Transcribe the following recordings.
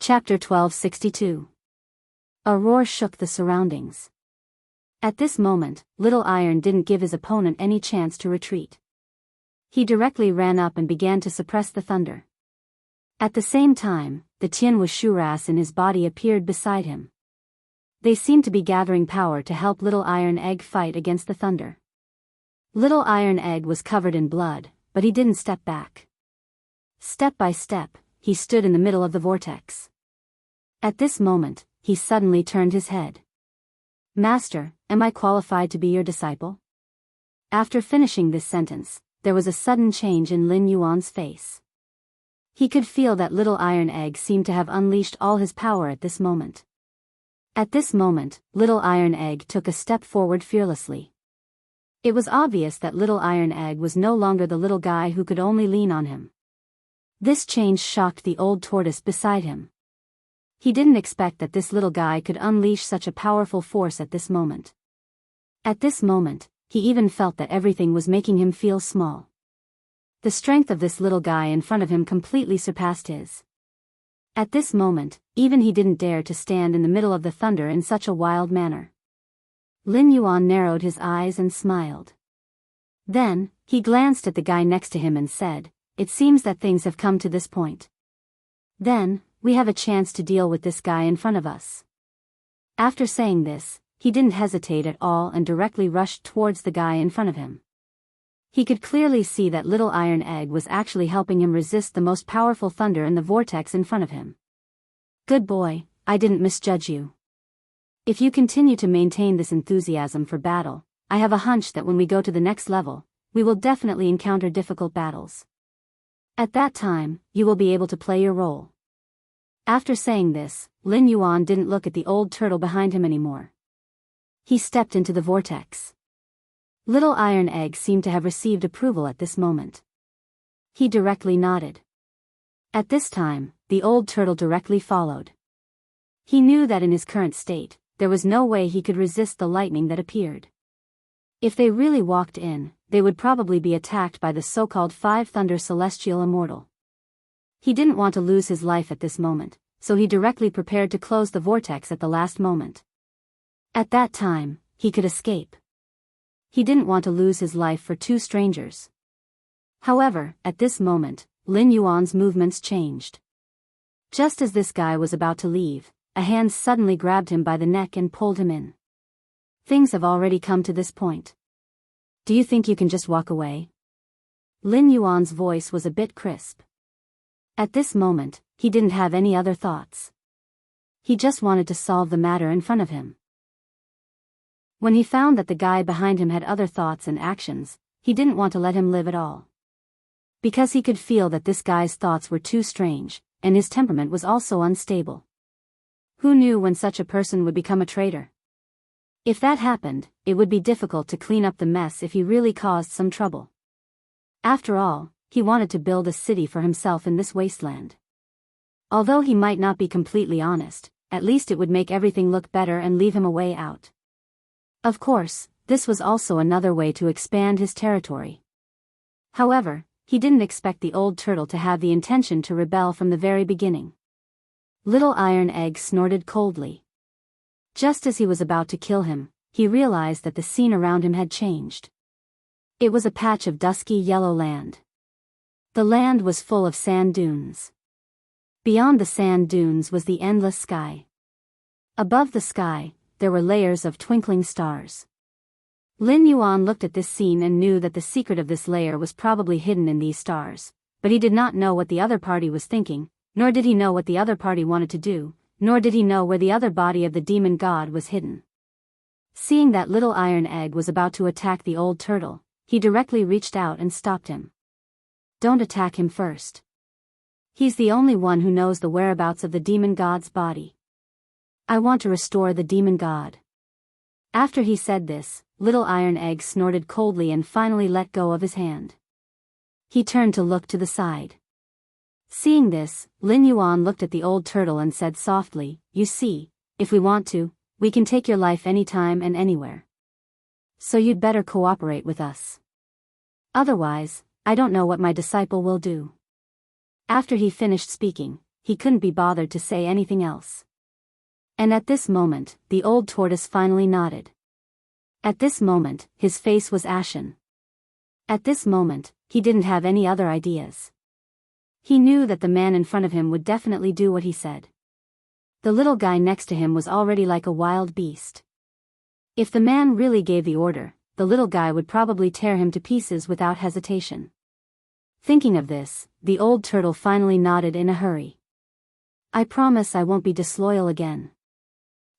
Chapter 1262. A roar shook the surroundings. At this moment, Little Iron didn't give his opponent any chance to retreat. He directly ran up and began to suppress the thunder. At the same time, the Tian Washuras in his body appeared beside him. They seemed to be gathering power to help Little Iron Egg fight against the thunder. Little Iron Egg was covered in blood, but he didn't step back. Step by step, he stood in the middle of the vortex. At this moment, he suddenly turned his head. "Master, am I qualified to be your disciple?" After finishing this sentence, there was a sudden change in Lin Yuan's face. He could feel that Little Iron Egg seemed to have unleashed all his power at this moment. At this moment, Little Iron Egg took a step forward fearlessly. It was obvious that Little Iron Egg was no longer the little guy who could only lean on him. This change shocked the old tortoise beside him. He didn't expect that this little guy could unleash such a powerful force at this moment. At this moment, he even felt that everything was making him feel small. The strength of this little guy in front of him completely surpassed his. At this moment, even he didn't dare to stand in the middle of the thunder in such a wild manner. Lin Yuan narrowed his eyes and smiled. Then, he glanced at the guy next to him and said, "It seems that things have come to this point. Then, we have a chance to deal with this guy in front of us." After saying this, he didn't hesitate at all and directly rushed towards the guy in front of him. He could clearly see that Little Iron Egg was actually helping him resist the most powerful thunder in the vortex in front of him. "Good boy, I didn't misjudge you. If you continue to maintain this enthusiasm for battle, I have a hunch that when we go to the next level, we will definitely encounter difficult battles. At that time, you will be able to play your role." After saying this, Lin Yuan didn't look at the old turtle behind him anymore. He stepped into the vortex. Little Iron Egg seemed to have received approval at this moment. He directly nodded. At this time, the old turtle directly followed. He knew that in his current state, there was no way he could resist the lightning that appeared. If they really walked in, they would probably be attacked by the so-called Five Thunder Celestial Immortal. He didn't want to lose his life at this moment, so he directly prepared to close the vortex at the last moment. At that time, he could escape. He didn't want to lose his life for two strangers. However, at this moment, Lin Yuan's movements changed. Just as this guy was about to leave, a hand suddenly grabbed him by the neck and pulled him in. "Things have already come to this point. Do you think you can just walk away?" Lin Yuan's voice was a bit crisp. At this moment, he didn't have any other thoughts. He just wanted to solve the matter in front of him. When he found that the guy behind him had other thoughts and actions, he didn't want to let him live at all. Because he could feel that this guy's thoughts were too strange, and his temperament was also unstable. Who knew when such a person would become a traitor? If that happened, it would be difficult to clean up the mess if he really caused some trouble. After all, he wanted to build a city for himself in this wasteland. Although he might not be completely honest, at least it would make everything look better and leave him a way out. Of course, this was also another way to expand his territory. However, he didn't expect the old turtle to have the intention to rebel from the very beginning. Little Iron Egg snorted coldly. Just as he was about to kill him, he realized that the scene around him had changed. It was a patch of dusky yellow land. The land was full of sand dunes. Beyond the sand dunes was the endless sky. Above the sky, there were layers of twinkling stars. Lin Yuan looked at this scene and knew that the secret of this layer was probably hidden in these stars, but he did not know what the other party was thinking, nor did he know what the other party wanted to do, nor did he know where the other body of the demon god was hidden. Seeing that Little Iron Egg was about to attack the old turtle, he directly reached out and stopped him. "Don't attack him first. He's the only one who knows the whereabouts of the demon god's body. I want to restore the demon god." After he said this, Little Iron Egg snorted coldly and finally let go of his hand. He turned to look to the side. Seeing this, Lin Yuan looked at the old turtle and said softly, "You see, if we want to, we can take your life anytime and anywhere. So you'd better cooperate with us. Otherwise, I don't know what my disciple will do." After he finished speaking, he couldn't be bothered to say anything else. And at this moment, the old tortoise finally nodded. At this moment, his face was ashen. At this moment, he didn't have any other ideas. He knew that the man in front of him would definitely do what he said. The little guy next to him was already like a wild beast. If the man really gave the order, the little guy would probably tear him to pieces without hesitation. Thinking of this, the old turtle finally nodded in a hurry. I promise I won't be disloyal again.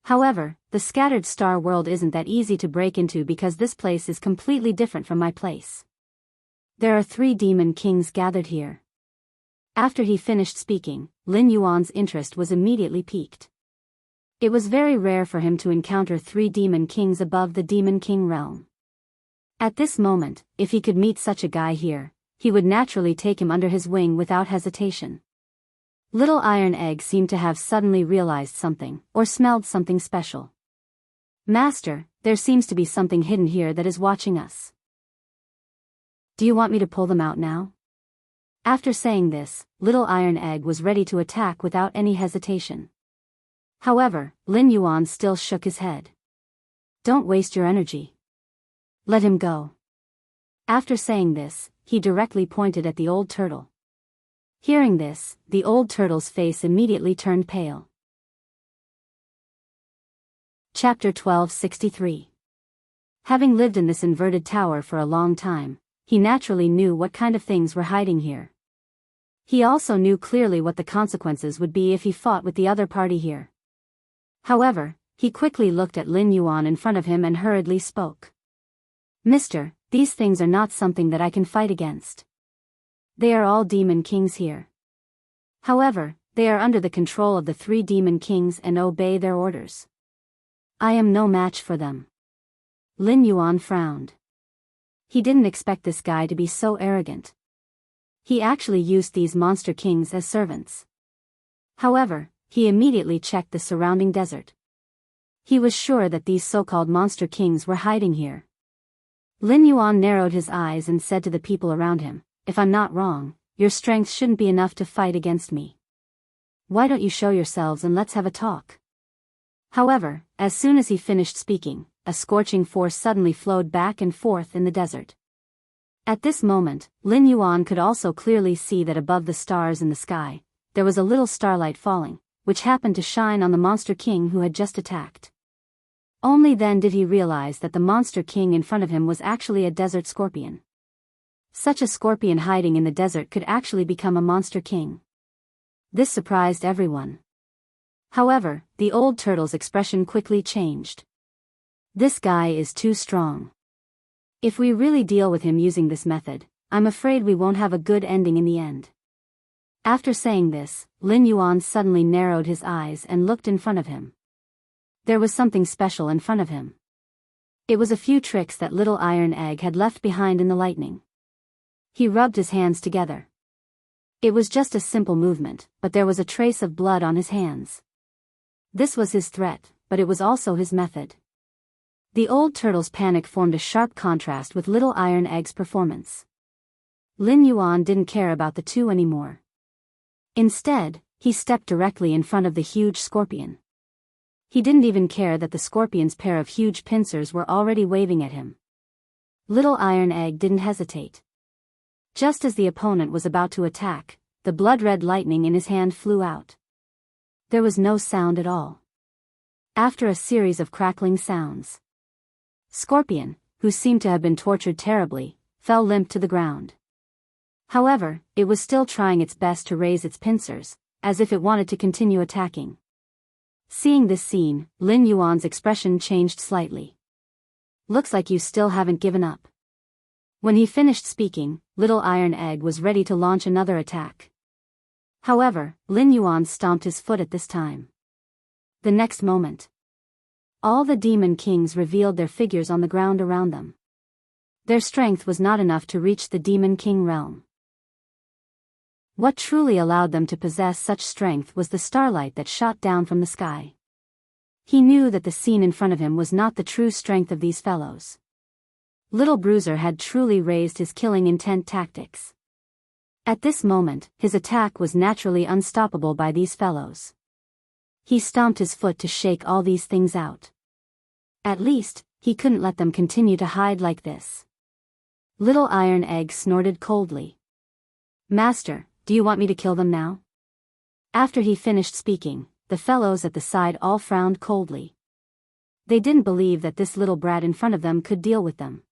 However, the scattered star world isn't that easy to break into because this place is completely different from my place. There are 3 demon kings gathered here. After he finished speaking, Lin Yuan's interest was immediately piqued. It was very rare for him to encounter 3 demon kings above the demon king realm. At this moment, if he could meet such a guy here, he would naturally take him under his wing without hesitation. Little Iron Egg seemed to have suddenly realized something, or smelled something special. Master, there seems to be something hidden here that is watching us. Do you want me to pull them out now? After saying this, Little Iron Egg was ready to attack without any hesitation. However, Lin Yuan still shook his head. Don't waste your energy. Let him go. After saying this, he directly pointed at the old turtle. Hearing this, the old turtle's face immediately turned pale. Chapter 1263. Having lived in this inverted tower for a long time, he naturally knew what kind of things were hiding here. He also knew clearly what the consequences would be if he fought with the other party here. However, he quickly looked at Lin Yuan in front of him and hurriedly spoke. Mister, these things are not something that I can fight against. They are all demon kings here. However, they are under the control of the 3 demon kings and obey their orders. I am no match for them. Lin Yuan frowned. He didn't expect this guy to be so arrogant. He actually used these monster kings as servants. However, he immediately checked the surrounding desert. He was sure that these so-called monster kings were hiding here. Lin Yuan narrowed his eyes and said to the people around him, if I'm not wrong, your strength shouldn't be enough to fight against me. Why don't you show yourselves and let's have a talk? However, as soon as he finished speaking, a scorching force suddenly flowed back and forth in the desert. At this moment, Lin Yuan could also clearly see that above the stars in the sky, there was a little starlight falling, which happened to shine on the monster king who had just attacked. Only then did he realize that the monster king in front of him was actually a desert scorpion. Such a scorpion hiding in the desert could actually become a monster king. This surprised everyone. However, the old turtle's expression quickly changed. This guy is too strong. If we really deal with him using this method, I'm afraid we won't have a good ending in the end. After saying this, Lin Yuan suddenly narrowed his eyes and looked in front of him. There was something special in front of him. It was a few tricks that Little Iron Egg had left behind in the lightning. He rubbed his hands together. It was just a simple movement, but there was a trace of blood on his hands. This was his threat, but it was also his method. The old turtle's panic formed a sharp contrast with Little Iron Egg's performance. Lin Yuan didn't care about the two anymore. Instead, he stepped directly in front of the huge scorpion. He didn't even care that the scorpion's pair of huge pincers were already waving at him. Little Iron Egg didn't hesitate. Just as the opponent was about to attack, the blood-red lightning in his hand flew out. There was no sound at all. After a series of crackling sounds, Scorpion, who seemed to have been tortured terribly, fell limp to the ground. However, it was still trying its best to raise its pincers, as if it wanted to continue attacking. Seeing this scene, Lin Yuan's expression changed slightly. Looks like you still haven't given up. When he finished speaking, Little Iron Egg was ready to launch another attack. However, Lin Yuan stomped his foot at this time. The next moment, all the demon kings revealed their figures on the ground around them. Their strength was not enough to reach the demon king realm. What truly allowed them to possess such strength was the starlight that shot down from the sky. He knew that the scene in front of him was not the true strength of these fellows. Little Bruiser had truly raised his killing intent tactics. At this moment, his attack was naturally unstoppable by these fellows. He stomped his foot to shake all these things out. At least, he couldn't let them continue to hide like this. Little Iron Egg snorted coldly. "Master, do you want me to kill them now?" After he finished speaking, the fellows at the side all frowned coldly. They didn't believe that this little brat in front of them could deal with them.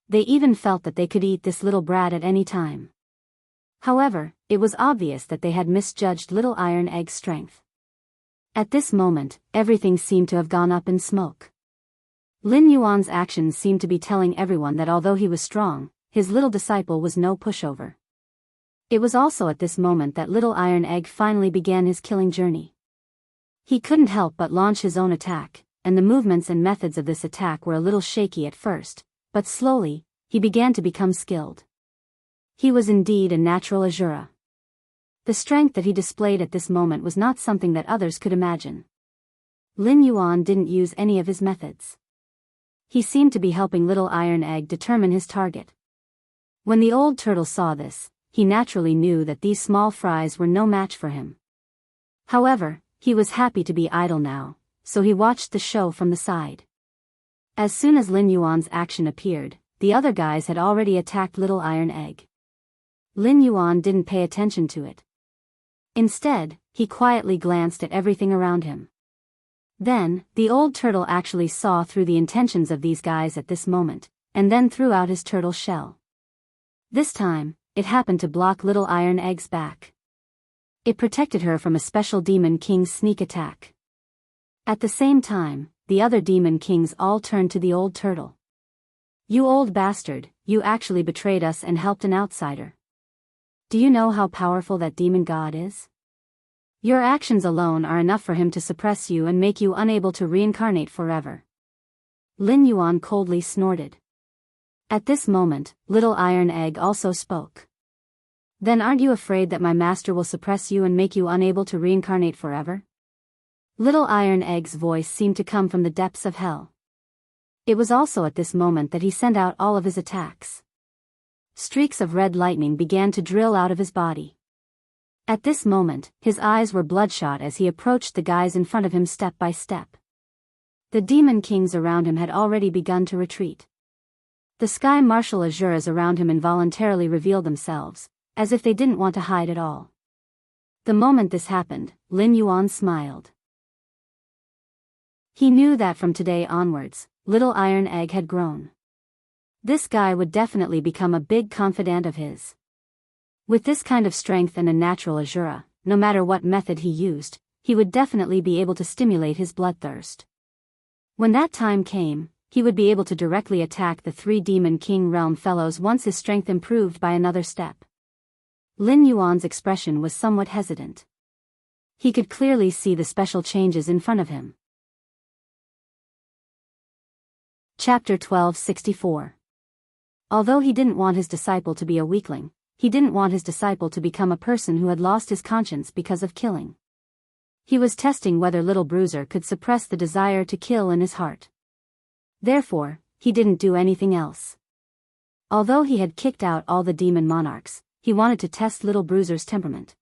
They even felt that they could eat this little brat at any time. However, it was obvious that they had misjudged Little Iron Egg's strength. At this moment, everything seemed to have gone up in smoke. Lin Yuan's actions seemed to be telling everyone that although he was strong, his little disciple was no pushover. It was also at this moment that Little Iron Egg finally began his killing journey. He couldn't help but launch his own attack, and the movements and methods of this attack were a little shaky at first, but slowly, he began to become skilled. He was indeed a natural Azura. The strength that he displayed at this moment was not something that others could imagine. Lin Yuan didn't use any of his methods. He seemed to be helping Little Iron Egg determine his target. When the old turtle saw this, he naturally knew that these small fries were no match for him. However, he was happy to be idle now, so he watched the show from the side. As soon as Lin Yuan's action appeared, the other guys had already attacked Little Iron Egg. Lin Yuan didn't pay attention to it. Instead, he quietly glanced at everything around him. Then, the old turtle actually saw through the intentions of these guys at this moment, and then threw out his turtle shell. This time, it happened to block Little Iron Egg's back. It protected her from a special Demon King's sneak attack. At the same time, the other Demon Kings all turned to the old turtle. "You old bastard, you actually betrayed us and helped an outsider. Do you know how powerful that demon god is? Your actions alone are enough for him to suppress you and make you unable to reincarnate forever." Lin Yuan coldly snorted. At this moment, Little Iron Egg also spoke. "Then aren't you afraid that my master will suppress you and make you unable to reincarnate forever?" Little Iron Egg's voice seemed to come from the depths of hell. It was also at this moment that he sent out all of his attacks. Streaks of red lightning began to drill out of his body. At this moment, his eyes were bloodshot as he approached the guys in front of him step by step. The Demon Kings around him had already begun to retreat. The Sky Martial Azuras around him involuntarily revealed themselves, as if they didn't want to hide at all. The moment this happened, Lin Yuan smiled. He knew that from today onwards, Little Iron Egg had grown. This guy would definitely become a big confidant of his. With this kind of strength and a natural Azura, no matter what method he used, he would definitely be able to stimulate his bloodthirst. When that time came, he would be able to directly attack the 3 Demon King realm fellows once his strength improved by another step. Lin Yuan's expression was somewhat hesitant. He could clearly see the special changes in front of him. Chapter 1264. Although he didn't want his disciple to be a weakling, he didn't want his disciple to become a person who had lost his conscience because of killing. He was testing whether Little Bruiser could suppress the desire to kill in his heart. Therefore, he didn't do anything else. Although he had kicked out all the demon monarchs, he wanted to test Little Bruiser's temperament.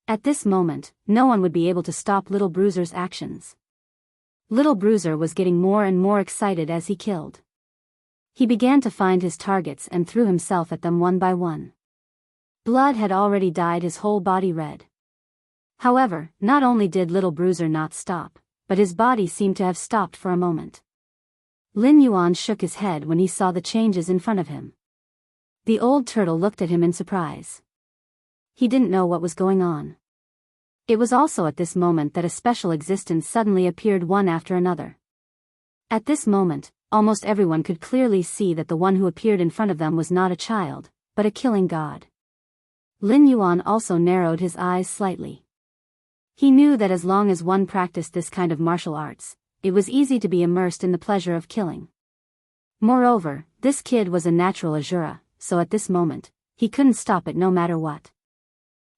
At this moment, no one would be able to stop Little Bruiser's actions. Little Bruiser was getting more and more excited as he killed. He began to find his targets and threw himself at them one by one. Blood had already dyed his whole body red. However, not only did Little Bruiser not stop, but his body seemed to have stopped for a moment. Lin Yuan shook his head when he saw the changes in front of him. The old turtle looked at him in surprise. He didn't know what was going on. It was also at this moment that a special existence suddenly appeared one after another. At this moment, almost everyone could clearly see that the one who appeared in front of them was not a child, but a killing god. Lin Yuan also narrowed his eyes slightly. He knew that as long as one practiced this kind of martial arts, it was easy to be immersed in the pleasure of killing. Moreover, this kid was a natural Azura, so at this moment, he couldn't stop it no matter what.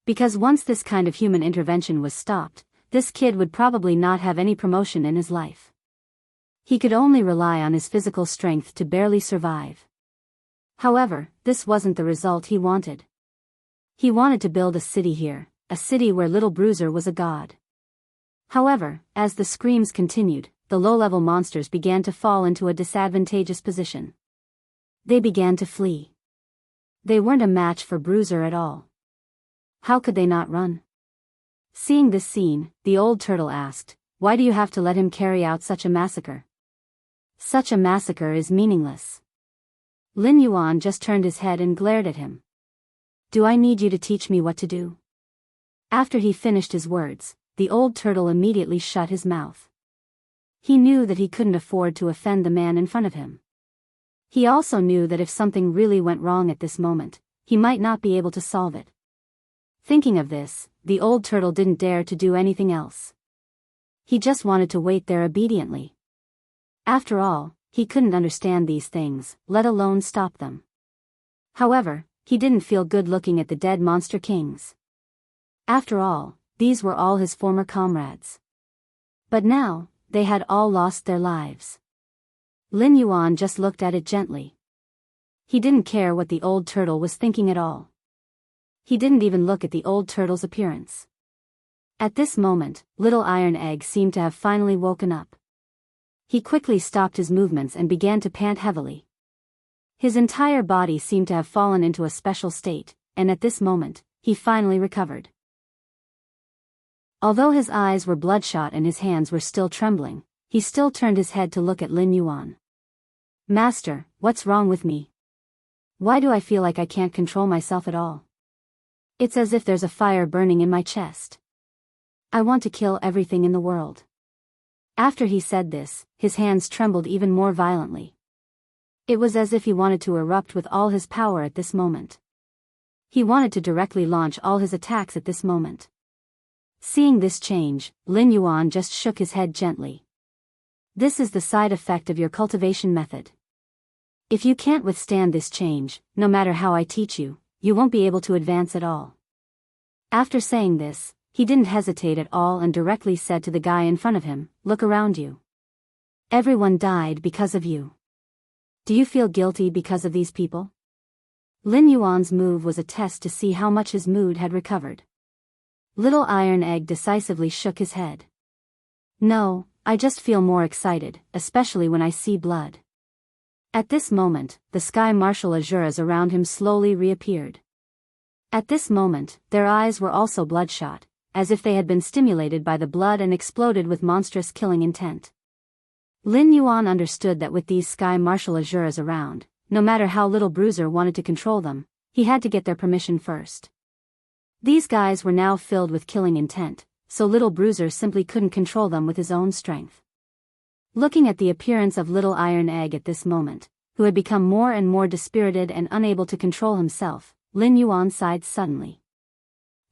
Because once this kind of human intervention was stopped, this kid would probably not have any promotion in his life. He could only rely on his physical strength to barely survive. However, this wasn't the result he wanted. He wanted to build a city here, a city where Little Bruiser was a god. However, as the screams continued, the low-level monsters began to fall into a disadvantageous position. They began to flee. They weren't a match for Bruiser at all. How could they not run? Seeing this scene, the old turtle asked, "Why do you have to let him carry out such a massacre? Such a massacre is meaningless." Lin Yuan just turned his head and glared at him. "Do I need you to teach me what to do?" After he finished his words, the old turtle immediately shut his mouth. He knew that he couldn't afford to offend the man in front of him. He also knew that if something really went wrong at this moment, he might not be able to solve it. Thinking of this, the old turtle didn't dare to do anything else. He just wanted to wait there obediently. After all, he couldn't understand these things, let alone stop them. However, he didn't feel good looking at the dead monster kings. After all, these were all his former comrades. But now, they had all lost their lives. Lin Yuan just looked at it gently. He didn't care what the old turtle was thinking at all. He didn't even look at the old turtle's appearance. At this moment, Little Iron Egg seemed to have finally woken up. He quickly stopped his movements and began to pant heavily. His entire body seemed to have fallen into a special state, and at this moment, he finally recovered. Although his eyes were bloodshot and his hands were still trembling, he still turned his head to look at Lin Yuan. "Master, what's wrong with me? Why do I feel like I can't control myself at all? It's as if there's a fire burning in my chest. I want to kill everything in the world." After he said this, his hands trembled even more violently. It was as if he wanted to erupt with all his power at this moment. He wanted to directly launch all his attacks at this moment. Seeing this change, Lin Yuan just shook his head gently. "This is the side effect of your cultivation method. If you can't withstand this change, no matter how I teach you, you won't be able to advance at all." After saying this, he didn't hesitate at all and directly said to the guy in front of him, "Look around you. Everyone died because of you. Do you feel guilty because of these people?" Lin Yuan's move was a test to see how much his mood had recovered. Little Iron Egg decisively shook his head. "No, I just feel more excited, especially when I see blood." At this moment, the sky martial Azuras around him slowly reappeared. At this moment, their eyes were also bloodshot, as if they had been stimulated by the blood and exploded with monstrous killing intent. Lin Yuan understood that with these sky martial Azuras around, no matter how Little Bruiser wanted to control them, he had to get their permission first. These guys were now filled with killing intent, so Little Bruiser simply couldn't control them with his own strength. Looking at the appearance of Little Iron Egg at this moment, who had become more and more dispirited and unable to control himself, Lin Yuan sighed suddenly.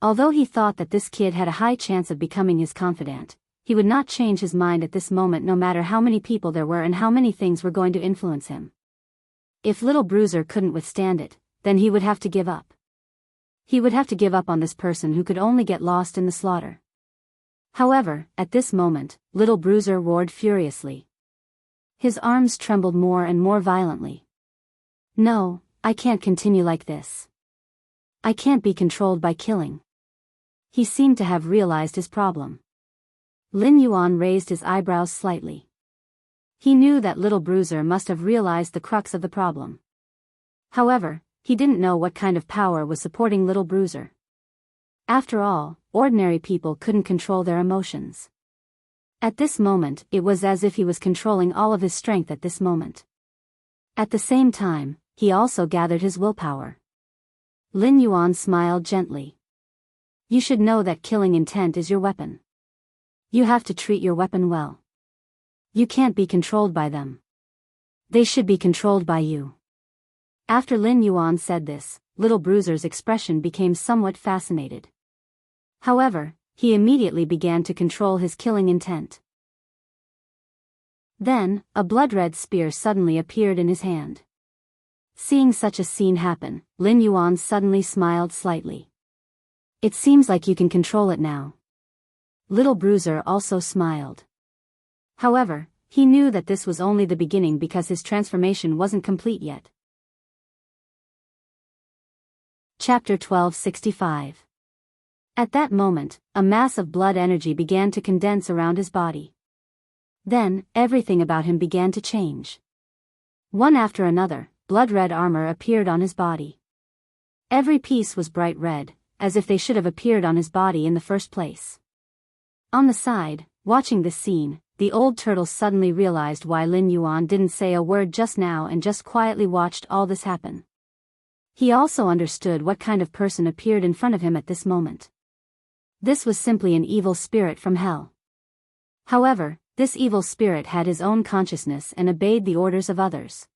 Although he thought that this kid had a high chance of becoming his confidant, he would not change his mind at this moment no matter how many people there were and how many things were going to influence him. If Little Bruiser couldn't withstand it, then he would have to give up. He would have to give up on this person who could only get lost in the slaughter. However, at this moment, Little Bruiser roared furiously. His arms trembled more and more violently. "No, I can't continue like this. I can't be controlled by killing." He seemed to have realized his problem. Lin Yuan raised his eyebrows slightly. He knew that Little Bruiser must have realized the crux of the problem. However, he didn't know what kind of power was supporting Little Bruiser. After all, ordinary people couldn't control their emotions. At this moment, it was as if he was controlling all of his strength at this moment. At the same time, he also gathered his willpower. Lin Yuan smiled gently. "You should know that killing intent is your weapon. You have to treat your weapon well. You can't be controlled by them. They should be controlled by you." After Lin Yuan said this, Little Bruiser's expression became somewhat fascinated. However, he immediately began to control his killing intent. Then, a blood-red spear suddenly appeared in his hand. Seeing such a scene happen, Lin Yuan suddenly smiled slightly. "It seems like you can control it now." Little Bruiser also smiled. However, he knew that this was only the beginning because his transformation wasn't complete yet. Chapter 1265. At that moment, a mass of blood energy began to condense around his body. Then, everything about him began to change. One after another, blood-red armor appeared on his body. Every piece was bright red, as if they should have appeared on his body in the first place. On the side, watching this scene, the old turtle suddenly realized why Lin Yuan didn't say a word just now and just quietly watched all this happen. He also understood what kind of person appeared in front of him at this moment. This was simply an evil spirit from hell. However, this evil spirit had his own consciousness and obeyed the orders of others.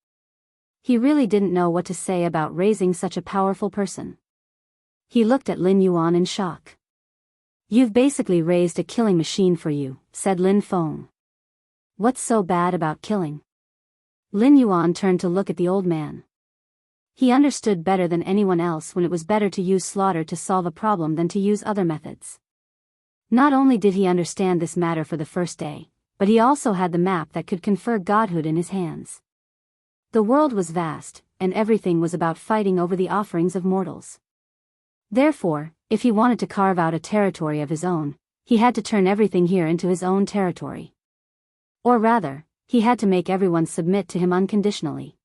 He really didn't know what to say about raising such a powerful person. He looked at Lin Yuan in shock. "You've basically raised a killing machine for you," said Lin Feng. "What's so bad about killing?" Lin Yuan turned to look at the old man. He understood better than anyone else when it was better to use slaughter to solve a problem than to use other methods. Not only did he understand this matter for the first day, but he also had the map that could confer godhood in his hands. The world was vast, and everything was about fighting over the offerings of mortals. Therefore, if he wanted to carve out a territory of his own, he had to turn everything here into his own territory. Or rather, he had to make everyone submit to him unconditionally.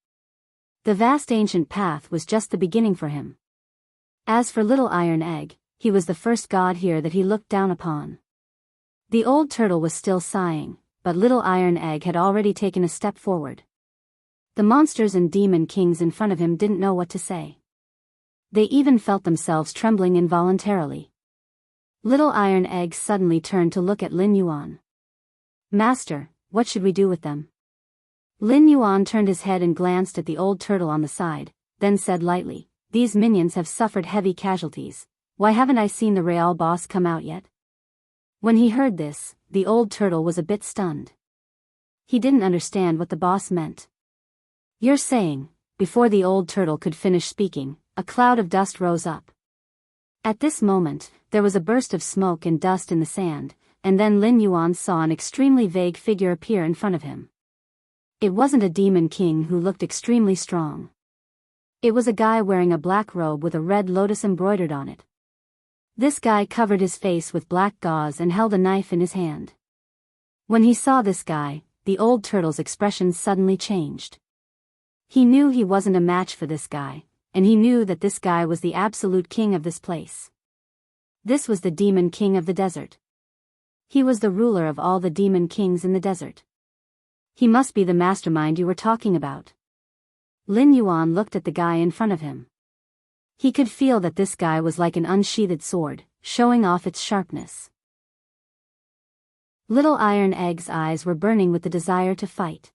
The vast ancient path was just the beginning for him. As for Little Iron Egg, he was the first god here that he looked down upon. The old turtle was still sighing, but Little Iron Egg had already taken a step forward. The monsters and demon kings in front of him didn't know what to say. They even felt themselves trembling involuntarily. Little Iron Egg suddenly turned to look at Lin Yuan. "Master, what should we do with them?" Lin Yuan turned his head and glanced at the old turtle on the side, then said lightly, "These minions have suffered heavy casualties. Why haven't I seen the real boss come out yet?" When he heard this, the old turtle was a bit stunned. He didn't understand what the boss meant. "You're saying," before the old turtle could finish speaking, a cloud of dust rose up. At this moment, there was a burst of smoke and dust in the sand, and then Lin Yuan saw an extremely vague figure appear in front of him. It wasn't a demon king who looked extremely strong. It was a guy wearing a black robe with a red lotus embroidered on it. This guy covered his face with black gauze and held a knife in his hand. When he saw this guy, the old turtle's expression suddenly changed. He knew he wasn't a match for this guy, and he knew that this guy was the absolute king of this place. This was the demon king of the desert. He was the ruler of all the demon kings in the desert. He must be the mastermind you were talking about. Lin Yuan looked at the guy in front of him. He could feel that this guy was like an unsheathed sword, showing off its sharpness. Little Iron Egg's eyes were burning with the desire to fight.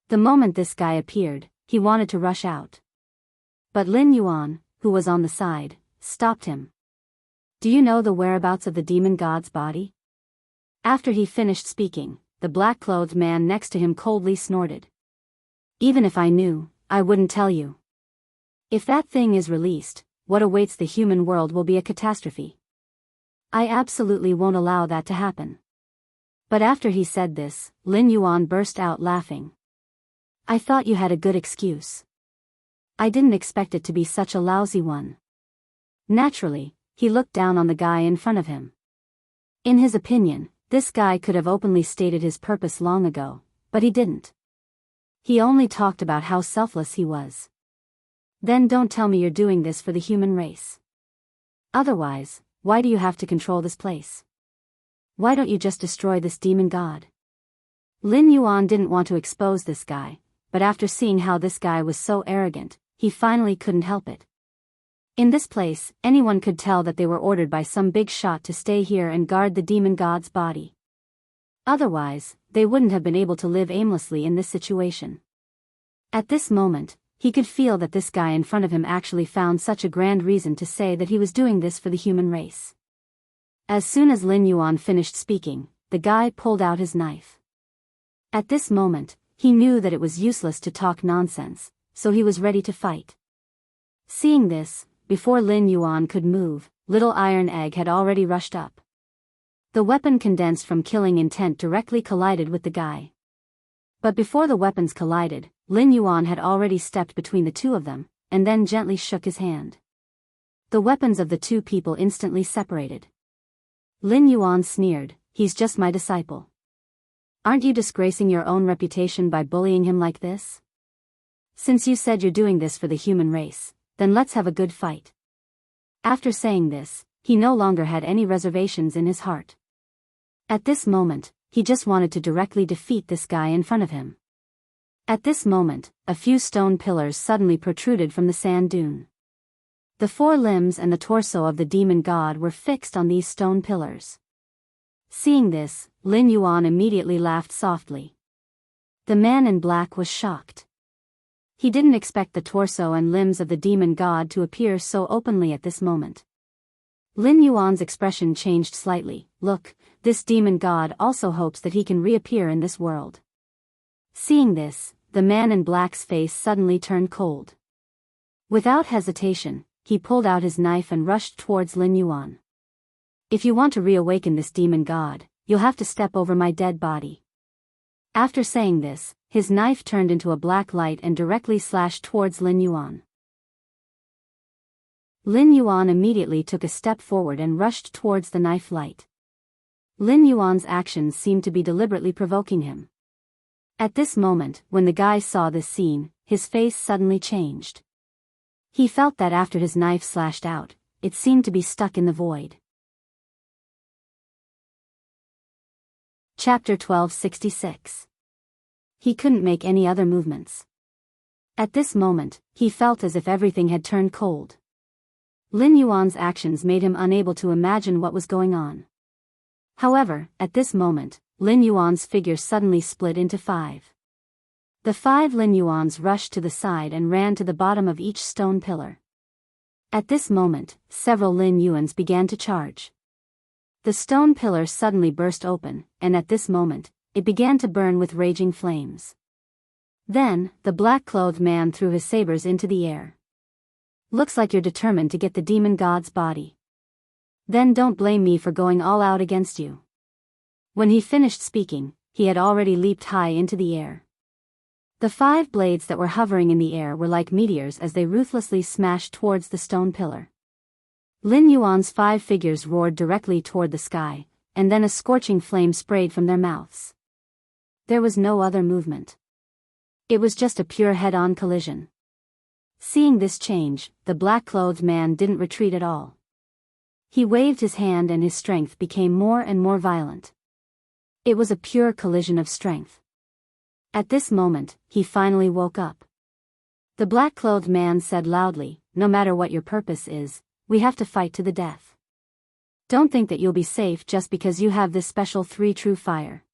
The moment this guy appeared, he wanted to rush out. But Lin Yuan, who was on the side, stopped him. "Do you know the whereabouts of the demon god's body?" After he finished speaking, the black-clothed man next to him coldly snorted. "Even if I knew, I wouldn't tell you. If that thing is released, what awaits the human world will be a catastrophe. I absolutely won't allow that to happen." But after he said this, Lin Yuan burst out laughing. "I thought you had a good excuse. I didn't expect it to be such a lousy one." Naturally, he looked down on the guy in front of him. In his opinion, this guy could have openly stated his purpose long ago, but he didn't. He only talked about how selfless he was. "Then don't tell me you're doing this for the human race. Otherwise, why do you have to control this place? Why don't you just destroy this demon god?" Lin Yuan didn't want to expose this guy, but after seeing how this guy was so arrogant, he finally couldn't help it. In this place, anyone could tell that they were ordered by some big shot to stay here and guard the demon god's body. Otherwise, they wouldn't have been able to live aimlessly in this situation. At this moment, he could feel that this guy in front of him actually found such a grand reason to say that he was doing this for the human race. As soon as Lin Yuan finished speaking, the guy pulled out his knife. At this moment, he knew that it was useless to talk nonsense, so he was ready to fight. Seeing this, before Lin Yuan could move, Little Iron Egg had already rushed up. The weapon condensed from killing intent directly collided with the guy. But before the weapons collided, Lin Yuan had already stepped between the two of them, and then gently shook his hand. The weapons of the two people instantly separated. Lin Yuan sneered, "He's just my disciple. Aren't you disgracing your own reputation by bullying him like this? Since you said you're doing this for the human race, then let's have a good fight." After saying this, he no longer had any reservations in his heart. At this moment, he just wanted to directly defeat this guy in front of him. At this moment, a few stone pillars suddenly protruded from the sand dune. The four limbs and the torso of the demon god were fixed on these stone pillars. Seeing this, Lin Yuan immediately laughed softly. The man in black was shocked. He didn't expect the torso and limbs of the demon god to appear so openly at this moment. Lin Yuan's expression changed slightly. Look, this demon god also hopes that he can reappear in this world. Seeing this, the man in black's face suddenly turned cold. Without hesitation, he pulled out his knife and rushed towards Lin Yuan. "If you want to reawaken this demon god, you'll have to step over my dead body." After saying this, his knife turned into a black light and directly slashed towards Lin Yuan. Lin Yuan immediately took a step forward and rushed towards the knife light. Lin Yuan's actions seemed to be deliberately provoking him. At this moment, when the guy saw this scene, his face suddenly changed. He felt that after his knife slashed out, it seemed to be stuck in the void. Chapter 1266. He couldn't make any other movements. At this moment, he felt as if everything had turned cold. Lin Yuan's actions made him unable to imagine what was going on. However, at this moment, Lin Yuan's figure suddenly split into 5. The 5 Lin Yuans rushed to the side and ran to the bottom of each stone pillar. At this moment, several Lin Yuans began to charge. The stone pillar suddenly burst open, and at this moment, it began to burn with raging flames. Then, the black-clothed man threw his sabers into the air. "Looks like you're determined to get the demon god's body. Then don't blame me for going all out against you." When he finished speaking, he had already leaped high into the air. The 5 blades that were hovering in the air were like meteors as they ruthlessly smashed towards the stone pillar. Lin Yuan's 5 figures roared directly toward the sky, and then a scorching flame sprayed from their mouths. There was no other movement. It was just a pure head-on collision. Seeing this change, the black-clothed man didn't retreat at all. He waved his hand and his strength became more and more violent. It was a pure collision of strength. At this moment, he finally woke up. The black-clothed man said loudly, "No matter what your purpose is, we have to fight to the death. Don't think that you'll be safe just because you have this special 3 true fire."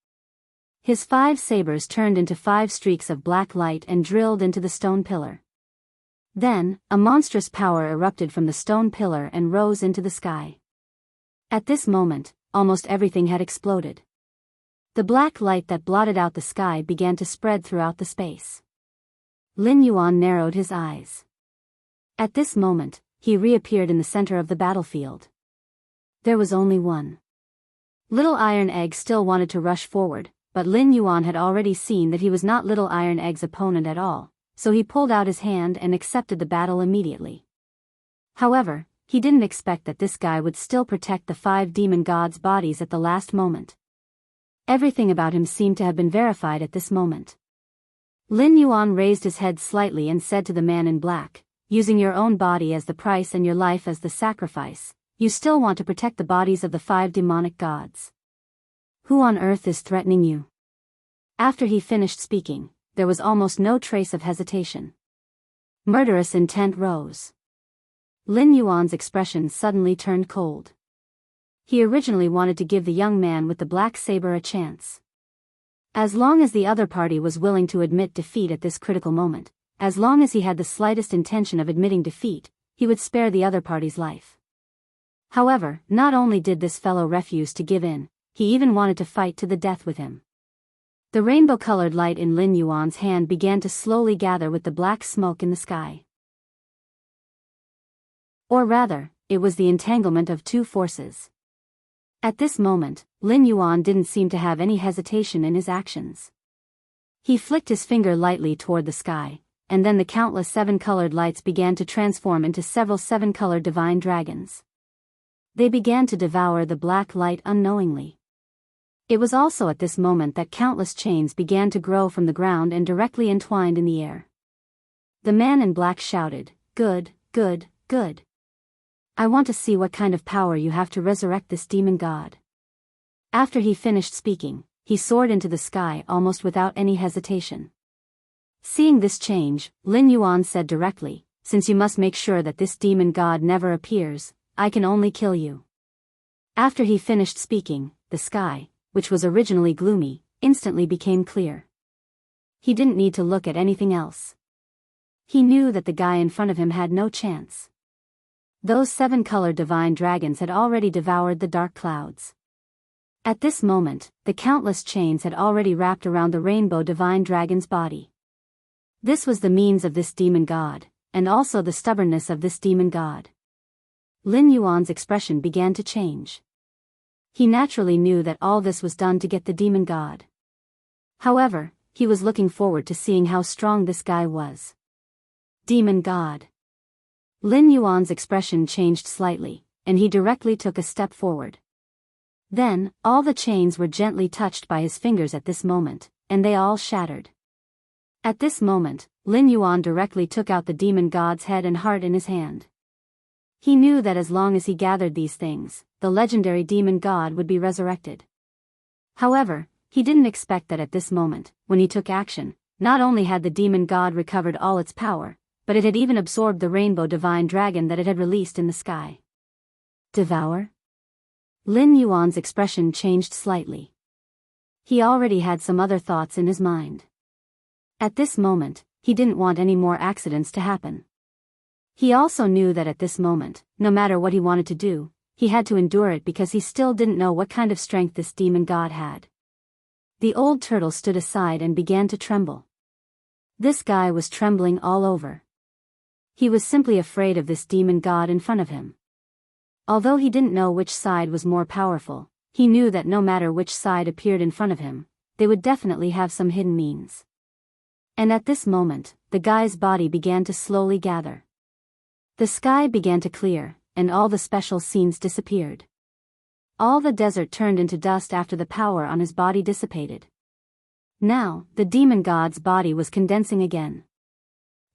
His 5 sabers turned into 5 streaks of black light and drilled into the stone pillar. Then, a monstrous power erupted from the stone pillar and rose into the sky. At this moment, almost everything had exploded. The black light that blotted out the sky began to spread throughout the space. Lin Yuan narrowed his eyes. At this moment, he reappeared in the center of the battlefield. There was only one. Little Iron Egg still wanted to rush forward, but Lin Yuan had already seen that he was not Little Iron Egg's opponent at all, so he pulled out his hand and accepted the battle immediately. However, he didn't expect that this guy would still protect the 5 demon gods' bodies at the last moment. Everything about him seemed to have been verified at this moment. Lin Yuan raised his head slightly and said to the man in black, "Using your own body as the price and your life as the sacrifice, you still want to protect the bodies of the 5 demonic gods. Who on earth is threatening you?" After he finished speaking, there was almost no trace of hesitation. Murderous intent rose. Lin Yuan's expression suddenly turned cold. He originally wanted to give the young man with the black saber a chance. As long as the other party was willing to admit defeat at this critical moment, as long as he had the slightest intention of admitting defeat, he would spare the other party's life. However, not only did this fellow refuse to give in, he even wanted to fight to the death with him. The rainbow-colored light in Lin Yuan's hand began to slowly gather with the black smoke in the sky. Or rather, it was the entanglement of 2 forces. At this moment, Lin Yuan didn't seem to have any hesitation in his actions. He flicked his finger lightly toward the sky, and then the countless seven-colored lights began to transform into several seven-colored divine dragons. They began to devour the black light unknowingly. It was also at this moment that countless chains began to grow from the ground and directly entwined in the air. The man in black shouted, "Good, good, good. I want to see what kind of power you have to resurrect this demon god." After he finished speaking, he soared into the sky almost without any hesitation. Seeing this change, Lin Yuan said directly, "Since you must make sure that this demon god never appears, I can only kill you." After he finished speaking, the sky, which was originally gloomy, instantly became clear. He didn't need to look at anything else. He knew that the guy in front of him had no chance. Those seven-colored divine dragons had already devoured the dark clouds. At this moment, the countless chains had already wrapped around the rainbow divine dragon's body. This was the means of this demon god, and also the stubbornness of this demon god. Lin Yuan's expression began to change. He naturally knew that all this was done to get the demon god. However, he was looking forward to seeing how strong this guy was. Demon god. Lin Yuan's expression changed slightly, and he directly took a step forward. Then, all the chains were gently touched by his fingers at this moment, and they all shattered. At this moment, Lin Yuan directly took out the demon god's head and heart in his hand. He knew that as long as he gathered these things, the legendary demon god would be resurrected. However, he didn't expect that at this moment, when he took action, not only had the demon god recovered all its power, but it had even absorbed the rainbow divine dragon that it had released in the sky. Devour? Lin Yuan's expression changed slightly. He already had some other thoughts in his mind. At this moment, he didn't want any more accidents to happen. He also knew that at this moment, no matter what he wanted to do, he had to endure it because he still didn't know what kind of strength this demon god had. The old turtle stood aside and began to tremble. This guy was trembling all over. He was simply afraid of this demon god in front of him. Although he didn't know which side was more powerful, he knew that no matter which side appeared in front of him, they would definitely have some hidden means. And at this moment, the guy's body began to slowly gather. The sky began to clear, and all the special scenes disappeared. All the desert turned into dust after the power on his body dissipated. Now, the demon god's body was condensing again.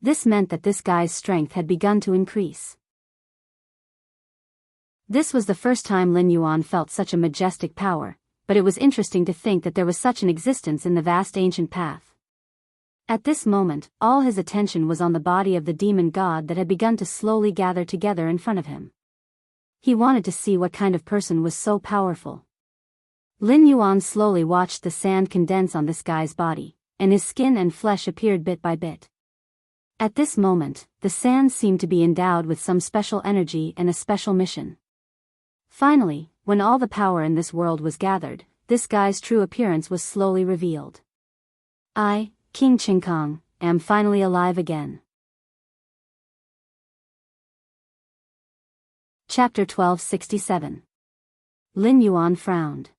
This meant that this guy's strength had begun to increase. This was the first time Lin Yuan felt such a majestic power, but it was interesting to think that there was such an existence in the vast ancient path. At this moment, all his attention was on the body of the demon god that had begun to slowly gather together in front of him. He wanted to see what kind of person was so powerful. Lin Yuan slowly watched the sand condense on this guy's body, and his skin and flesh appeared bit by bit. At this moment, the sand seemed to be endowed with some special energy and a special mission. Finally, when all the power in this world was gathered, this guy's true appearance was slowly revealed. I, King Qingkong, am finally alive again. Chapter 1267. Lin Yuan frowned.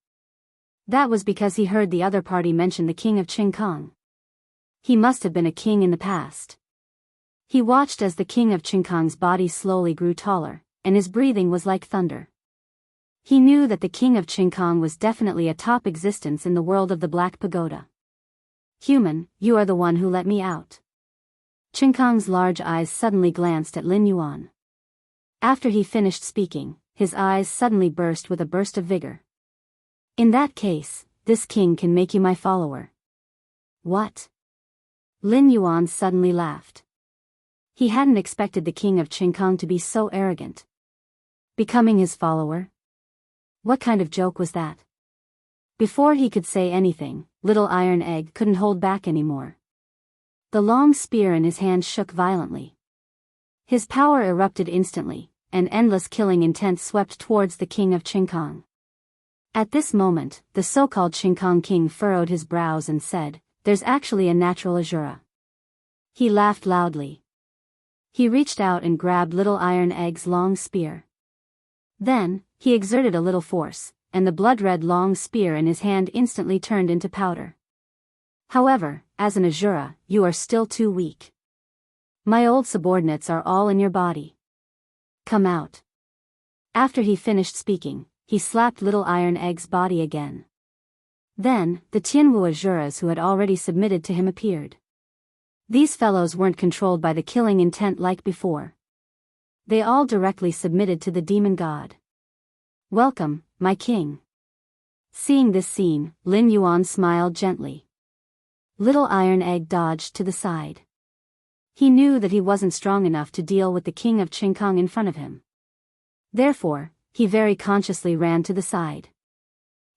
That was because he heard the other party mention the king of Qingkong. He must have been a king in the past. He watched as the king of Qingkong's body slowly grew taller, and his breathing was like thunder. He knew that the king of Qingkong was definitely a top existence in the world of the Black Pagoda. Human, you are the one who let me out. Qingkong's large eyes suddenly glanced at Lin Yuan. After he finished speaking, his eyes suddenly burst with a burst of vigor. In that case, this king can make you my follower. What? Lin Yuan suddenly laughed. He hadn't expected the king of Qingkong to be so arrogant. Becoming his follower? What kind of joke was that? Before he could say anything, Little Iron Egg couldn't hold back anymore. The long spear in his hand shook violently. His power erupted instantly, and endless killing intent swept towards the king of Qingkong. At this moment, the so-called Qingkong king furrowed his brows and said, "There's actually a natural Azura." He laughed loudly. He reached out and grabbed Little Iron Egg's long spear. Then, he exerted a little force, and the blood-red long spear in his hand instantly turned into powder. However, as an Azura, you are still too weak. My old subordinates are all in your body. Come out. After he finished speaking, he slapped Little Iron Egg's body again. Then, the Tianwu Azuras who had already submitted to him appeared. These fellows weren't controlled by the killing intent like before. They all directly submitted to the demon god. Welcome, my king. Seeing this scene, Lin Yuan smiled gently. Little Iron Egg dodged to the side. He knew that he wasn't strong enough to deal with the king of Qingkong in front of him. Therefore, he very consciously ran to the side.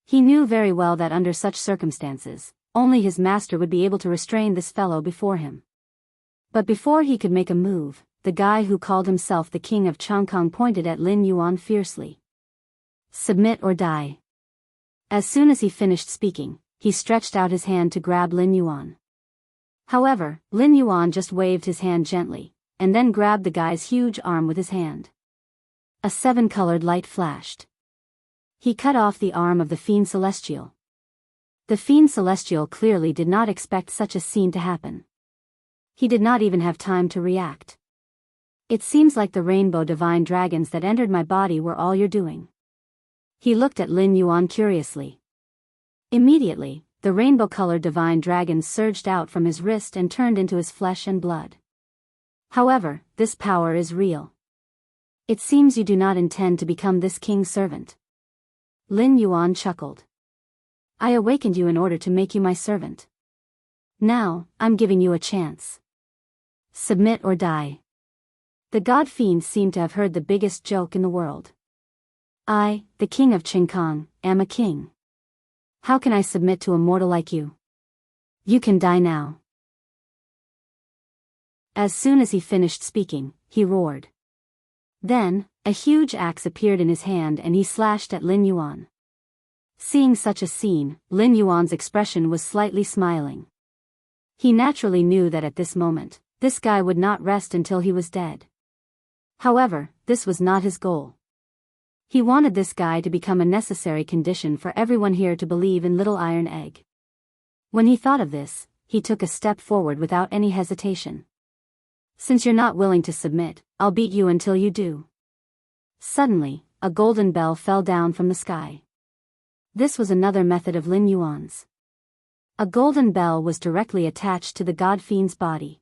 He knew very well that under such circumstances, only his master would be able to restrain this fellow before him. But before he could make a move, the guy who called himself the king of Qingkong pointed at Lin Yuan fiercely. Submit or die. As soon as he finished speaking, he stretched out his hand to grab Lin Yuan. However, Lin Yuan just waved his hand gently, and then grabbed the guy's huge arm with his hand. A 7-colored light flashed. He cut off the arm of the Fiend Celestial. The Fiend Celestial clearly did not expect such a scene to happen. He did not even have time to react. It seems like the rainbow divine dragons that entered my body were all you're doing. He looked at Lin Yuan curiously. Immediately, the rainbow-colored divine dragons surged out from his wrist and turned into his flesh and blood. However, this power is real. It seems you do not intend to become this king's servant. Lin Yuan chuckled. I awakened you in order to make you my servant. Now, I'm giving you a chance. Submit or die. The god fiend seemed to have heard the biggest joke in the world. I, the king of Qingkong, am a king. How can I submit to a mortal like you? You can die now. As soon as he finished speaking, he roared. Then, a huge axe appeared in his hand and he slashed at Lin Yuan. Seeing such a scene, Lin Yuan's expression was slightly smiling. He naturally knew that at this moment, this guy would not rest until he was dead. However, this was not his goal. He wanted this guy to become a necessary condition for everyone here to believe in Little Iron Egg. When he thought of this, he took a step forward without any hesitation. Since you're not willing to submit, I'll beat you until you do. Suddenly, a golden bell fell down from the sky. This was another method of Lin Yuan's. A golden bell was directly attached to the god fiend's body.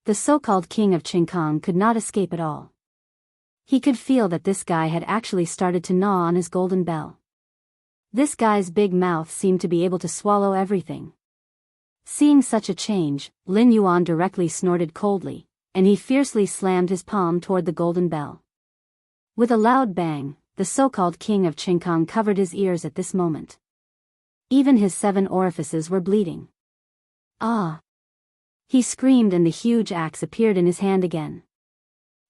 The so-called king of Qingkong could not escape at all. He could feel that this guy had actually started to gnaw on his golden bell. This guy's big mouth seemed to be able to swallow everything. Seeing such a change, Lin Yuan directly snorted coldly, and he fiercely slammed his palm toward the golden bell. With a loud bang, the so-called king of Qingkong covered his ears at this moment. Even his 7 orifices were bleeding. Ah! He screamed and the huge axe appeared in his hand again.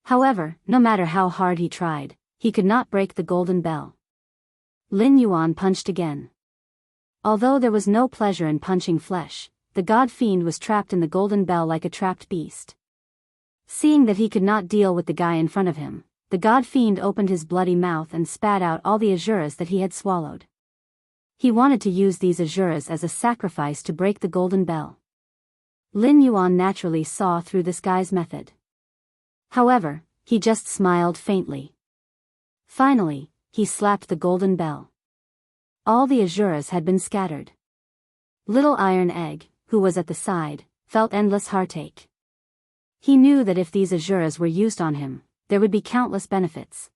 However, no matter how hard he tried, he could not break the golden bell. Lin Yuan punched again. Although there was no pleasure in punching flesh, the god fiend was trapped in the golden bell like a trapped beast. Seeing that he could not deal with the guy in front of him, the god fiend opened his bloody mouth and spat out all the azuras that he had swallowed. He wanted to use these azuras as a sacrifice to break the golden bell. Lin Yuan naturally saw through this guy's method. However, he just smiled faintly. Finally, he slapped the golden bell. All the azuras had been scattered. Little Iron Egg, who was at the side, felt endless heartache. He knew that if these azuras were used on him, there would be countless benefits.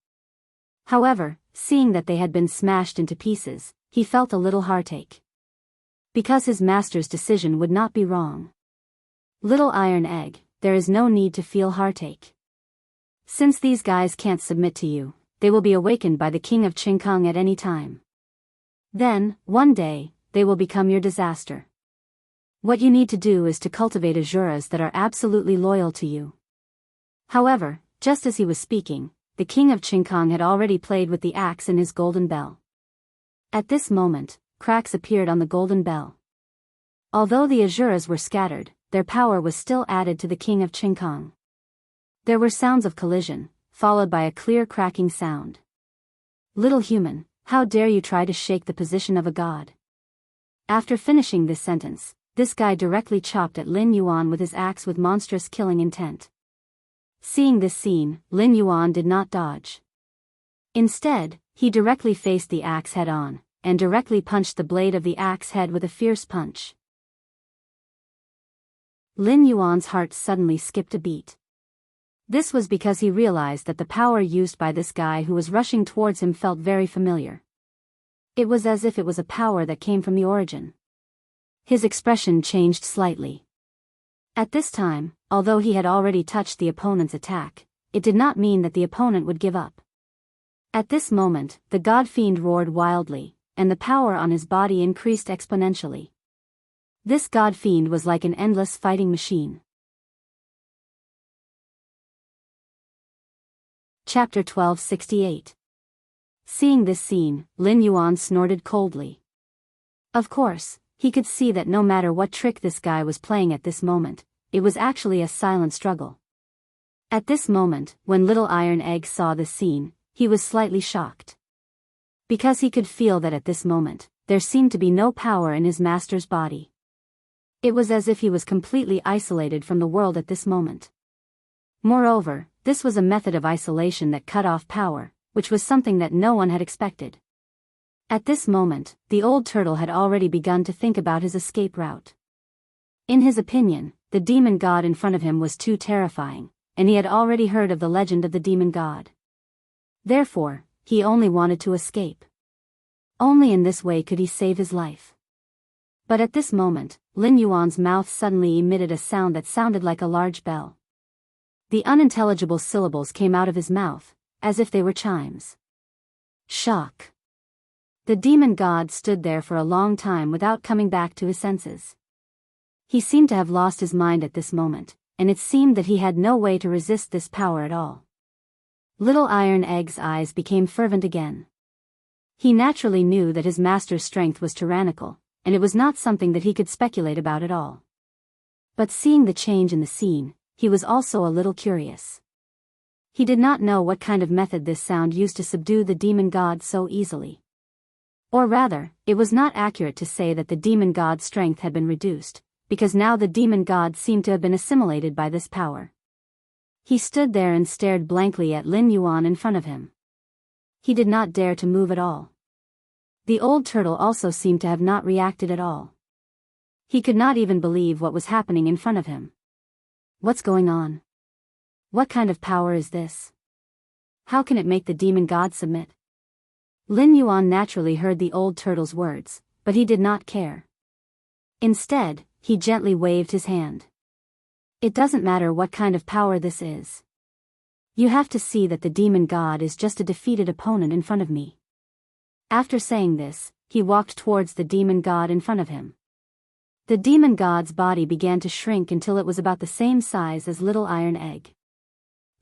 However, seeing that they had been smashed into pieces, he felt a little heartache. Because his master's decision would not be wrong. Little Iron Egg, there is no need to feel heartache. Since these guys can't submit to you, they will be awakened by the king of Qingkong at any time. Then, one day, they will become your disaster. What you need to do is to cultivate azuras that are absolutely loyal to you. However, just as he was speaking, the king of Qingkong had already played with the axe in his golden bell. At this moment, cracks appeared on the golden bell. Although the azuras were scattered, their power was still added to the king of Qingkong. There were sounds of collision, followed by a clear cracking sound. Little human, how dare you try to shake the position of a god? After finishing this sentence, this guy directly chopped at Lin Yuan with his axe with monstrous killing intent. Seeing this scene, Lin Yuan did not dodge. Instead, he directly faced the axe head-on, and directly punched the blade of the axe head with a fierce punch. Lin Yuan's heart suddenly skipped a beat. This was because he realized that the power used by this guy who was rushing towards him felt very familiar. It was as if it was a power that came from the origin. His expression changed slightly. At this time, although he had already touched the opponent's attack, it did not mean that the opponent would give up. At this moment, the god fiend roared wildly, and the power on his body increased exponentially. This god fiend was like an endless fighting machine. Chapter 1268. Seeing this scene, Lin Yuan snorted coldly. Of course, he could see that no matter what trick this guy was playing at this moment, it was actually a silent struggle. At this moment, when Little Iron Egg saw this scene, he was slightly shocked. Because he could feel that at this moment, there seemed to be no power in his master's body. It was as if he was completely isolated from the world at this moment. Moreover, this was a method of isolation that cut off power, which was something that no one had expected. At this moment, the old turtle had already begun to think about his escape route. In his opinion, the demon god in front of him was too terrifying, and he had already heard of the legend of the demon god. Therefore, he only wanted to escape. Only in this way could he save his life. But at this moment, Lin Yuan's mouth suddenly emitted a sound that sounded like a large bell. The unintelligible syllables came out of his mouth, as if they were chimes. Shock. The demon god stood there for a long time without coming back to his senses. He seemed to have lost his mind at this moment, and it seemed that he had no way to resist this power at all. Little Iron Egg's eyes became fervent again. He naturally knew that his master's strength was tyrannical, and it was not something that he could speculate about at all. But seeing the change in the scene, he was also a little curious. He did not know what kind of method this sound used to subdue the demon god so easily. Or rather, it was not accurate to say that the demon god's strength had been reduced, because now the demon god seemed to have been assimilated by this power. He stood there and stared blankly at Lin Yuan in front of him. He did not dare to move at all. The old turtle also seemed to have not reacted at all. He could not even believe what was happening in front of him. What's going on? What kind of power is this? How can it make the demon god submit? Lin Yuan naturally heard the old turtle's words, but he did not care. Instead, he gently waved his hand. It doesn't matter what kind of power this is. You have to see that the demon god is just a defeated opponent in front of me. After saying this, he walked towards the demon god in front of him. The demon god's body began to shrink until it was about the same size as Little Iron Egg.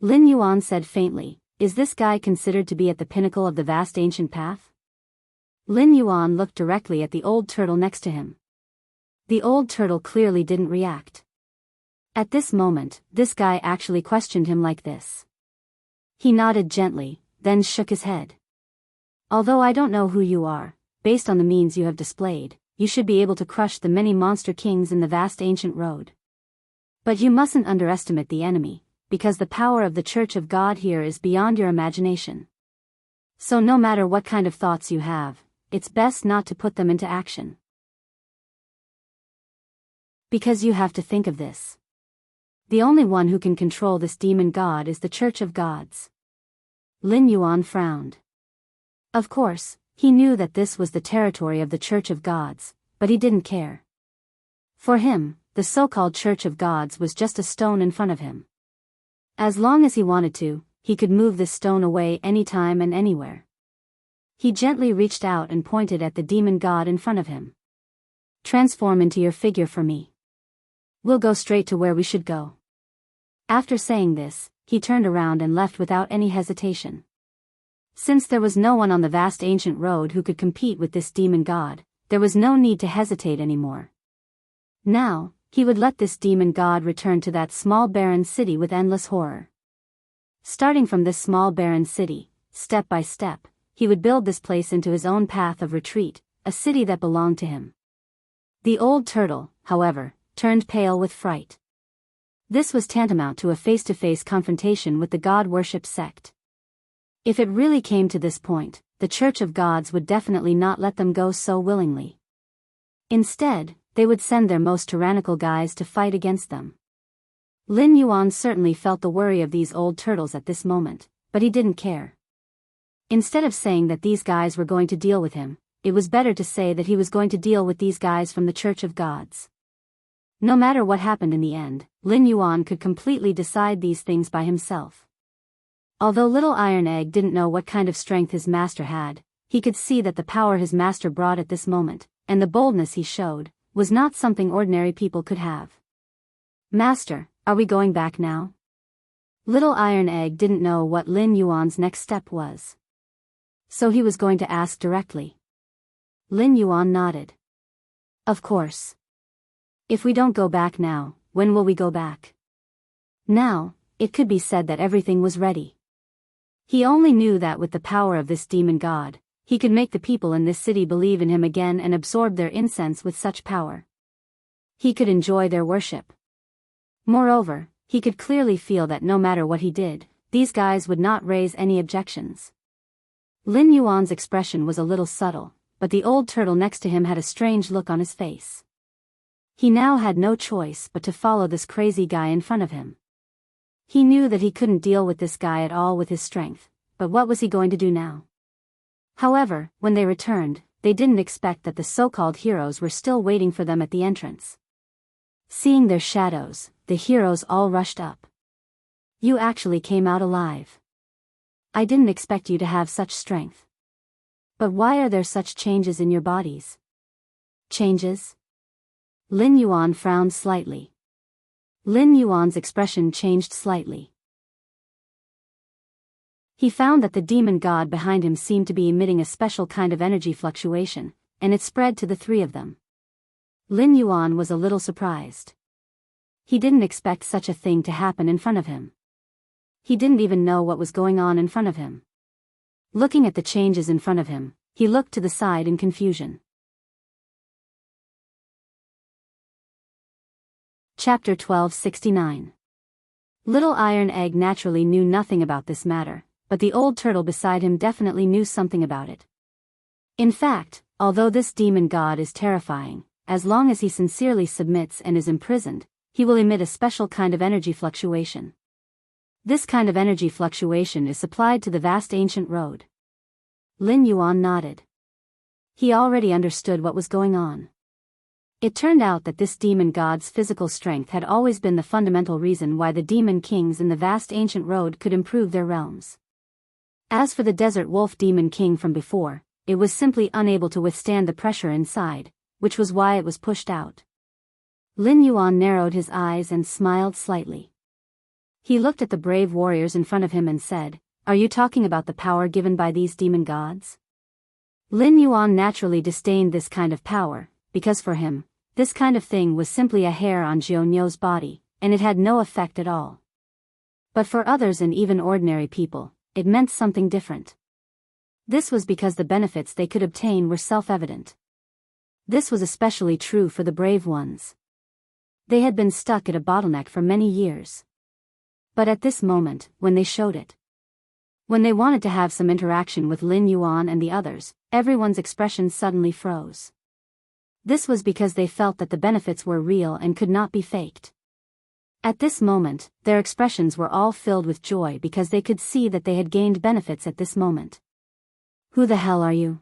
Lin Yuan said faintly, "Is this guy considered to be at the pinnacle of the vast ancient path?" Lin Yuan looked directly at the old turtle next to him. The old turtle clearly didn't react. At this moment, this guy actually questioned him like this. He nodded gently, then shook his head. "Although I don't know who you are, based on the means you have displayed, you should be able to crush the many monster kings in the vast ancient road. But you mustn't underestimate the enemy, because the power of the Church of God here is beyond your imagination. So no matter what kind of thoughts you have, it's best not to put them into action. Because you have to think of this. The only one who can control this demon god is the Church of Gods." Lin Yuan frowned. Of course, he knew that this was the territory of the Church of Gods, but he didn't care. For him, the so-called Church of Gods was just a stone in front of him. As long as he wanted to, he could move this stone away anytime and anywhere. He gently reached out and pointed at the demon god in front of him. "Transform into your figure for me. We'll go straight to where we should go." After saying this, he turned around and left without any hesitation. Since there was no one on the vast ancient road who could compete with this demon god, there was no need to hesitate anymore. Now, he would let this demon god return to that small barren city with endless horror. Starting from this small barren city, step by step, he would build this place into his own path of retreat, a city that belonged to him. The old turtle, however, turned pale with fright. This was tantamount to a face-to-face confrontation with the god-worship sect. If it really came to this point, the Church of Gods would definitely not let them go so willingly. Instead, they would send their most tyrannical guys to fight against them. Lin Yuan certainly felt the worry of these old turtles at this moment, but he didn't care. Instead of saying that these guys were going to deal with him, it was better to say that he was going to deal with these guys from the Church of Gods. No matter what happened in the end, Lin Yuan could completely decide these things by himself. Although Little Iron Egg didn't know what kind of strength his master had, he could see that the power his master brought at this moment, and the boldness he showed, was not something ordinary people could have. "Master, are we going back now?" Little Iron Egg didn't know what Lin Yuan's next step was. So he was going to ask directly. Lin Yuan nodded. "Of course. If we don't go back now, when will we go back?" Now, it could be said that everything was ready. He only knew that with the power of this demon god, he could make the people in this city believe in him again and absorb their incense with such power. He could enjoy their worship. Moreover, he could clearly feel that no matter what he did, these guys would not raise any objections. Lin Yuan's expression was a little subtle, but the old turtle next to him had a strange look on his face. He now had no choice but to follow this crazy guy in front of him. He knew that he couldn't deal with this guy at all with his strength, but what was he going to do now? However, when they returned, they didn't expect that the so-called heroes were still waiting for them at the entrance. Seeing their shadows, the heroes all rushed up. "You actually came out alive. I didn't expect you to have such strength. But why are there such changes in your bodies?" "Changes?" Lin Yuan frowned slightly. Lin Yuan's expression changed slightly. He found that the demon god behind him seemed to be emitting a special kind of energy fluctuation, and it spread to the three of them. Lin Yuan was a little surprised. He didn't expect such a thing to happen in front of him. He didn't even know what was going on in front of him. Looking at the changes in front of him, he looked to the side in confusion. Chapter 1269. Little Iron Egg naturally knew nothing about this matter, but the old turtle beside him definitely knew something about it. In fact, although this demon god is terrifying, as long as he sincerely submits and is imprisoned, he will emit a special kind of energy fluctuation. This kind of energy fluctuation is supplied to the vast ancient road. Lin Yuan nodded. He already understood what was going on. It turned out that this demon god's physical strength had always been the fundamental reason why the demon kings in the vast ancient road could improve their realms. As for the desert wolf demon king from before, it was simply unable to withstand the pressure inside, which was why it was pushed out. Lin Yuan narrowed his eyes and smiled slightly. He looked at the brave warriors in front of him and said, "Are you talking about the power given by these demon gods?" Lin Yuan naturally disdained this kind of power, because for him, this kind of thing was simply a hair on Jionyou's body, and it had no effect at all. But for others and even ordinary people, it meant something different. This was because the benefits they could obtain were self-evident. This was especially true for the brave ones. They had been stuck at a bottleneck for many years. But at this moment, when they showed it, when they wanted to have some interaction with Lin Yuan and the others, everyone's expression suddenly froze. This was because they felt that the benefits were real and could not be faked. At this moment, their expressions were all filled with joy because they could see that they had gained benefits at this moment. "Who the hell are you?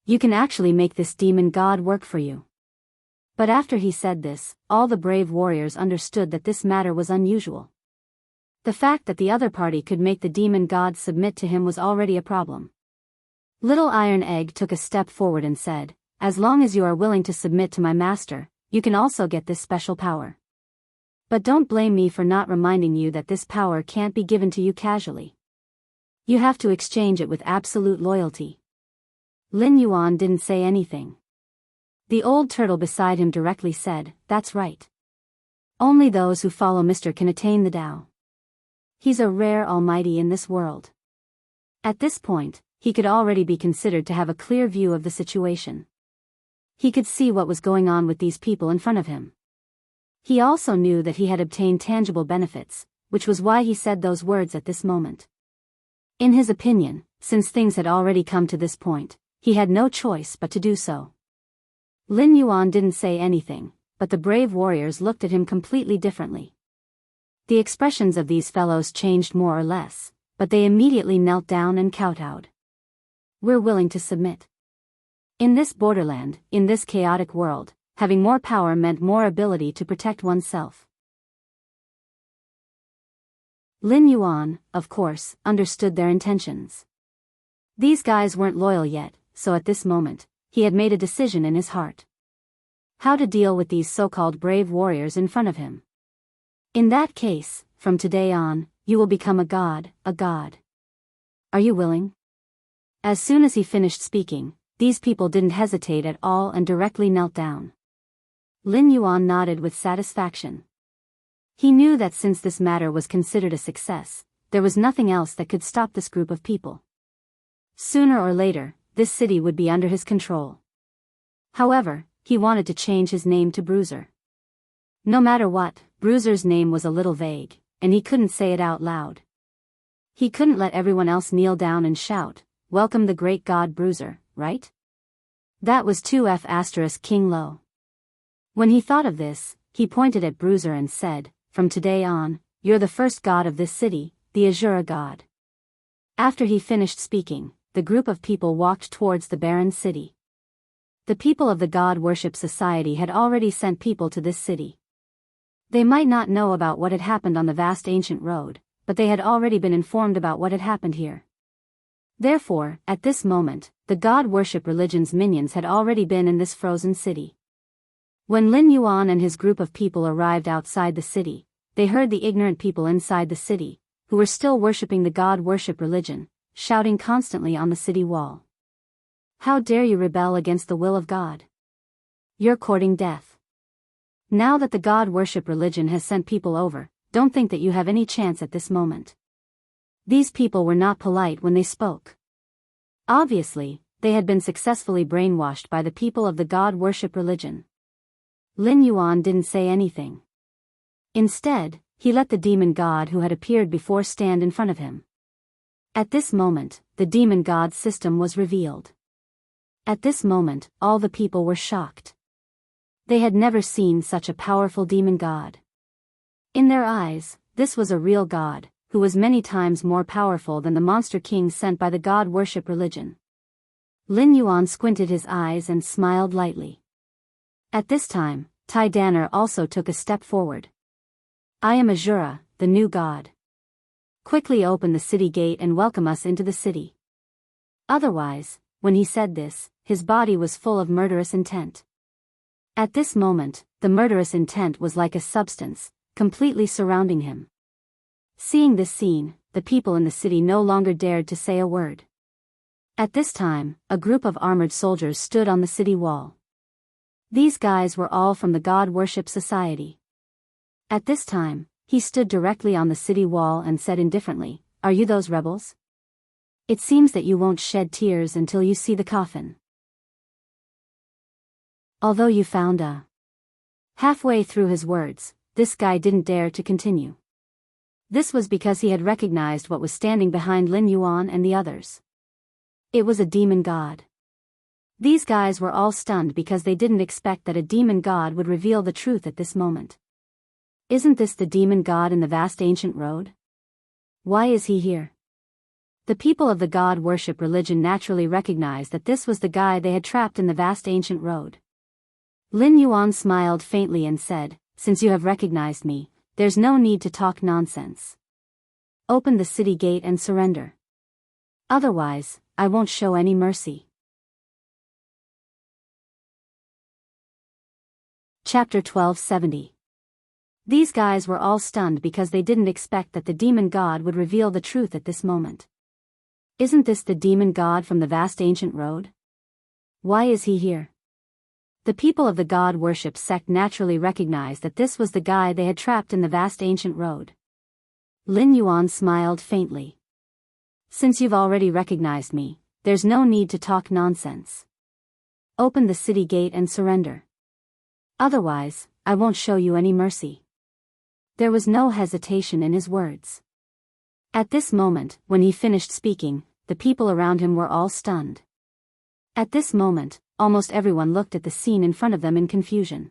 You can actually make this demon god work for you." But after he said this, all the brave warriors understood that this matter was unusual. The fact that the other party could make the demon god submit to him was already a problem. Little Iron Egg took a step forward and said, "As long as you are willing to submit to my master, you can also get this special power. But don't blame me for not reminding you that this power can't be given to you casually. You have to exchange it with absolute loyalty." Lin Yuan didn't say anything. The old turtle beside him directly said, "That's right. Only those who follow Mr. can attain the Tao. He's a rare almighty in this world." At this point, he could already be considered to have a clear view of the situation. He could see what was going on with these people in front of him. He also knew that he had obtained tangible benefits, which was why he said those words at this moment. In his opinion, since things had already come to this point, he had no choice but to do so. Lin Yuan didn't say anything, but the brave warriors looked at him completely differently. The expressions of these fellows changed more or less, but they immediately knelt down and kowtowed. We're willing to submit. In this borderland, in this chaotic world, having more power meant more ability to protect oneself. Lin Yuan, of course, understood their intentions. These guys weren't loyal yet, so at this moment, he had made a decision in his heart. How to deal with these so-called brave warriors in front of him. In that case, from today on, you will become a god, a god. Are you willing? As soon as he finished speaking, these people didn't hesitate at all and directly knelt down. Lin Yuan nodded with satisfaction. He knew that since this matter was considered a success, there was nothing else that could stop this group of people. Sooner or later, this city would be under his control. However, he wanted to change his name to Bruiser. No matter what, Bruiser's name was a little vague, and he couldn't say it out loud. He couldn't let everyone else kneel down and shout, "Welcome the great god Bruiser," right? That was 2F** King Lo. When he thought of this, he pointed at Bruiser and said, "From today on, you're the first god of this city, the Azura god." After he finished speaking, the group of people walked towards the barren city. The people of the God Worship Society had already sent people to this city. They might not know about what had happened on the vast ancient road, but they had already been informed about what had happened here. Therefore, at this moment, the God Worship religion's minions had already been in this frozen city. When Lin Yuan and his group of people arrived outside the city, they heard the ignorant people inside the city, who were still worshipping the God Worship religion, shouting constantly on the city wall. "How dare you rebel against the will of God? You're courting death. Now that the God Worship religion has sent people over, don't think that you have any chance at this moment." These people were not polite when they spoke. Obviously, they had been successfully brainwashed by the people of the God Worship religion. Lin Yuan didn't say anything. Instead, he let the demon god who had appeared before stand in front of him. At this moment, the demon god's system was revealed. At this moment, all the people were shocked. They had never seen such a powerful demon god. In their eyes, this was a real god, who was many times more powerful than the monster kings sent by the God Worship religion. Lin Yuan squinted his eyes and smiled lightly. At this time, Tai Danner also took a step forward. "I am Azura, the new god. Quickly open the city gate and welcome us into the city." Otherwise, when he said this, his body was full of murderous intent. At this moment, the murderous intent was like a substance, completely surrounding him. Seeing this scene, the people in the city no longer dared to say a word. At this time, a group of armored soldiers stood on the city wall. These guys were all from the God Worship Society. At this time, he stood directly on the city wall and said indifferently, "Are you those rebels? It seems that you won't shed tears until you see the coffin. Although you found a..." Halfway through his words, this guy didn't dare to continue. This was because he had recognized what was standing behind Lin Yuan and the others. It was a demon god. These guys were all stunned because they didn't expect that a demon god would reveal the truth at this moment. Isn't this the demon god in the vast ancient road? Why is he here? The people of the God Worship religion naturally recognized that this was the guy they had trapped in the vast ancient road. Lin Yuan smiled faintly and said, "Since you have recognized me, there's no need to talk nonsense. Open the city gate and surrender. Otherwise, I won't show any mercy." Chapter 1270. These guys were all stunned because they didn't expect that the demon god would reveal the truth at this moment. Isn't this the demon god from the vast ancient road? Why is he here? The people of the God Worship sect naturally recognized that this was the guy they had trapped in the vast ancient road. Lin Yuan smiled faintly. "Since you've already recognized me, there's no need to talk nonsense. Open the city gate and surrender. Otherwise, I won't show you any mercy. There was no hesitation in his words. At this moment, when he finished speaking, the people around him were all stunned. At this moment, almost everyone looked at the scene in front of them in confusion.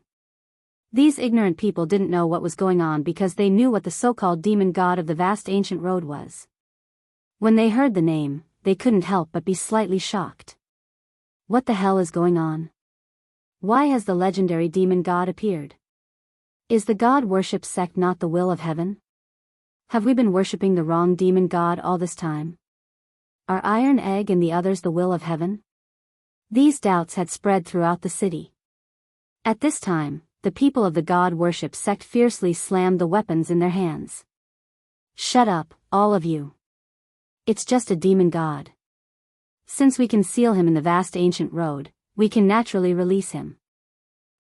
These ignorant people didn't know what was going on because they knew what the so-called demon god of the vast ancient road was. When they heard the name, they couldn't help but be slightly shocked. What the hell is going on? Why has the legendary demon god appeared? Is the god worship sect not the will of heaven? Have we been worshipping the wrong demon god all this time? Are Iron Egg and the others the will of heaven? These doubts had spread throughout the city. At this time, the people of the god worship sect fiercely slammed the weapons in their hands. Shut up, all of you. It's just a demon god. Since we can seal him in the vast ancient road, we can naturally release him.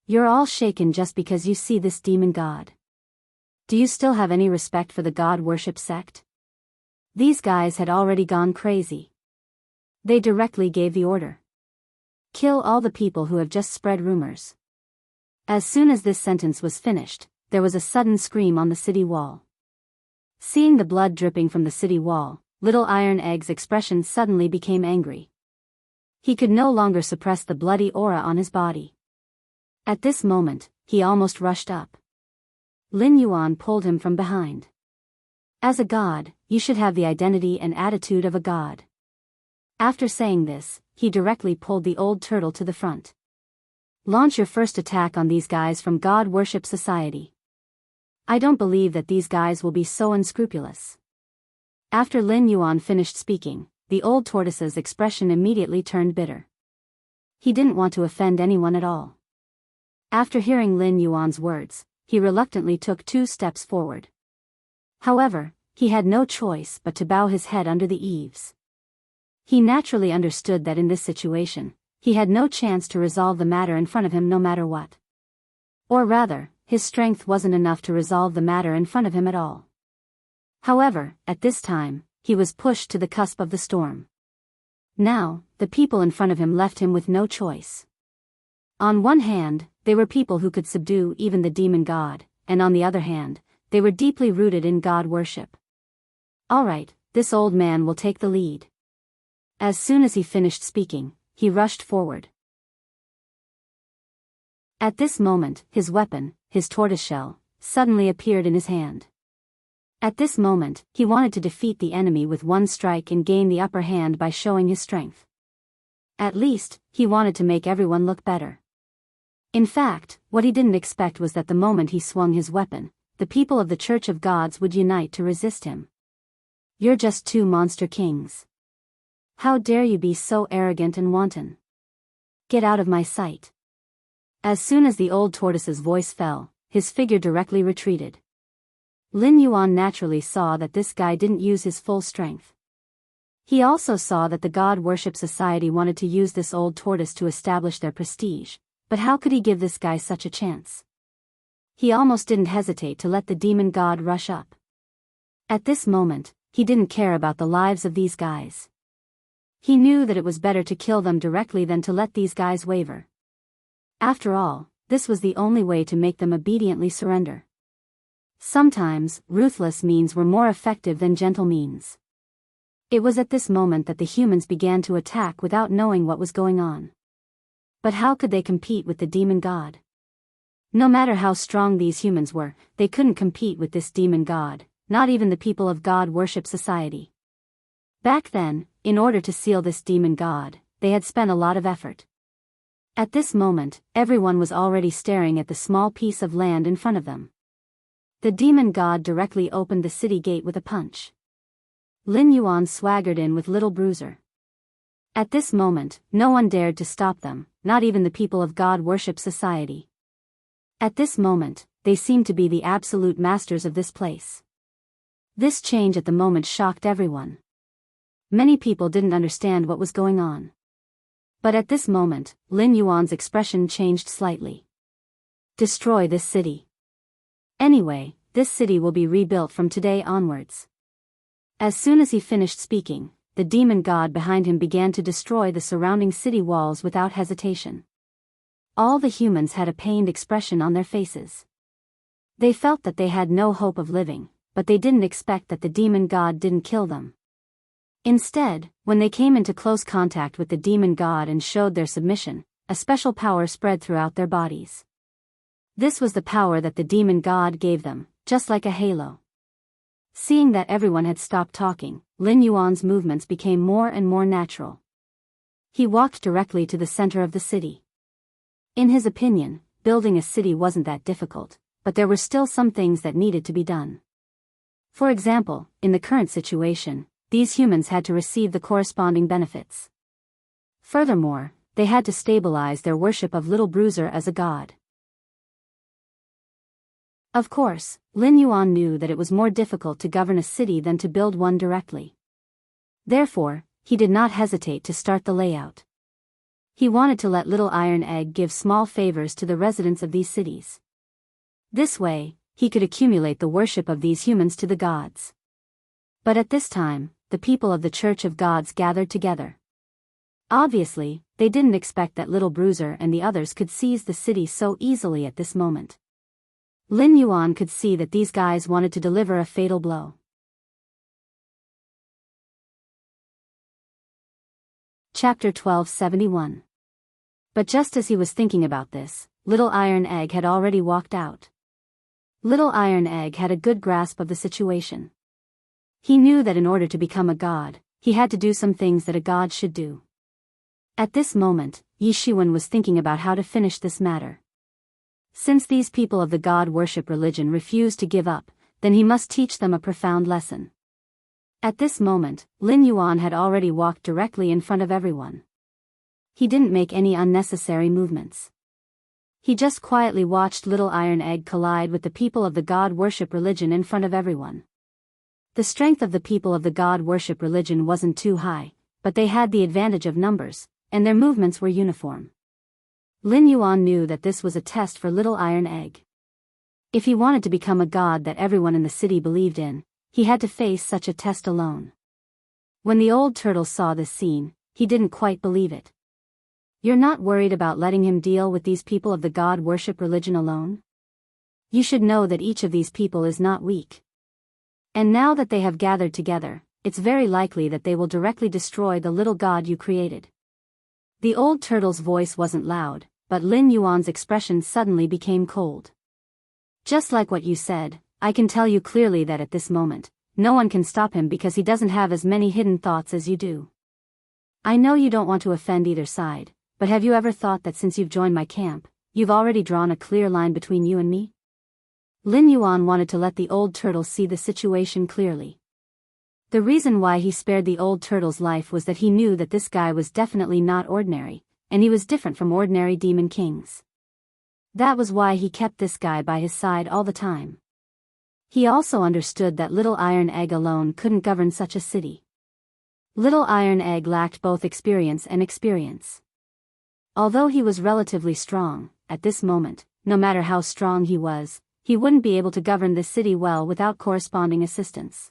You're all shaken just because you see this demon god. Do you still have any respect for the god worship sect? These guys had already gone crazy. They directly gave the order. Kill all the people who have just spread rumors. As soon as this sentence was finished, there was a sudden scream on the city wall. Seeing the blood dripping from the city wall, Little Iron Egg's expression suddenly became angry. He could no longer suppress the bloody aura on his body. At this moment, he almost rushed up. Lin Yuan pulled him from behind. As a god, you should have the identity and attitude of a god. After saying this, he directly pulled the old turtle to the front. Launch your first attack on these guys from God Worship Society. I don't believe that these guys will be so unscrupulous. After Lin Yuan finished speaking, the old tortoise's expression immediately turned bitter. He didn't want to offend anyone at all. After hearing Lin Yuan's words, he reluctantly took 2 steps forward. However, he had no choice but to bow his head under the eaves. He naturally understood that in this situation, he had no chance to resolve the matter in front of him no matter what. Or rather, his strength wasn't enough to resolve the matter in front of him at all. However, at this time, he was pushed to the cusp of the storm. Now, the people in front of him left him with no choice. On one hand, they were people who could subdue even the demon god, and on the other hand, they were deeply rooted in god worship. Alright, this old man will take the lead. As soon as he finished speaking, he rushed forward. At this moment, his weapon, his tortoiseshell, suddenly appeared in his hand. At this moment, he wanted to defeat the enemy with one strike and gain the upper hand by showing his strength. At least, he wanted to make everyone look better. In fact, what he didn't expect was that the moment he swung his weapon, the people of the Church of Gods would unite to resist him. You're just 2 monster kings. How dare you be so arrogant and wanton? Get out of my sight. As soon as the old tortoise's voice fell, his figure directly retreated. Lin Yuan naturally saw that this guy didn't use his full strength. He also saw that the God Worship Society wanted to use this old tortoise to establish their prestige, but how could he give this guy such a chance? He almost didn't hesitate to let the demon god rush up. At this moment, he didn't care about the lives of these guys. He knew that it was better to kill them directly than to let these guys waver. After all, this was the only way to make them obediently surrender. Sometimes, ruthless means were more effective than gentle means. It was at this moment that the humans began to attack without knowing what was going on. But how could they compete with the demon god? No matter how strong these humans were, they couldn't compete with this demon god, not even the people of God Worship Society. Back then, in order to seal this demon god, they had spent a lot of effort. At this moment, everyone was already staring at the small piece of land in front of them. The demon god directly opened the city gate with a punch. Lin Yuan swaggered in with Little Bruiser. At this moment, no one dared to stop them, not even the people of God Worship Society. At this moment, they seemed to be the absolute masters of this place. This change at the moment shocked everyone. Many people didn't understand what was going on. But at this moment, Lin Yuan's expression changed slightly. Destroy this city. Anyway, this city will be rebuilt from today onwards. As soon as he finished speaking, the demon god behind him began to destroy the surrounding city walls without hesitation. All the humans had a pained expression on their faces. They felt that they had no hope of living, but they didn't expect that the demon god didn't kill them. Instead, when they came into close contact with the demon god and showed their submission, a special power spread throughout their bodies. This was the power that the demon god gave them, just like a halo. Seeing that everyone had stopped talking, Lin Yuan's movements became more and more natural. He walked directly to the center of the city. In his opinion, building a city wasn't that difficult, but there were still some things that needed to be done. For example, in the current situation, these humans had to receive the corresponding benefits. Furthermore, they had to stabilize their worship of Little Bruiser as a god. Of course, Lin Yuan knew that it was more difficult to govern a city than to build one directly. Therefore, he did not hesitate to start the layout. He wanted to let Little Iron Egg give small favors to the residents of these cities. This way, he could accumulate the worship of these humans to the gods. But at this time, the people of the Church of Gods gathered together. Obviously, they didn't expect that Little Bruiser and the others could seize the city so easily at this moment. Lin Yuan could see that these guys wanted to deliver a fatal blow. Chapter 1271. But just as he was thinking about this, Little Iron Egg had already walked out. Little Iron Egg had a good grasp of the situation. He knew that in order to become a god, he had to do some things that a god should do. At this moment, Yi Shiwen was thinking about how to finish this matter. Since these people of the god worship religion refused to give up, then he must teach them a profound lesson. At this moment, Lin Yuan had already walked directly in front of everyone. He didn't make any unnecessary movements. He just quietly watched Little Iron Egg collide with the people of the god worship religion in front of everyone. The strength of the people of the god worship religion wasn't too high, but they had the advantage of numbers, and their movements were uniform. Lin Yuan knew that this was a test for Little Iron Egg. If he wanted to become a god that everyone in the city believed in, he had to face such a test alone. When the old turtle saw this scene, he didn't quite believe it. You're not worried about letting him deal with these people of the god worship religion alone? You should know that each of these people is not weak. And now that they have gathered together, it's very likely that they will directly destroy the little god you created. The old turtle's voice wasn't loud, but Lin Yuan's expression suddenly became cold. Just like what you said, I can tell you clearly that at this moment, no one can stop him because he doesn't have as many hidden thoughts as you do. I know you don't want to offend either side, but have you ever thought that since you've joined my camp, you've already drawn a clear line between you and me? Lin Yuan wanted to let the old turtle see the situation clearly. The reason why he spared the old turtle's life was that he knew that this guy was definitely not ordinary, and he was different from ordinary demon kings. That was why he kept this guy by his side all the time. He also understood that Little Iron Egg alone couldn't govern such a city. Little Iron Egg lacked both experience and experience. Although he was relatively strong, at this moment, no matter how strong he wouldn't be able to govern this city well without corresponding assistance.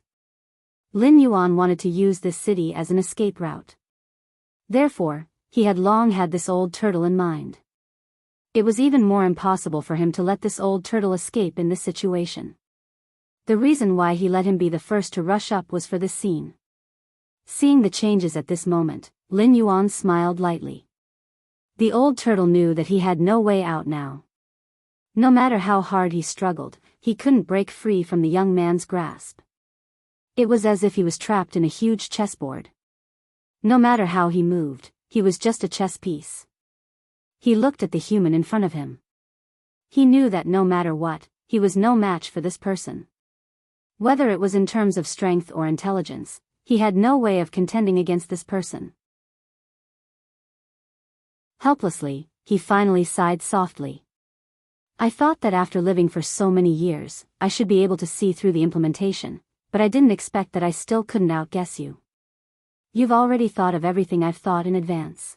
Lin Yuan wanted to use this city as an escape route. Therefore, he had long had this old turtle in mind. It was even more impossible for him to let this old turtle escape in this situation. The reason why he let him be the first to rush up was for this scene. Seeing the changes at this moment, Lin Yuan smiled lightly. The old turtle knew that he had no way out now. No matter how hard he struggled, he couldn't break free from the young man's grasp. It was as if he was trapped in a huge chessboard. No matter how he moved, he was just a chess piece. He looked at the human in front of him. He knew that no matter what, he was no match for this person. Whether it was in terms of strength or intelligence, he had no way of contending against this person. Helplessly, he finally sighed softly. I thought that after living for so many years, I should be able to see through the implementation, but I didn't expect that I still couldn't outguess you. You've already thought of everything I've thought in advance.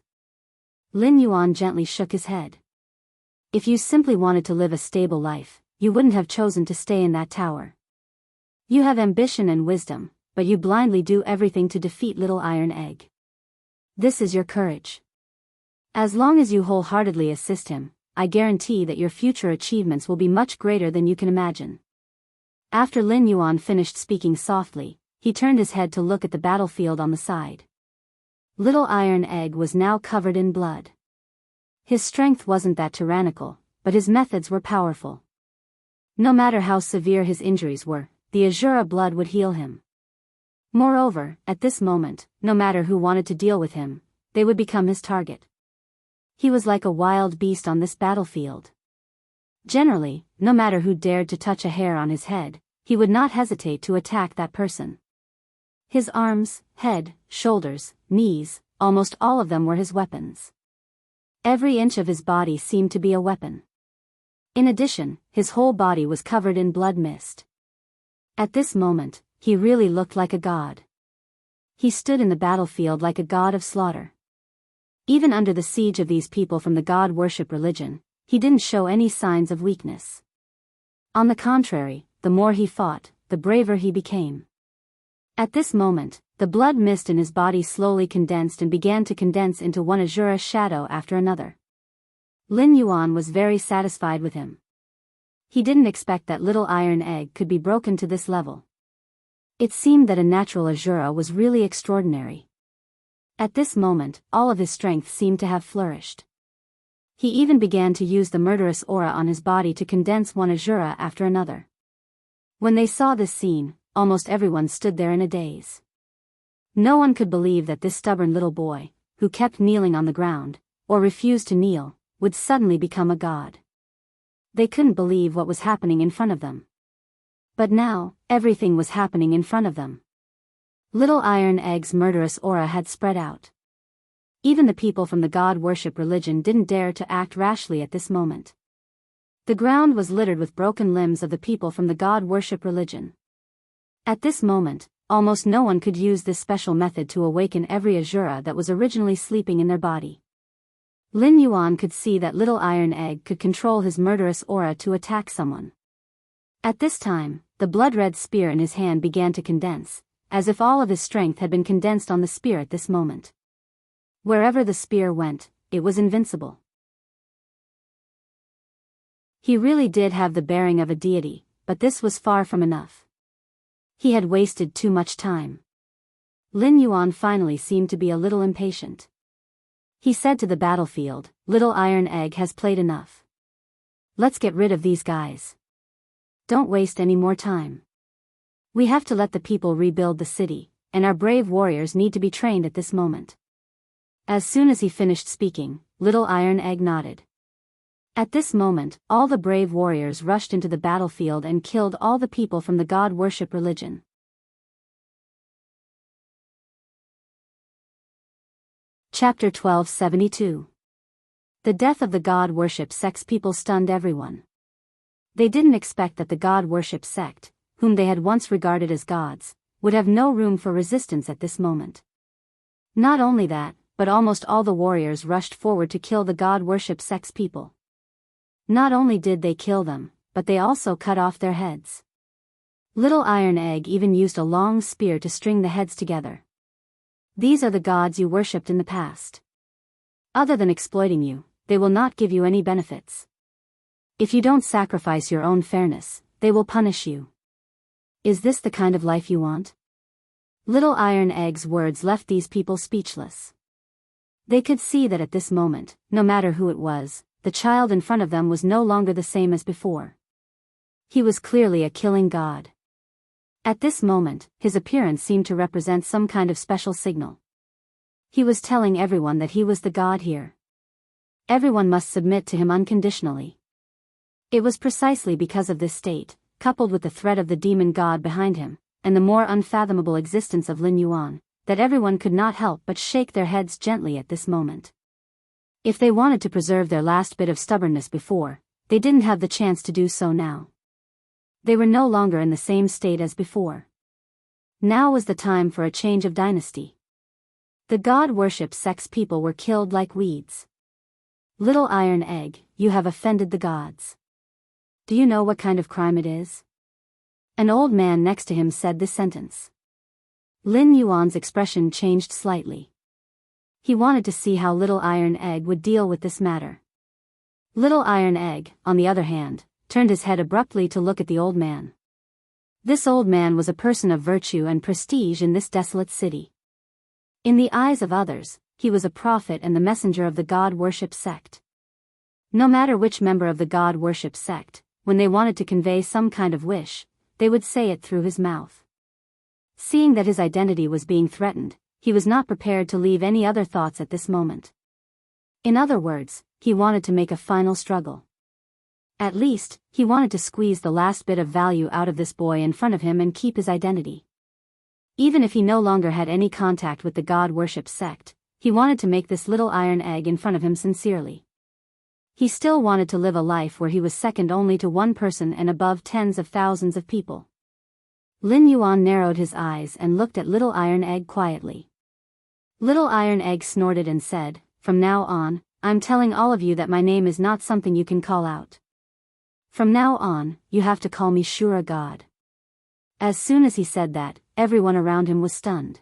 Lin Yuan gently shook his head. If you simply wanted to live a stable life, you wouldn't have chosen to stay in that tower. You have ambition and wisdom, but you blindly do everything to defeat Little Iron Egg. This is your courage. As long as you wholeheartedly assist him, I guarantee that your future achievements will be much greater than you can imagine. After Lin Yuan finished speaking softly, he turned his head to look at the battlefield on the side. Little Iron Egg was now covered in blood. His strength wasn't that tyrannical, but his methods were powerful. No matter how severe his injuries were, the Azura blood would heal him. Moreover, at this moment, no matter who wanted to deal with him, they would become his target. He was like a wild beast on this battlefield. Generally, no matter who dared to touch a hair on his head, he would not hesitate to attack that person. His arms, head, shoulders, knees, almost all of them were his weapons. Every inch of his body seemed to be a weapon. In addition, his whole body was covered in blood mist. At this moment, he really looked like a god. He stood in the battlefield like a god of slaughter. Even under the siege of these people from the god worship religion, he didn't show any signs of weakness. On the contrary, the more he fought, the braver he became. At this moment, the blood mist in his body slowly condensed and began to condense into one Azura shadow after another. Lin Yuan was very satisfied with him. He didn't expect that Little Iron Egg could be broken to this level. It seemed that a natural Azura was really extraordinary. At this moment, all of his strength seemed to have flourished. He even began to use the murderous aura on his body to condense one Azura after another. When they saw this scene, almost everyone stood there in a daze. No one could believe that this stubborn little boy, who kept kneeling on the ground, or refused to kneel, would suddenly become a god. They couldn't believe what was happening in front of them. But now, everything was happening in front of them. Little Iron Egg's murderous aura had spread out. Even the people from the god worship religion didn't dare to act rashly at this moment. The ground was littered with broken limbs of the people from the god worship religion. At this moment, almost no one could use this special method to awaken every Azura that was originally sleeping in their body. Lin Yuan could see that Little Iron Egg could control his murderous aura to attack someone. At this time, the blood-red spear in his hand began to condense, as if all of his strength had been condensed on the spear at this moment. Wherever the spear went, it was invincible. He really did have the bearing of a deity, but this was far from enough. He had wasted too much time. Lin Yuan finally seemed to be a little impatient. He said to the battlefield, "Little Iron Egg has played enough. Let's get rid of these guys. Don't waste any more time. We have to let the people rebuild the city, and our brave warriors need to be trained at this moment." As soon as he finished speaking, Little Iron Egg nodded. At this moment, all the brave warriors rushed into the battlefield and killed all the people from the god worship religion. Chapter 1272. The death of the god worship sect's people stunned everyone. They didn't expect that the god worship sect, whom they had once regarded as gods, would have no room for resistance at this moment. Not only that, but almost all the warriors rushed forward to kill the god worship sect's people. Not only did they kill them, but they also cut off their heads. Little Iron Egg even used a long spear to string the heads together. These are the gods you worshipped in the past. Other than exploiting you, they will not give you any benefits. If you don't sacrifice your own fairness, they will punish you. Is this the kind of life you want? Little Iron Egg's words left these people speechless. They could see that at this moment, no matter who it was, the child in front of them was no longer the same as before. He was clearly a killing god. At this moment, his appearance seemed to represent some kind of special signal. He was telling everyone that he was the god here. Everyone must submit to him unconditionally. It was precisely because of this state, coupled with the threat of the demon god behind him, and the more unfathomable existence of Lin Yuan, that everyone could not help but shake their heads gently at this moment. If they wanted to preserve their last bit of stubbornness before, they didn't have the chance to do so now. They were no longer in the same state as before. Now was the time for a change of dynasty. The god worship sect's people were killed like weeds. Little Iron Egg, you have offended the gods. Do you know what kind of crime it is? An old man next to him said this sentence. Lin Yuan's expression changed slightly. He wanted to see how Little Iron Egg would deal with this matter. Little Iron Egg, on the other hand, turned his head abruptly to look at the old man. This old man was a person of virtue and prestige in this desolate city. In the eyes of others, he was a prophet and the messenger of the God-worship sect. No matter which member of the God-worship sect, when they wanted to convey some kind of wish, they would say it through his mouth. Seeing that his identity was being threatened, he was not prepared to leave any other thoughts at this moment. In other words, he wanted to make a final struggle. At least, he wanted to squeeze the last bit of value out of this boy in front of him and keep his identity. Even if he no longer had any contact with the God-worship sect, he wanted to make this little iron egg in front of him sincerely. He still wanted to live a life where he was second only to one person and above tens of thousands of people. Lin Yuan narrowed his eyes and looked at Little Iron Egg quietly. Little Iron Egg snorted and said, "From now on, I'm telling all of you that my name is not something you can call out. From now on, you have to call me Shura God." As soon as he said that, everyone around him was stunned.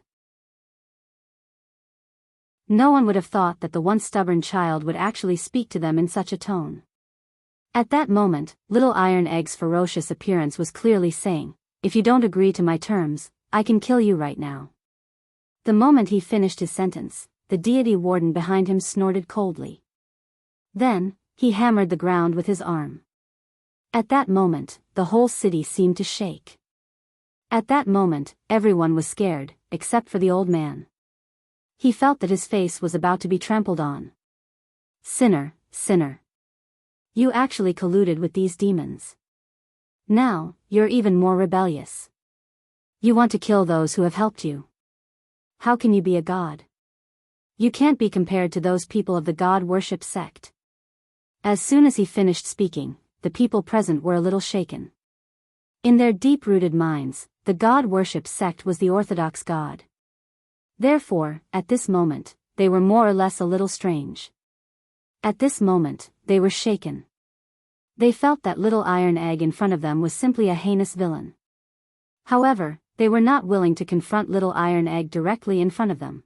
No one would have thought that the once stubborn child would actually speak to them in such a tone. At that moment, Little Iron Egg's ferocious appearance was clearly saying, "If you don't agree to my terms, I can kill you right now." The moment he finished his sentence, the deity warden behind him snorted coldly. Then, he hammered the ground with his arm. At that moment, the whole city seemed to shake. At that moment, everyone was scared, except for the old man. He felt that his face was about to be trampled on. "Sinner, sinner. You actually colluded with these demons. Now, you're even more rebellious. You want to kill those who have helped you. How can you be a god? You can't be compared to those people of the God-worship sect." As soon as he finished speaking, the people present were a little shaken. In their deep-rooted minds, the God-worship sect was the orthodox God. Therefore, at this moment, they were more or less a little strange. At this moment, they were shaken. They felt that Little Iron Egg in front of them was simply a heinous villain. However, they were not willing to confront Little Iron Egg directly in front of them.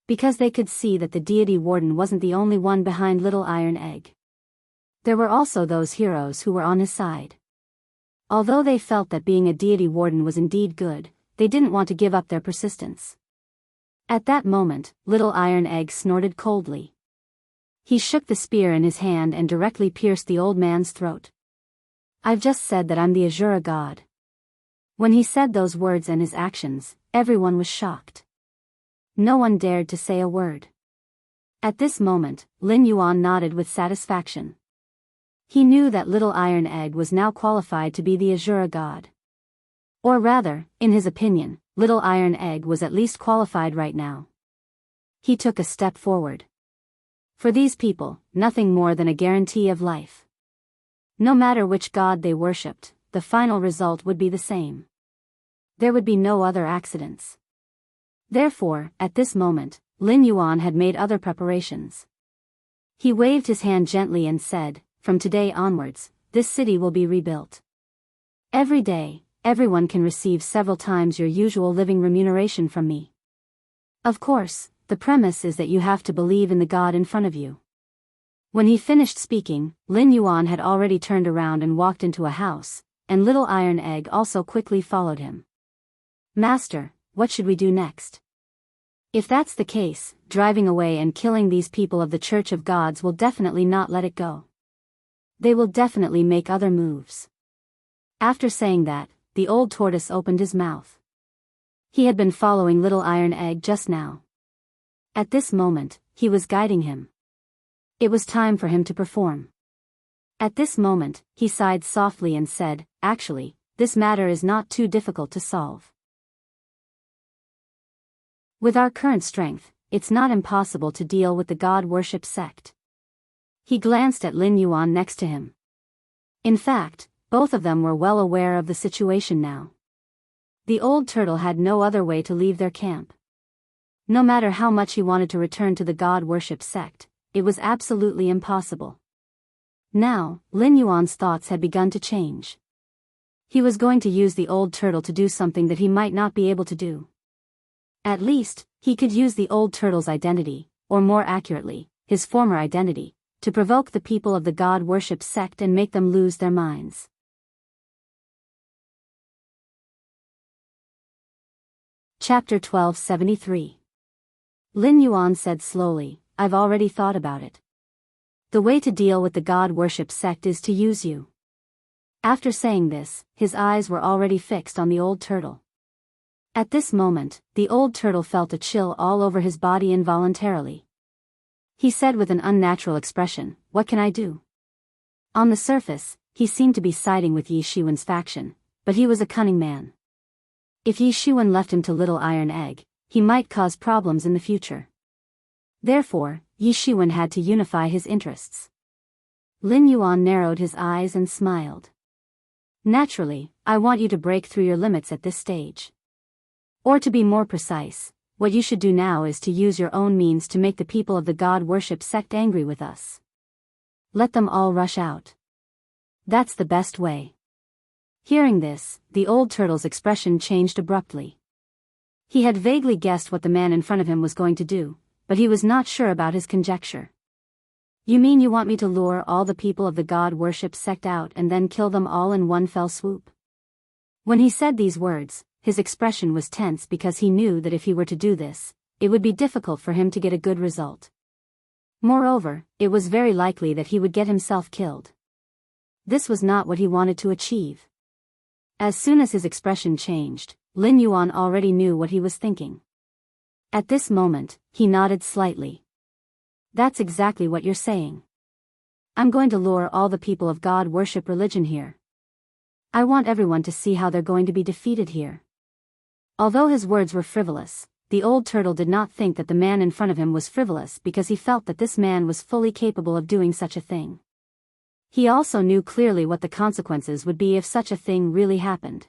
Because they could see that the deity warden wasn't the only one behind Little Iron Egg. There were also those heroes who were on his side. Although they felt that being a deity warden was indeed good, they didn't want to give up their persistence. At that moment, Little Iron Egg snorted coldly. He shook the spear in his hand and directly pierced the old man's throat. "I've just said that I'm the Azura God." When he said those words and his actions, everyone was shocked. No one dared to say a word. At this moment, Lin Yuan nodded with satisfaction. He knew that Little Iron Egg was now qualified to be the Azura God. Or rather, in his opinion, Little Iron Egg was at least qualified right now. He took a step forward. For these people, nothing more than a guarantee of life. No matter which god they worshipped, the final result would be the same. There would be no other accidents. Therefore, at this moment, Lin Yuan had made other preparations. He waved his hand gently and said, "From today onwards, this city will be rebuilt. Every day, everyone can receive several times your usual living remuneration from me. Of course, the premise is that you have to believe in the god in front of you." When he finished speaking, Lin Yuan had already turned around and walked into a house, and Little Iron Egg also quickly followed him. "Master, what should we do next?" "If that's the case, driving away and killing these people of the Church of Gods will definitely not let it go. They will definitely make other moves." After saying that, the old tortoise opened his mouth. He had been following Little Iron Egg just now. At this moment, he was guiding him. It was time for him to perform. At this moment, he sighed softly and said, "Actually, this matter is not too difficult to solve. With our current strength, it's not impossible to deal with the God-worship sect." He glanced at Lin Yuan next to him. In fact, both of them were well aware of the situation now. The old turtle had no other way to leave their camp. No matter how much he wanted to return to the God-worship sect, it was absolutely impossible. Now, Lin Yuan's thoughts had begun to change. He was going to use the old turtle to do something that he might not be able to do. At least, he could use the old turtle's identity, or more accurately, his former identity, to provoke the people of the God-worship sect and make them lose their minds. Chapter 1273. Lin Yuan said slowly, "I've already thought about it. The way to deal with the God-worship sect is to use you." After saying this, his eyes were already fixed on the old turtle. At this moment, the old turtle felt a chill all over his body involuntarily. He said with an unnatural expression, "What can I do?" On the surface, he seemed to be siding with Yi Shiwen's faction, but he was a cunning man. If Yi Shiwen left him to Little Iron Egg, he might cause problems in the future. Therefore, Yi Shiwen had to unify his interests. Lin Yuan narrowed his eyes and smiled. "Naturally, I want you to break through your limits at this stage. Or to be more precise, what you should do now is to use your own means to make the people of the God-worship sect angry with us. Let them all rush out. That's the best way." Hearing this, the old turtle's expression changed abruptly. He had vaguely guessed what the man in front of him was going to do, but he was not sure about his conjecture. "You mean you want me to lure all the people of the God-worship sect out and then kill them all in one fell swoop?" When he said these words, his expression was tense because he knew that if he were to do this, it would be difficult for him to get a good result. Moreover, it was very likely that he would get himself killed. This was not what he wanted to achieve. As soon as his expression changed, Lin Yuan already knew what he was thinking. At this moment, he nodded slightly. "That's exactly what you're saying. I'm going to lure all the people of God-worship religion here. I want everyone to see how they're going to be defeated here." Although his words were frivolous, the old turtle did not think that the man in front of him was frivolous because he felt that this man was fully capable of doing such a thing. He also knew clearly what the consequences would be if such a thing really happened.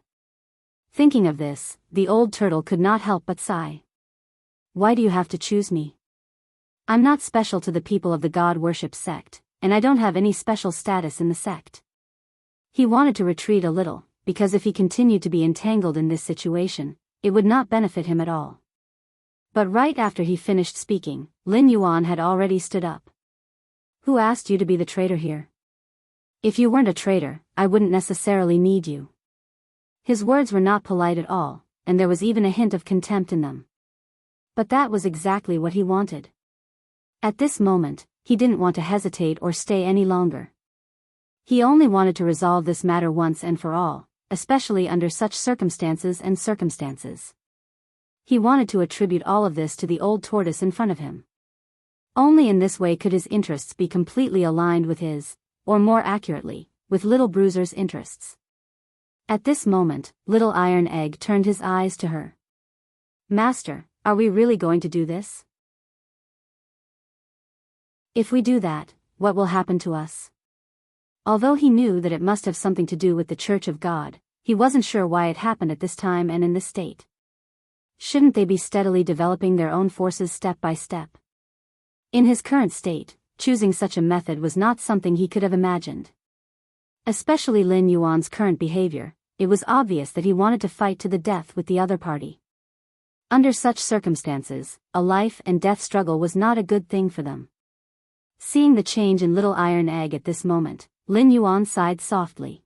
Thinking of this, the old turtle could not help but sigh. "Why do you have to choose me? I'm not special to the people of the God-worship sect, and I don't have any special status in the sect." He wanted to retreat a little, because if he continued to be entangled in this situation, it would not benefit him at all. But right after he finished speaking, Lin Yuan had already stood up. "Who asked you to be the traitor here? If you weren't a traitor, I wouldn't necessarily need you." His words were not polite at all, and there was even a hint of contempt in them. But that was exactly what he wanted. At this moment, he didn't want to hesitate or stay any longer. He only wanted to resolve this matter once and for all, especially under such circumstances. He wanted to attribute all of this to the old tortoise in front of him. Only in this way could his interests be completely aligned with his, or more accurately, with Little Bruiser's interests. At this moment, Little Iron Egg turned his eyes to her. "Master, are we really going to do this? If we do that, what will happen to us?" Although he knew that it must have something to do with the Church of God, he wasn't sure why it happened at this time and in this state. Shouldn't they be steadily developing their own forces step by step? In his current state, choosing such a method was not something he could have imagined. Especially Lin Yuan's current behavior, it was obvious that he wanted to fight to the death with the other party. Under such circumstances, a life and death struggle was not a good thing for them. Seeing the change in Little Iron Egg at this moment, Lin Yuan sighed softly.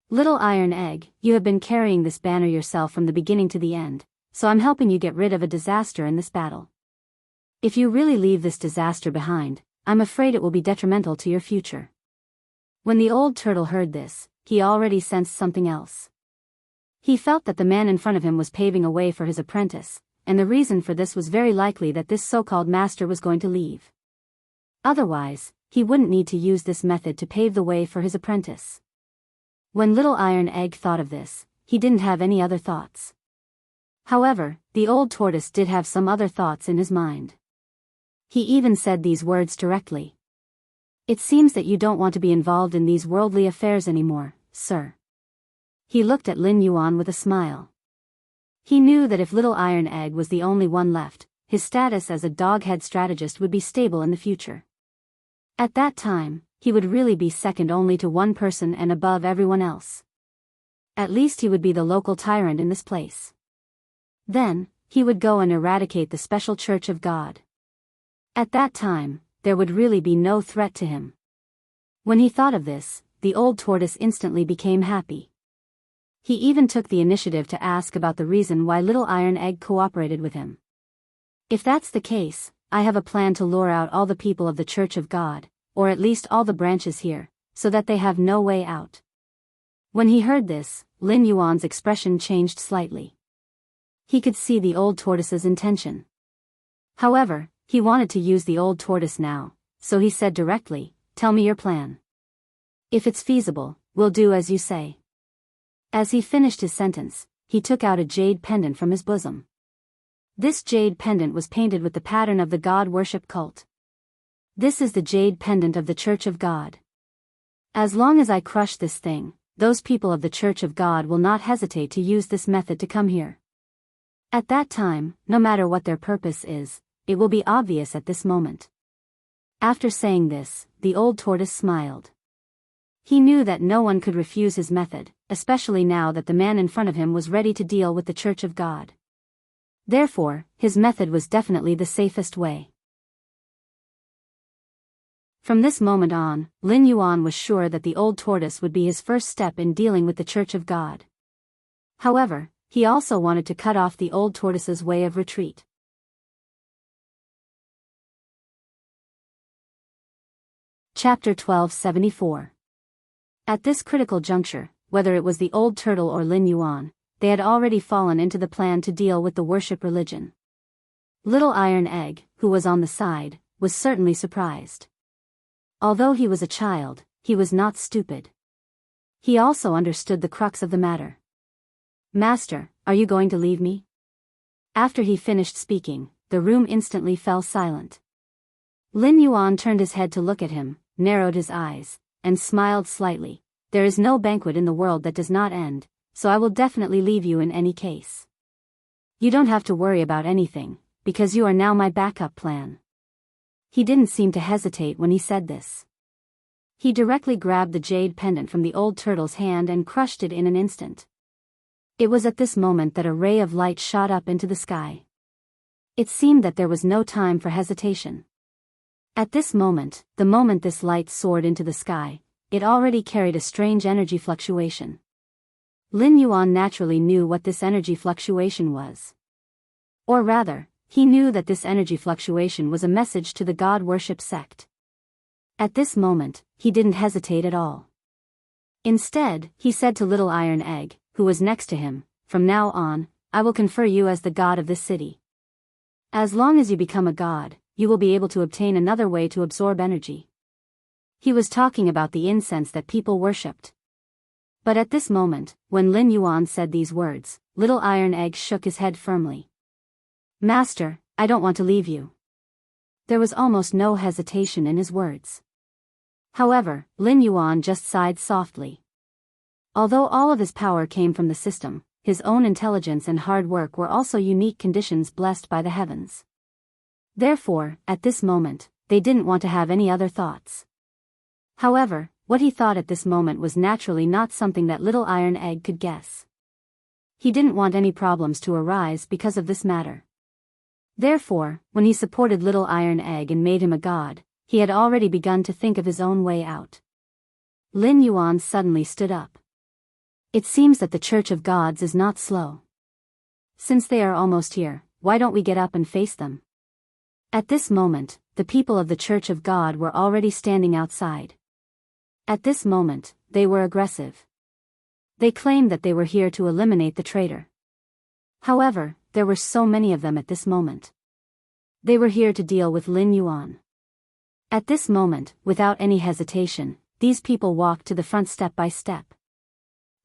"Little Iron Egg, you have been carrying this banner yourself from the beginning to the end, so I'm helping you get rid of a disaster in this battle. If you really leave this disaster behind, I'm afraid it will be detrimental to your future." When the old turtle heard this, he already sensed something else. He felt that the man in front of him was paving a way for his apprentice, and the reason for this was very likely that this so-called master was going to leave. Otherwise, he wouldn't need to use this method to pave the way for his apprentice. When Little Iron Egg thought of this, he didn't have any other thoughts. However, the old tortoise did have some other thoughts in his mind. He even said these words directly. "It seems that you don't want to be involved in these worldly affairs anymore, sir." He looked at Lin Yuan with a smile. He knew that if Little Iron Egg was the only one left, his status as a doghead strategist would be stable in the future. At that time, he would really be second only to one person and above everyone else. At least he would be the local tyrant in this place. Then, he would go and eradicate the special Church of God. At that time, there would really be no threat to him. When he thought of this, the old tortoise instantly became happy. He even took the initiative to ask about the reason why Little Iron Egg cooperated with him. If that's the case, I have a plan to lure out all the people of the Church of God, or at least all the branches here, so that they have no way out. When he heard this, Lin Yuan's expression changed slightly. He could see the old tortoise's intention. However, he wanted to use the old tortoise now, so he said directly, "Tell me your plan. If it's feasible, we'll do as you say." As he finished his sentence, he took out a jade pendant from his bosom. This jade pendant was painted with the pattern of the god worship cult. "This is the jade pendant of the Church of God. As long as I crush this thing, those people of the Church of God will not hesitate to use this method to come here. At that time, no matter what their purpose is, it will be obvious at this moment." After saying this, the old tortoise smiled. He knew that no one could refuse his method, especially now that the man in front of him was ready to deal with the Church of God. Therefore, his method was definitely the safest way. From this moment on, Lin Yuan was sure that the old tortoise would be his first step in dealing with the Church of God. However, he also wanted to cut off the old tortoise's way of retreat. Chapter 1274. At this critical juncture, whether it was the old turtle or Lin Yuan, they had already fallen into the plan to deal with the worship religion. Little Iron Egg, who was on the side, was certainly surprised. Although he was a child, he was not stupid. He also understood the crux of the matter. "Master, are you going to leave me?" After he finished speaking, the room instantly fell silent. Lin Yuan turned his head to look at him, narrowed his eyes, and smiled slightly. "There is no banquet in the world that does not end, so I will definitely leave you in any case. You don't have to worry about anything, because you are now my backup plan." He didn't seem to hesitate when he said this. He directly grabbed the jade pendant from the old turtle's hand and crushed it in an instant. It was at this moment that a ray of light shot up into the sky. It seemed that there was no time for hesitation. At this moment, the moment this light soared into the sky, it already carried a strange energy fluctuation. Lin Yuan naturally knew what this energy fluctuation was. Or rather, he knew that this energy fluctuation was a message to the god worship sect. At this moment, he didn't hesitate at all. Instead, he said to Little Iron Egg, who was next to him, "From now on, I will confer you as the god of this city. As long as you become a god, you will be able to obtain another way to absorb energy." He was talking about the incense that people worshipped. But at this moment, when Lin Yuan said these words, Little Iron Egg shook his head firmly. "Master, I don't want to leave you." There was almost no hesitation in his words. However, Lin Yuan just sighed softly. Although all of his power came from the system, his own intelligence and hard work were also unique conditions blessed by the heavens. Therefore, at this moment, they didn't want to have any other thoughts. However, what he thought at this moment was naturally not something that Little Iron Egg could guess. He didn't want any problems to arise because of this matter. Therefore, when he supported Little Iron Egg and made him a god, he had already begun to think of his own way out. Lin Yuan suddenly stood up. "It seems that the Church of Gods is not slow. Since they are almost here, why don't we get up and face them?" At this moment, the people of the Church of God were already standing outside. At this moment, they were aggressive. They claimed that they were here to eliminate the traitor. However, there were so many of them at this moment. They were here to deal with Lin Yuan. At this moment, without any hesitation, these people walked to the front step by step.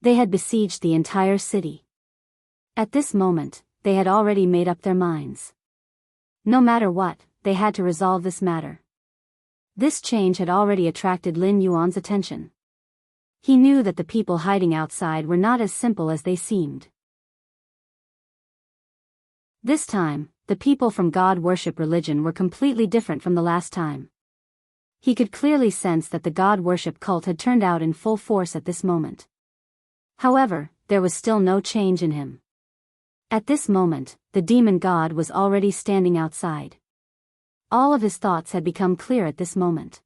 They had besieged the entire city. At this moment, they had already made up their minds. No matter what, they had to resolve this matter. This change had already attracted Lin Yuan's attention. He knew that the people hiding outside were not as simple as they seemed. This time, the people from God worship religion were completely different from the last time. He could clearly sense that the God worship cult had turned out in full force at this moment. However, there was still no change in him. At this moment, the demon god was already standing outside. All of his thoughts had become clear at this moment.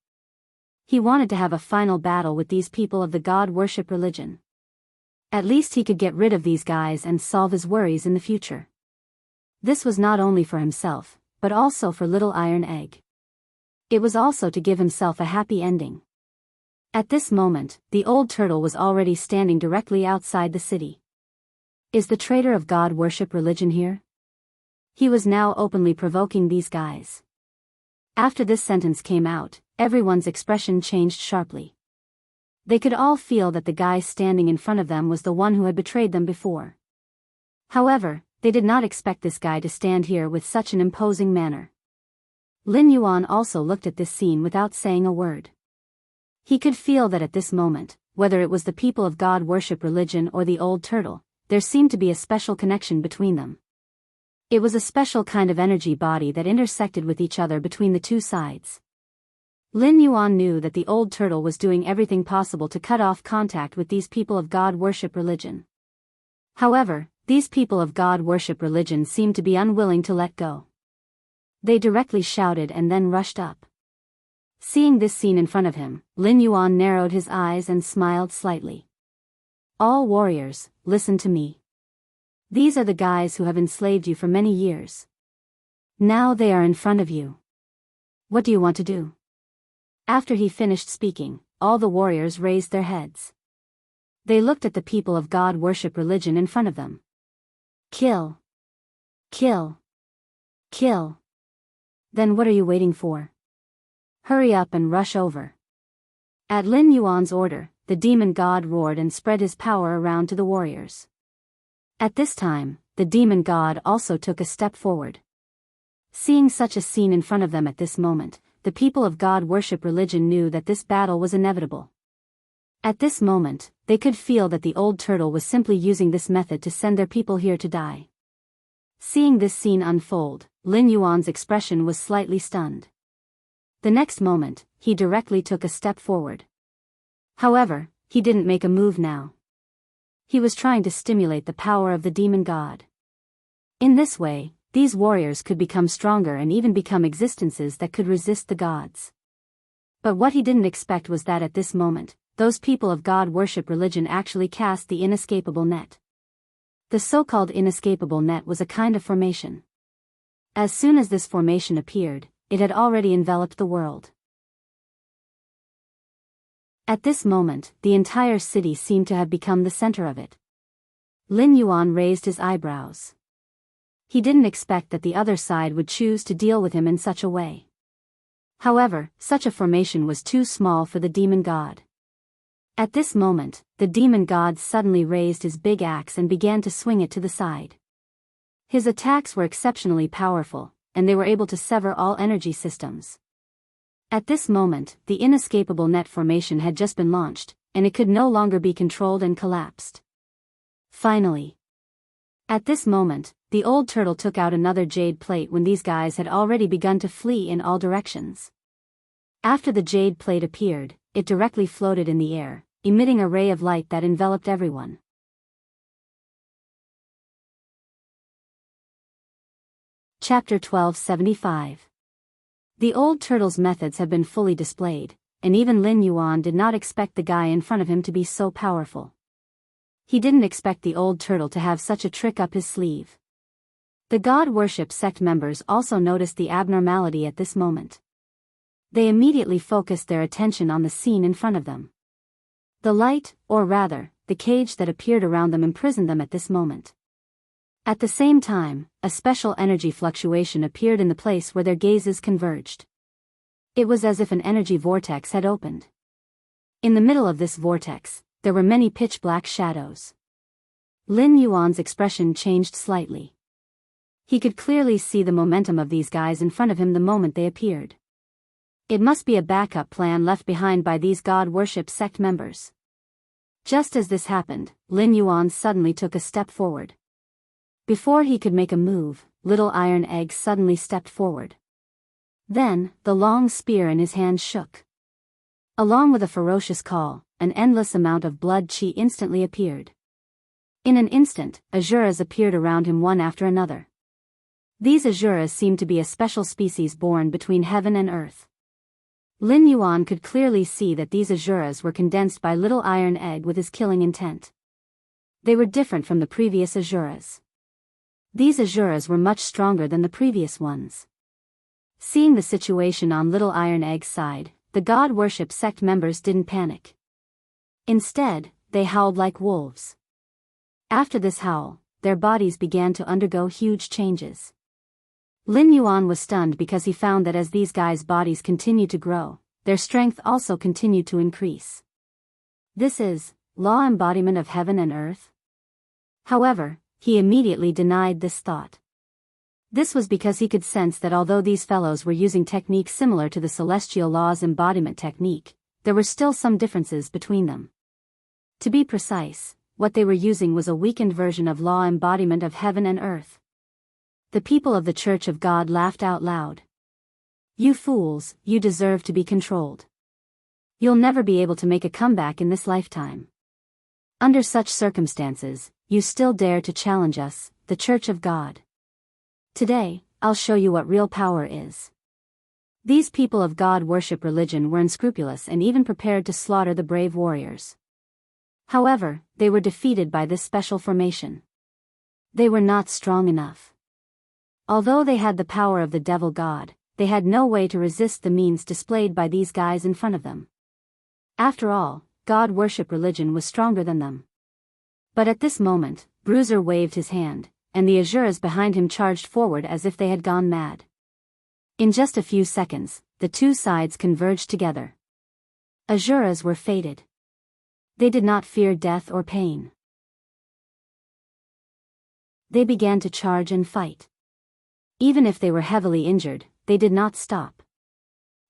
He wanted to have a final battle with these people of the god-worship religion. At least he could get rid of these guys and solve his worries in the future. This was not only for himself, but also for Little Iron Egg. It was also to give himself a happy ending. At this moment, the old turtle was already standing directly outside the city. Is the traitor of god-worship religion here? He was now openly provoking these guys. After this sentence came out, everyone's expression changed sharply. They could all feel that the guy standing in front of them was the one who had betrayed them before. However, they did not expect this guy to stand here with such an imposing manner. Lin Yuan also looked at this scene without saying a word. He could feel that at this moment, whether it was the people of god-worship religion or the old turtle, there seemed to be a special connection between them. It was a special kind of energy body that intersected with each other between the two sides. Lin Yuan knew that the old turtle was doing everything possible to cut off contact with these people of god-worship religion. However, these people of god-worship religion seemed to be unwilling to let go. They directly shouted and then rushed up. Seeing this scene in front of him, Lin Yuan narrowed his eyes and smiled slightly. All warriors, listen to me. These are the guys who have enslaved you for many years. Now they are in front of you. What do you want to do? After he finished speaking, all the warriors raised their heads. They looked at the people of god-worship religion in front of them. Kill. Kill. Kill. Then what are you waiting for? Hurry up and rush over. At Lin Yuan's order, the demon god roared and spread his power around to the warriors. At this time, the demon god also took a step forward. Seeing such a scene in front of them at this moment, the people of god-worship religion knew that this battle was inevitable. At this moment, they could feel that the old turtle was simply using this method to send their people here to die. Seeing this scene unfold, Lin Yuan's expression was slightly stunned. The next moment, he directly took a step forward. However, he didn't make a move now. He was trying to stimulate the power of the demon god. In this way, these warriors could become stronger and even become existences that could resist the gods. But what he didn't expect was that at this moment, those people of god-worship religion actually cast the inescapable net. The so-called inescapable net was a kind of formation. As soon as this formation appeared, it had already enveloped the world. At this moment, the entire city seemed to have become the center of it. Lin Yuan raised his eyebrows. He didn't expect that the other side would choose to deal with him in such a way. However, such a formation was too small for the demon god. At this moment, the demon god suddenly raised his big axe and began to swing it to the side. His attacks were exceptionally powerful, and they were able to sever all energy systems. At this moment, the inescapable net formation had just been launched, and it could no longer be controlled and collapsed. Finally. At this moment, the old turtle took out another jade plate when these guys had already begun to flee in all directions. After the jade plate appeared, it directly floated in the air, emitting a ray of light that enveloped everyone. Chapter 1275. The old turtle's methods have been fully displayed, and even Lin Yuan did not expect the guy in front of him to be so powerful. He didn't expect the old turtle to have such a trick up his sleeve. The god-worship sect members also noticed the abnormality at this moment. They immediately focused their attention on the scene in front of them. The light, or rather, the cage that appeared around them imprisoned them at this moment. At the same time, a special energy fluctuation appeared in the place where their gazes converged. It was as if an energy vortex had opened. In the middle of this vortex, there were many pitch-black shadows. Lin Yuan's expression changed slightly. He could clearly see the momentum of these guys in front of him the moment they appeared. It must be a backup plan left behind by these god-worship sect members. Just as this happened, Lin Yuan suddenly took a step forward. Before he could make a move, Little Iron Egg suddenly stepped forward. Then, the long spear in his hand shook. Along with a ferocious call, an endless amount of blood chi instantly appeared. In an instant, Azuras appeared around him one after another. These Asuras seemed to be a special species born between heaven and earth. Lin Yuan could clearly see that these Asuras were condensed by Little Iron Egg with his killing intent. They were different from the previous Asuras. These Asuras were much stronger than the previous ones. Seeing the situation on Little Iron Egg's side, the God Worship sect members didn't panic. Instead, they howled like wolves. After this howl, their bodies began to undergo huge changes. Lin Yuan was stunned because he found that as these guys' bodies continued to grow, their strength also continued to increase. This is law embodiment of heaven and earth? However, he immediately denied this thought. This was because he could sense that although these fellows were using techniques similar to the celestial law's embodiment technique, there were still some differences between them. To be precise, what they were using was a weakened version of law embodiment of heaven and earth. The people of the Church of God laughed out loud. You fools, you deserve to be controlled. You'll never be able to make a comeback in this lifetime. Under such circumstances, you still dare to challenge us, the Church of God. Today, I'll show you what real power is. These people of God worship religion were unscrupulous and even prepared to slaughter the brave warriors. However, they were defeated by this special formation. They were not strong enough. Although they had the power of the devil god, they had no way to resist the means displayed by these guys in front of them. After all, God worship religion was stronger than them. But at this moment, Bruiser waved his hand, and the Asuras behind him charged forward as if they had gone mad. In just a few seconds, the two sides converged together. Asuras were fated. They did not fear death or pain. They began to charge and fight. Even if they were heavily injured, they did not stop.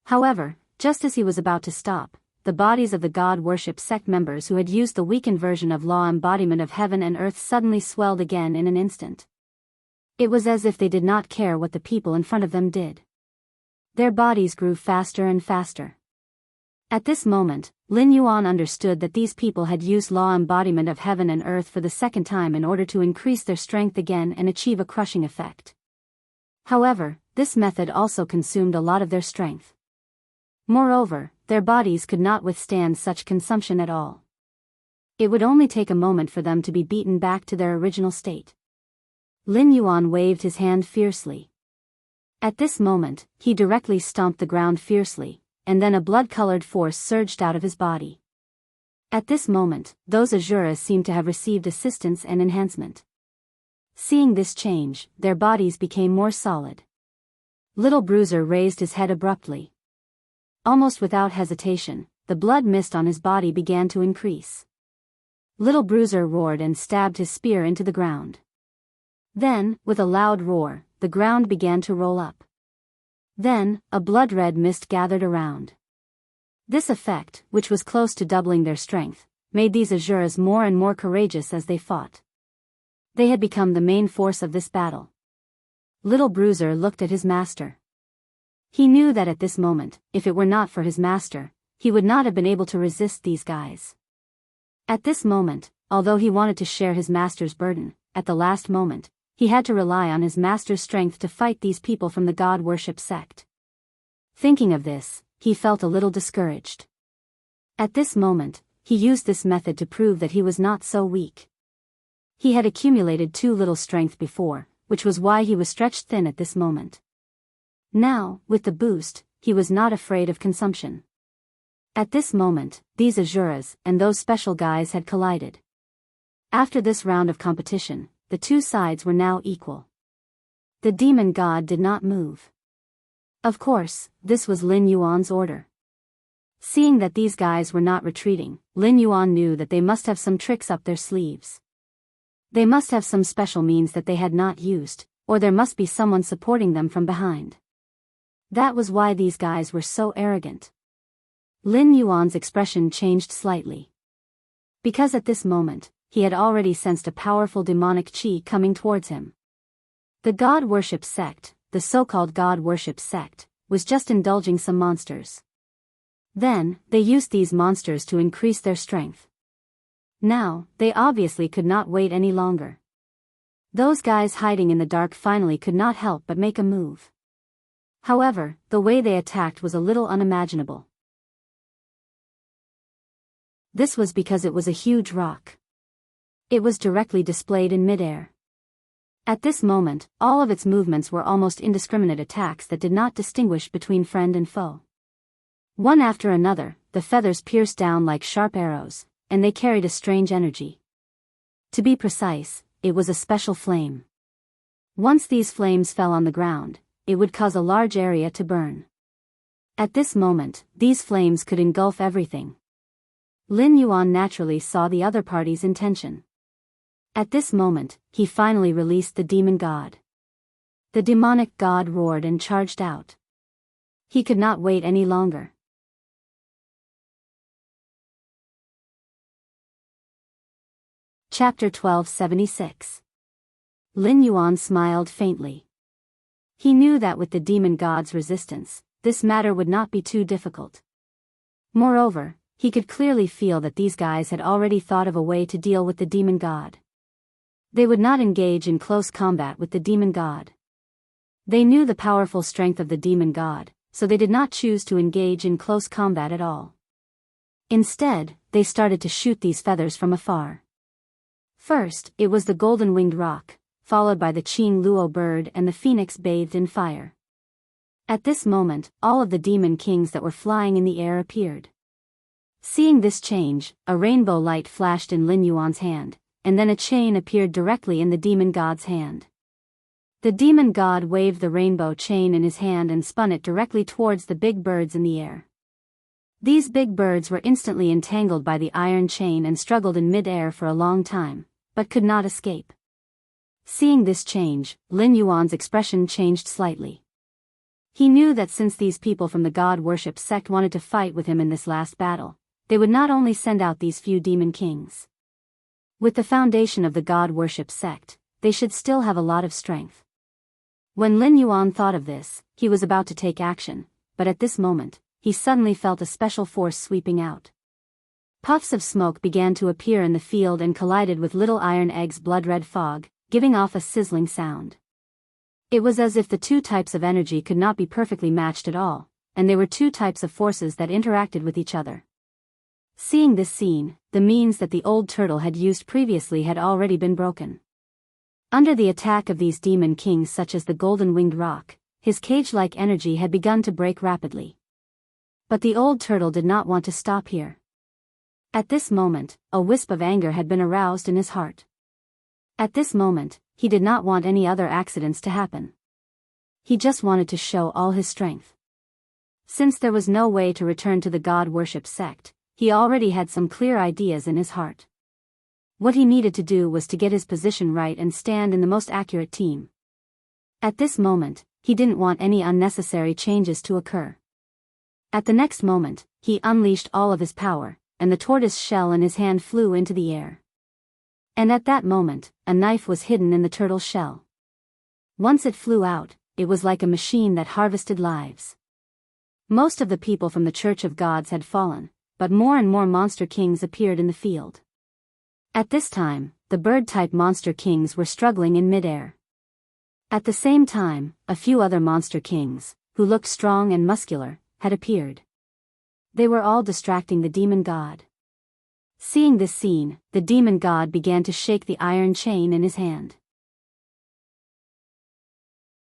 However, just as he was about to stop, the bodies of the God Worship sect members who had used the weakened version of law embodiment of heaven and earth suddenly swelled again in an instant. It was as if they did not care what the people in front of them did. Their bodies grew faster and faster. At this moment, Lin Yuan understood that these people had used law embodiment of heaven and earth for the second time in order to increase their strength again and achieve a crushing effect. However, this method also consumed a lot of their strength. Moreover, their bodies could not withstand such consumption at all. It would only take a moment for them to be beaten back to their original state. Lin Yuan waved his hand fiercely. At this moment, he directly stomped the ground fiercely, and then a blood-colored force surged out of his body. At this moment, those Asuras seemed to have received assistance and enhancement. Seeing this change, their bodies became more solid. Little Bruiser raised his head abruptly. Almost without hesitation, the blood mist on his body began to increase. Little Bruiser roared and stabbed his spear into the ground. Then, with a loud roar, the ground began to roll up. Then, a blood-red mist gathered around. This effect, which was close to doubling their strength, made these Asuras more and more courageous as they fought. They had become the main force of this battle. Little Bruiser looked at his master. He knew that at this moment, if it were not for his master, he would not have been able to resist these guys. At this moment, although he wanted to share his master's burden, at the last moment, he had to rely on his master's strength to fight these people from the God Worship sect. Thinking of this, he felt a little discouraged. At this moment, he used this method to prove that he was not so weak. He had accumulated too little strength before, which was why he was stretched thin at this moment. Now, with the boost, he was not afraid of consumption. At this moment, these Asuras and those special guys had collided. After this round of competition, the two sides were now equal. The demon god did not move. Of course, this was Lin Yuan's order. Seeing that these guys were not retreating, Lin Yuan knew that they must have some tricks up their sleeves. They must have some special means that they had not used, or there must be someone supporting them from behind. That was why these guys were so arrogant. Lin Yuan's expression changed slightly. Because at this moment, he had already sensed a powerful demonic chi coming towards him. The God Worship sect, the so-called God Worship sect, was just indulging some monsters. Then, they used these monsters to increase their strength. Now, they obviously could not wait any longer. Those guys hiding in the dark finally could not help but make a move. However, the way they attacked was a little unimaginable. This was because it was a huge rock. It was directly displayed in midair. At this moment, all of its movements were almost indiscriminate attacks that did not distinguish between friend and foe. One after another, the feathers pierced down like sharp arrows, and they carried a strange energy. To be precise, it was a special flame. Once these flames fell on the ground, it would cause a large area to burn. At this moment, these flames could engulf everything. Lin Yuan naturally saw the other party's intention. At this moment, he finally released the demon god. The demonic god roared and charged out. He could not wait any longer. Chapter 1276. Lin Yuan smiled faintly. He knew that with the demon god's resistance, this matter would not be too difficult. Moreover, he could clearly feel that these guys had already thought of a way to deal with the demon god. They would not engage in close combat with the demon god. They knew the powerful strength of the demon god, so they did not choose to engage in close combat at all. Instead, they started to shoot these feathers from afar. First, it was the golden-winged roc, followed by the Qing Luo bird and the phoenix bathed in fire. At this moment, all of the demon kings that were flying in the air appeared. Seeing this change, a rainbow light flashed in Lin Yuan's hand, and then a chain appeared directly in the demon god's hand. The demon god waved the rainbow chain in his hand and spun it directly towards the big birds in the air. These big birds were instantly entangled by the iron chain and struggled in mid-air for a long time, but could not escape. Seeing this change, Lin Yuan's expression changed slightly. He knew that since these people from the god worship sect wanted to fight with him in this last battle, they would not only send out these few demon kings. With the foundation of the god worship sect, they should still have a lot of strength. When Lin Yuan thought of this, he was about to take action, but at this moment, he suddenly felt a special force sweeping out. Puffs of smoke began to appear in the field and collided with Little Iron Egg's blood-red fog, giving off a sizzling sound. It was as if the two types of energy could not be perfectly matched at all, and they were two types of forces that interacted with each other. Seeing this scene, the means that the old turtle had used previously had already been broken. Under the attack of these demon kings such as the golden-winged roc, his cage-like energy had begun to break rapidly. But the old turtle did not want to stop here. At this moment, a wisp of anger had been aroused in his heart. At this moment, he did not want any other accidents to happen. He just wanted to show all his strength. Since there was no way to return to the god worship sect, he already had some clear ideas in his heart. What he needed to do was to get his position right and stand in the most accurate team. At this moment, he didn't want any unnecessary changes to occur. At the next moment, he unleashed all of his power, and the tortoise shell in his hand flew into the air. And at that moment, a knife was hidden in the turtle's shell. Once it flew out, it was like a machine that harvested lives. Most of the people from the Church of Gods had fallen, but more and more monster kings appeared in the field. At this time, the bird-type monster kings were struggling in midair. At the same time, a few other monster kings, who looked strong and muscular, had appeared. They were all distracting the demon god. Seeing this scene, the demon god began to shake the iron chain in his hand.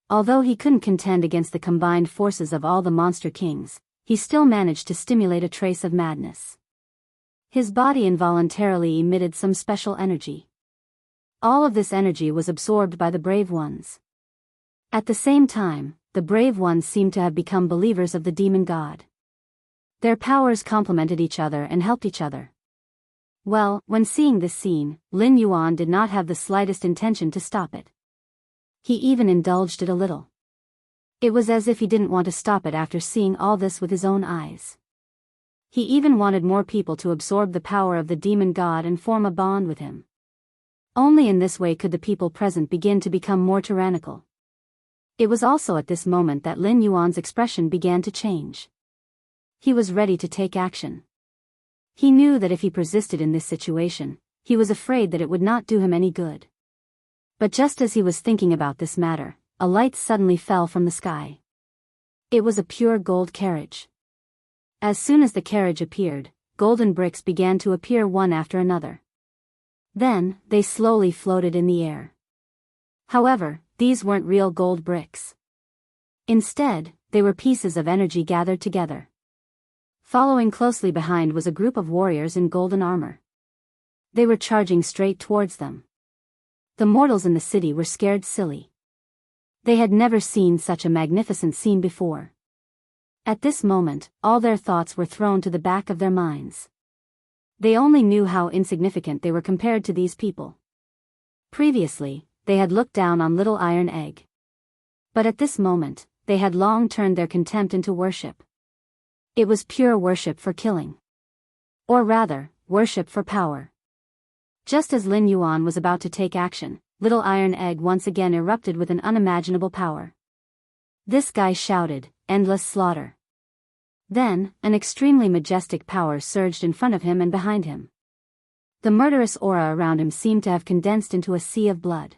Although he couldn't contend against the combined forces of all the monster kings, he still managed to stimulate a trace of madness. His body involuntarily emitted some special energy. All of this energy was absorbed by the brave ones. At the same time, the brave ones seemed to have become believers of the demon god. Their powers complemented each other and helped each other. Well, when seeing this scene, Lin Yuan did not have the slightest intention to stop it. He even indulged it a little. It was as if he didn't want to stop it after seeing all this with his own eyes. He even wanted more people to absorb the power of the demon god and form a bond with him. Only in this way could the people present begin to become more tyrannical. It was also at this moment that Lin Yuan's expression began to change. He was ready to take action. He knew that if he persisted in this situation, he was afraid that it would not do him any good. But just as he was thinking about this matter, a light suddenly fell from the sky. It was a pure gold carriage. As soon as the carriage appeared, golden bricks began to appear one after another. Then, they slowly floated in the air. However, these weren't real gold bricks. Instead, they were pieces of energy gathered together. Following closely behind was a group of warriors in golden armor. They were charging straight towards them. The mortals in the city were scared silly. They had never seen such a magnificent scene before. At this moment, all their thoughts were thrown to the back of their minds. They only knew how insignificant they were compared to these people. Previously, they had looked down on Little Iron Egg. But at this moment, they had long turned their contempt into worship. It was pure worship for killing. Or rather, worship for power. Just as Lin Yuan was about to take action, Little Iron Egg once again erupted with an unimaginable power. This guy shouted, "Endless slaughter." Then, an extremely majestic power surged in front of him and behind him. The murderous aura around him seemed to have condensed into a sea of blood.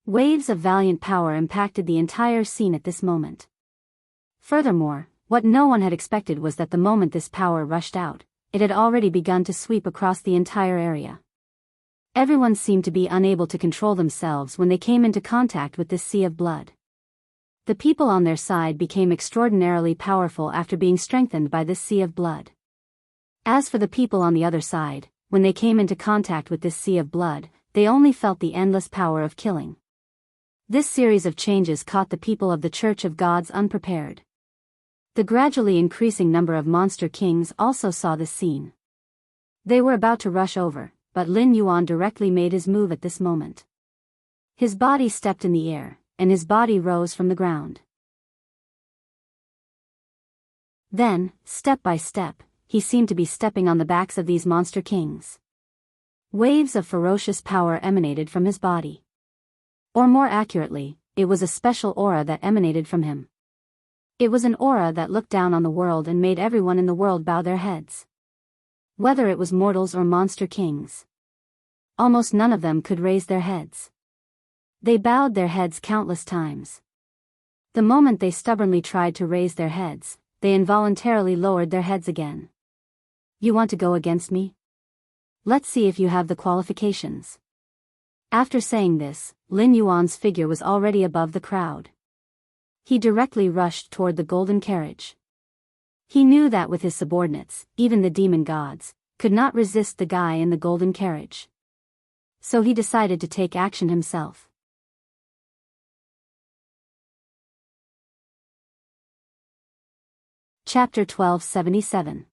Waves of valiant power impacted the entire scene at this moment. Furthermore, what no one had expected was that the moment this power rushed out, it had already begun to sweep across the entire area. Everyone seemed to be unable to control themselves when they came into contact with this sea of blood. The people on their side became extraordinarily powerful after being strengthened by this sea of blood. As for the people on the other side, when they came into contact with this sea of blood, they only felt the endless power of killing. This series of changes caught the people of the Church of Gods unprepared. The gradually increasing number of monster kings also saw this scene. They were about to rush over, but Lin Yuan directly made his move at this moment. His body stepped in the air, and his body rose from the ground. Then, step by step, he seemed to be stepping on the backs of these monster kings. Waves of ferocious power emanated from his body. Or more accurately, it was a special aura that emanated from him. It was an aura that looked down on the world and made everyone in the world bow their heads. Whether it was mortals or monster kings. Almost none of them could raise their heads. They bowed their heads countless times. The moment they stubbornly tried to raise their heads, they involuntarily lowered their heads again. "You want to go against me? Let's see if you have the qualifications." After saying this, Lin Yuan's figure was already above the crowd. He directly rushed toward the golden carriage. He knew that with his subordinates, even the demon gods, could not resist the guy in the golden carriage. So he decided to take action himself. Chapter 1277.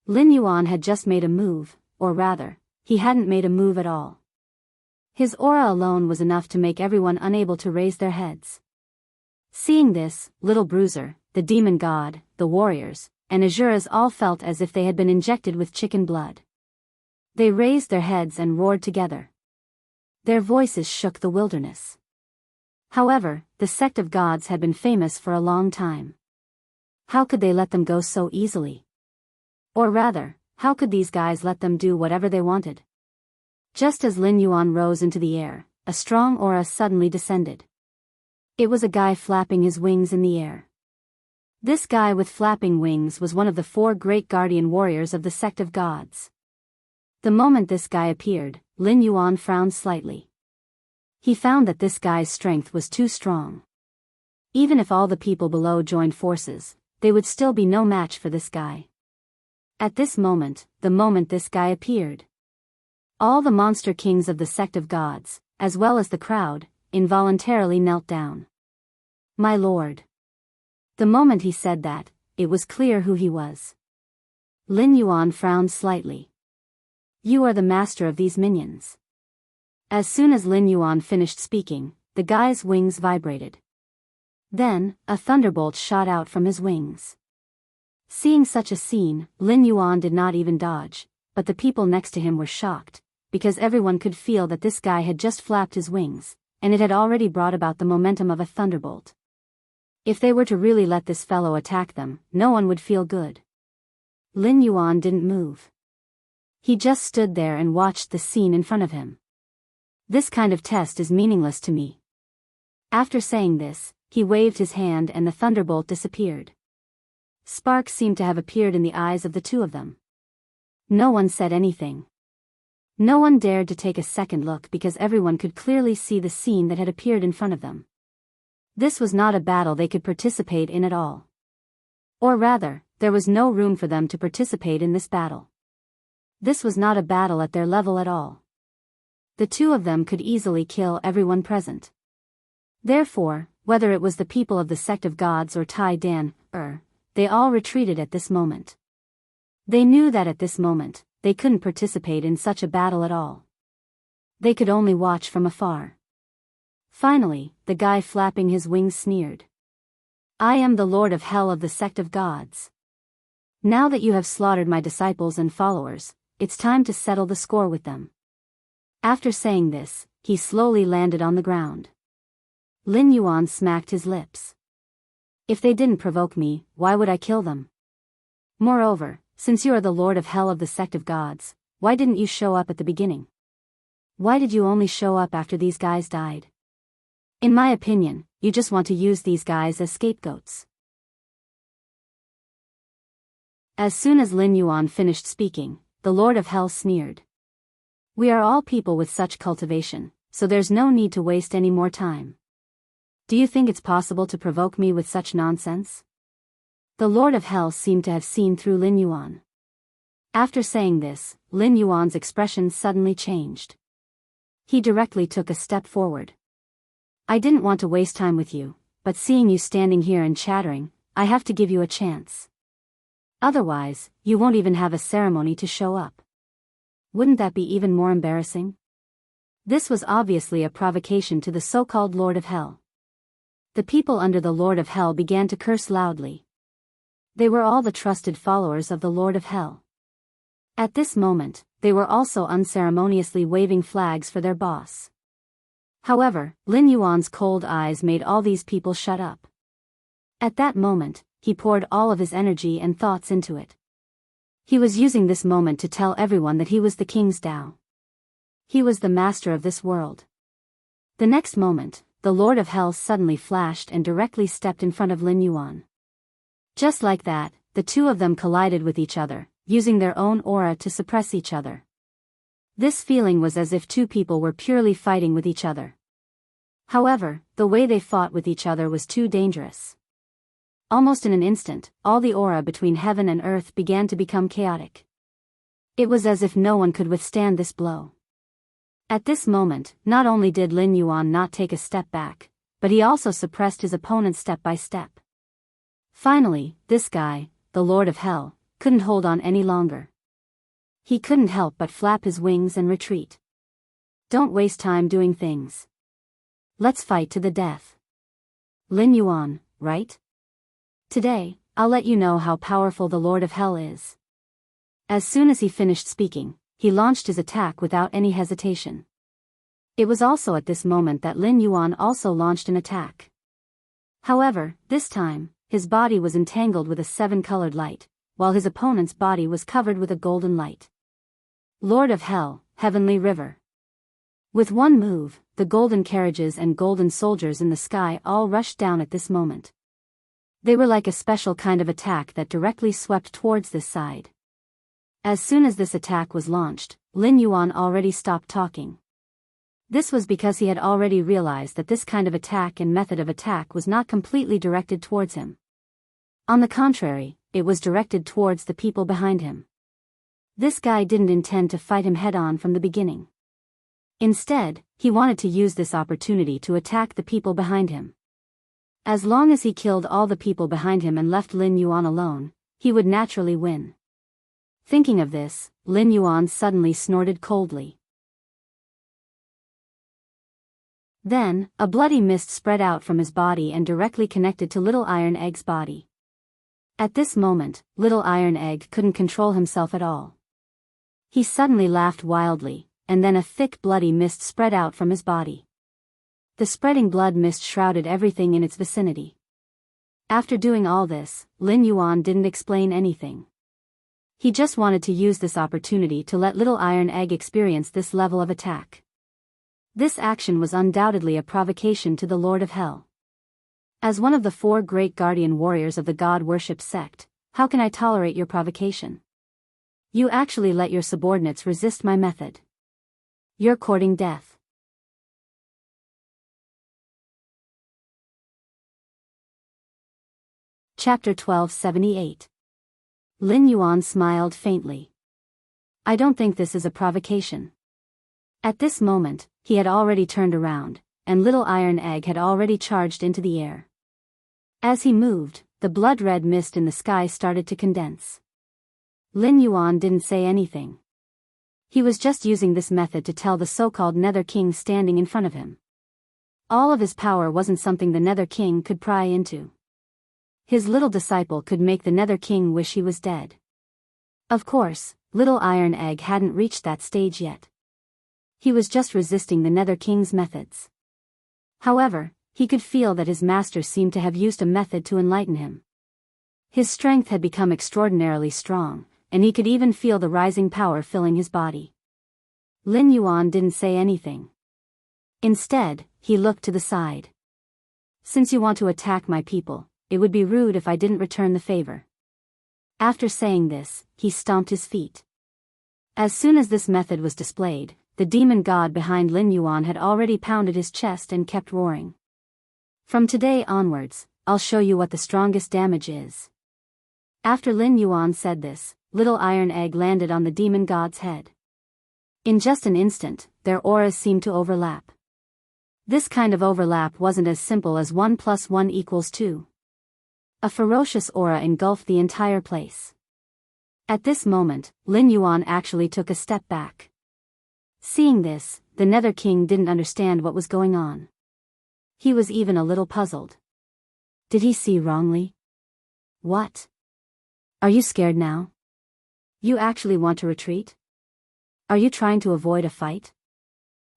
Lin Yuan had just made a move, or rather, he hadn't made a move at all. His aura alone was enough to make everyone unable to raise their heads. Seeing this, Little Bruiser, the demon god, the warriors, and Azuras all felt as if they had been injected with chicken blood. They raised their heads and roared together. Their voices shook the wilderness. However, the sect of gods had been famous for a long time. How could they let them go so easily? Or rather, how could these guys let them do whatever they wanted? Just as Lin Yuan rose into the air, a strong aura suddenly descended. It was a guy flapping his wings in the air. This guy with flapping wings was one of the 4 great guardian warriors of the sect of gods. The moment this guy appeared, Lin Yuan frowned slightly. He found that this guy's strength was too strong. Even if all the people below joined forces, they would still be no match for this guy. At this moment, the moment this guy appeared, all the monster kings of the sect of gods, as well as the crowd, involuntarily knelt down. "My lord." The moment he said that, it was clear who he was. Lin Yuan frowned slightly. "You are the master of these minions." As soon as Lin Yuan finished speaking, the guy's wings vibrated. Then, a thunderbolt shot out from his wings. Seeing such a scene, Lin Yuan did not even dodge, but the people next to him were shocked, because everyone could feel that this guy had just flapped his wings, and it had already brought about the momentum of a thunderbolt. If they were to really let this fellow attack them, no one would feel good. Lin Yuan didn't move. He just stood there and watched the scene in front of him. This kind of test is meaningless to me. After saying this, he waved his hand and the thunderbolt disappeared. Sparks seemed to have appeared in the eyes of the two of them. No one said anything. No one dared to take a second look because everyone could clearly see the scene that had appeared in front of them. This was not a battle they could participate in at all. Or rather, there was no room for them to participate in this battle. This was not a battle at their level at all. The two of them could easily kill everyone present. Therefore, whether it was the people of the sect of gods or Tai Dan, they all retreated at this moment. They knew that at this moment, they couldn't participate in such a battle at all. They could only watch from afar. Finally, the guy flapping his wings sneered. I am the Lord of Hell of the sect of gods. Now that you have slaughtered my disciples and followers, it's time to settle the score with them. After saying this, he slowly landed on the ground. Lin Yuan smacked his lips. If they didn't provoke me, why would I kill them? Moreover, since you are the Lord of Hell of the sect of gods, why didn't you show up at the beginning? Why did you only show up after these guys died? In my opinion, you just want to use these guys as scapegoats. As soon as Lin Yuan finished speaking, the Lord of Hell sneered. We are all people with such cultivation, so there's no need to waste any more time. Do you think it's possible to provoke me with such nonsense? The Lord of Hell seemed to have seen through Lin Yuan. After saying this, Lin Yuan's expression suddenly changed. He directly took a step forward. I didn't want to waste time with you, but seeing you standing here and chattering, I have to give you a chance. Otherwise, you won't even have a ceremony to show up. Wouldn't that be even more embarrassing? This was obviously a provocation to the so-called Lord of Hell. The people under the Lord of Hell began to curse loudly. They were all the trusted followers of the Lord of Hell. At this moment, they were also unceremoniously waving flags for their boss. However, Lin Yuan's cold eyes made all these people shut up. At that moment, he poured all of his energy and thoughts into it. He was using this moment to tell everyone that he was the King's Tao. He was the master of this world. The next moment, the Lord of Hell suddenly flashed and directly stepped in front of Lin Yuan. Just like that, the two of them collided with each other, using their own aura to suppress each other. This feeling was as if two people were purely fighting with each other. However, the way they fought with each other was too dangerous. Almost in an instant, all the aura between heaven and earth began to become chaotic. It was as if no one could withstand this blow. At this moment, not only did Lin Yuan not take a step back, but he also suppressed his opponent step by step. Finally, this guy, the Lord of Hell, couldn't hold on any longer. He couldn't help but flap his wings and retreat. Don't waste time doing things. Let's fight to the death. Lin Yuan, right? Today, I'll let you know how powerful the Lord of Hell is. As soon as he finished speaking, he launched his attack without any hesitation. It was also at this moment that Lin Yuan also launched an attack. However, this time, his body was entangled with a 7-colored light, while his opponent's body was covered with a golden light. Lord of Hell, Heavenly River. With one move, the golden carriages and golden soldiers in the sky all rushed down at this moment. They were like a special kind of attack that directly swept towards this side. As soon as this attack was launched, Lin Yuan already stopped talking. This was because he had already realized that this kind of attack and method of attack was not completely directed towards him. On the contrary, it was directed towards the people behind him. This guy didn't intend to fight him head-on from the beginning. Instead, he wanted to use this opportunity to attack the people behind him. As long as he killed all the people behind him and left Lin Yuan alone, he would naturally win. Thinking of this, Lin Yuan suddenly snorted coldly. Then, a bloody mist spread out from his body and directly connected to Little Iron Egg's body. At this moment, Little Iron Egg couldn't control himself at all. He suddenly laughed wildly, and then a thick bloody mist spread out from his body. The spreading blood mist shrouded everything in its vicinity. After doing all this, Lin Yuan didn't explain anything. He just wanted to use this opportunity to let Little Iron Egg experience this level of attack. This action was undoubtedly a provocation to the Lord of Hell. As one of the 4 great guardian warriors of the god-worship sect, how can I tolerate your provocation? You actually let your subordinates resist my method. You're courting death. Chapter 1278. Lin Yuan smiled faintly. I don't think this is a provocation. At this moment, he had already turned around, and Little Iron Egg had already charged into the air. As he moved, the blood-red mist in the sky started to condense. Lin Yuan didn't say anything. He was just using this method to tell the so-called Nether King standing in front of him. All of his power wasn't something the Nether King could pry into. His little disciple could make the Nether King wish he was dead. Of course, Little Iron Egg hadn't reached that stage yet. He was just resisting the Nether King's methods. However, he could feel that his master seemed to have used a method to enlighten him. His strength had become extraordinarily strong, and he could even feel the rising power filling his body. Lin Yuan didn't say anything. Instead, he looked to the side. Since you want to attack my people, it would be rude if I didn't return the favor. After saying this, he stomped his feet. As soon as this method was displayed, the demon god behind Lin Yuan had already pounded his chest and kept roaring. From today onwards, I'll show you what the strongest damage is. After Lin Yuan said this, Little Iron Egg landed on the demon god's head. In just an instant, their auras seemed to overlap. This kind of overlap wasn't as simple as 1 + 1 = 2. A ferocious aura engulfed the entire place. At this moment, Lin Yuan actually took a step back. Seeing this, the Nether King didn't understand what was going on. He was even a little puzzled. Did he see wrongly? What? Are you scared now? You actually want to retreat? Are you trying to avoid a fight?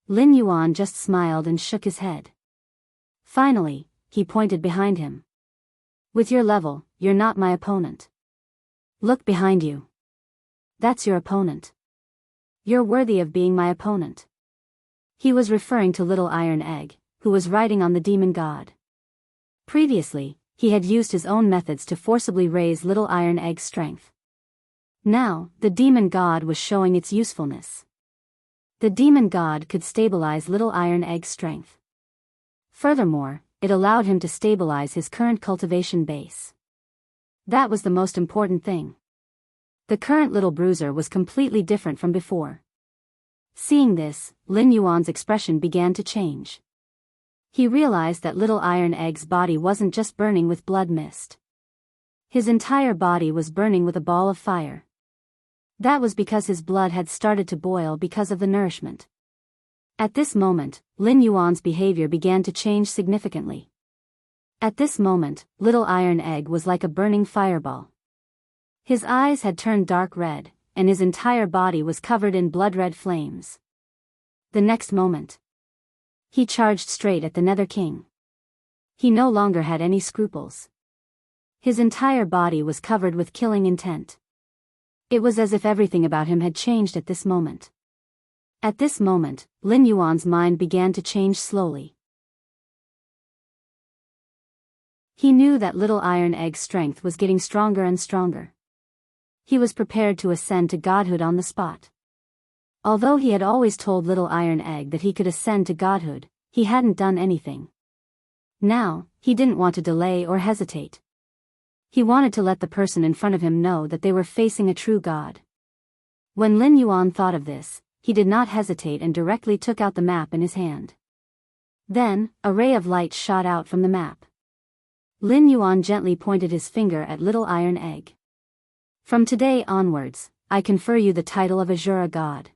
Lin Yuan just smiled and shook his head. Finally, he pointed behind him. With your level, you're not my opponent. Look behind you. That's your opponent. You're worthy of being my opponent. He was referring to Little Iron Egg, who was riding on the demon god. Previously, he had used his own methods to forcibly raise Little Iron Egg's strength. Now, the demon god was showing its usefulness. The demon god could stabilize Little Iron Egg's strength. Furthermore, it allowed him to stabilize his current cultivation base. That was the most important thing. The current little bruiser was completely different from before. Seeing this, Lin Yuan's expression began to change. He realized that Little Iron Egg's body wasn't just burning with blood mist. His entire body was burning with a ball of fire. That was because his blood had started to boil because of the nourishment. At this moment, Lin Yuan's behavior began to change significantly. At this moment, Little Iron Egg was like a burning fireball. His eyes had turned dark red, and his entire body was covered in blood-red flames. The next moment, he charged straight at the Nether King. He no longer had any scruples. His entire body was covered with killing intent. It was as if everything about him had changed at this moment. At this moment, Lin Yuan's mind began to change slowly. He knew that Little Iron Egg's strength was getting stronger and stronger. He was prepared to ascend to godhood on the spot. Although he had always told Little Iron Egg that he could ascend to godhood, he hadn't done anything. Now, he didn't want to delay or hesitate. He wanted to let the person in front of him know that they were facing a true god. When Lin Yuan thought of this, he did not hesitate and directly took out the map in his hand. Then, a ray of light shot out from the map. Lin Yuan gently pointed his finger at Little Iron Egg. From today onwards, I confer you the title of Azura God.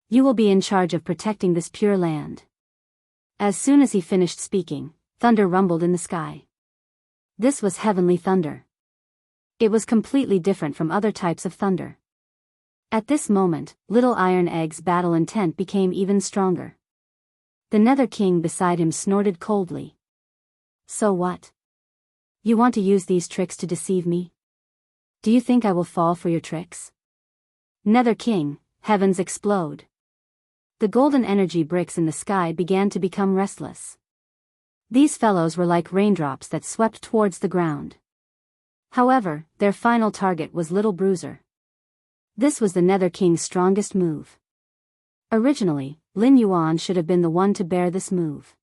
You will be in charge of protecting this pure land. As soon as he finished speaking, thunder rumbled in the sky. This was heavenly thunder. It was completely different from other types of thunder. At this moment, Little Iron Egg's battle intent became even stronger. The Nether King beside him snorted coldly. So what? You want to use these tricks to deceive me? Do you think I will fall for your tricks? Nether King, heavens explode. The golden energy bricks in the sky began to become restless. These fellows were like raindrops that swept towards the ground. However, their final target was Little Bruiser. This was the Nether King's strongest move. Originally, Lin Yuan should have been the one to bear this move.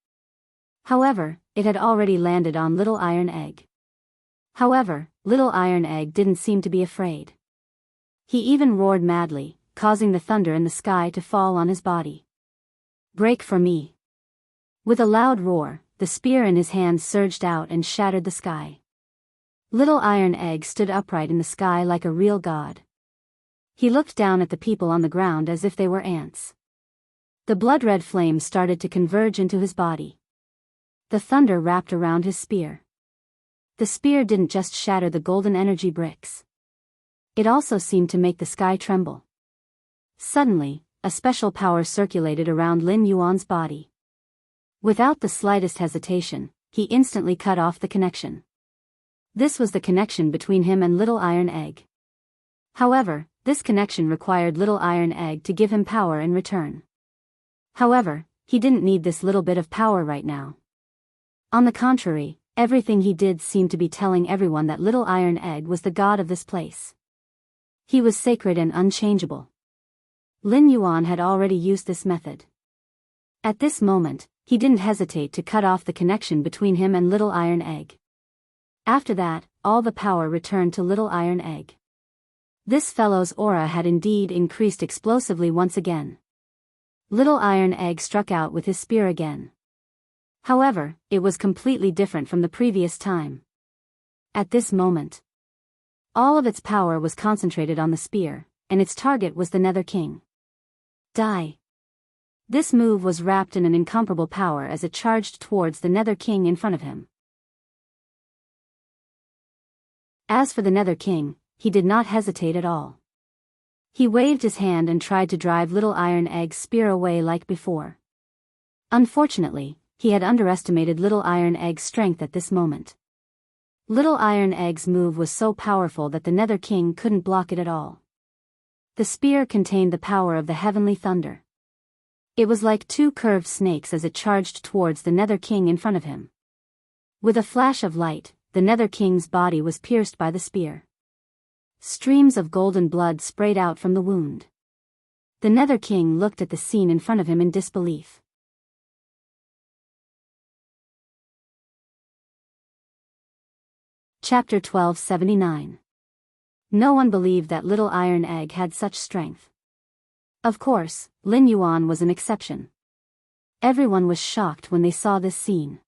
However, it had already landed on Little Iron Egg. However, Little Iron Egg didn't seem to be afraid. He even roared madly, causing the thunder in the sky to fall on his body. "Break for me." With a loud roar, the spear in his hand surged out and shattered the sky. Little Iron Egg stood upright in the sky like a real god. He looked down at the people on the ground as if they were ants. The blood-red flame started to converge into his body. The thunder wrapped around his spear. The spear didn't just shatter the golden energy bricks. It also seemed to make the sky tremble. Suddenly, a special power circulated around Lin Yuan's body. Without the slightest hesitation, he instantly cut off the connection. This was the connection between him and Little Iron Egg. However, this connection required Little Iron Egg to give him power in return. However, he didn't need this little bit of power right now. On the contrary, everything he did seemed to be telling everyone that Little Iron Egg was the god of this place. He was sacred and unchangeable. Lin Yuan had already used this method. At this moment, he didn't hesitate to cut off the connection between him and Little Iron Egg. After that, all the power returned to Little Iron Egg. This fellow's aura had indeed increased explosively once again. Little Iron Egg struck out with his spear again. However, it was completely different from the previous time. At this moment, all of its power was concentrated on the spear, and its target was the Nether King. Die. This move was wrapped in an incomparable power as it charged towards the Nether King in front of him. As for the Nether King, he did not hesitate at all. He waved his hand and tried to drive Little Iron Egg's spear away like before. Unfortunately, he had underestimated Little Iron Egg's strength at this moment. Little Iron Egg's move was so powerful that the Nether King couldn't block it at all. The spear contained the power of the heavenly thunder. It was like two curved snakes as it charged towards the Nether King in front of him. With a flash of light, the Nether King's body was pierced by the spear. Streams of golden blood sprayed out from the wound. The Nether King looked at the scene in front of him in disbelief. Chapter 1279. No one believed that Little Iron Egg had such strength. Of course, Lin Yuan was an exception. Everyone was shocked when they saw this scene.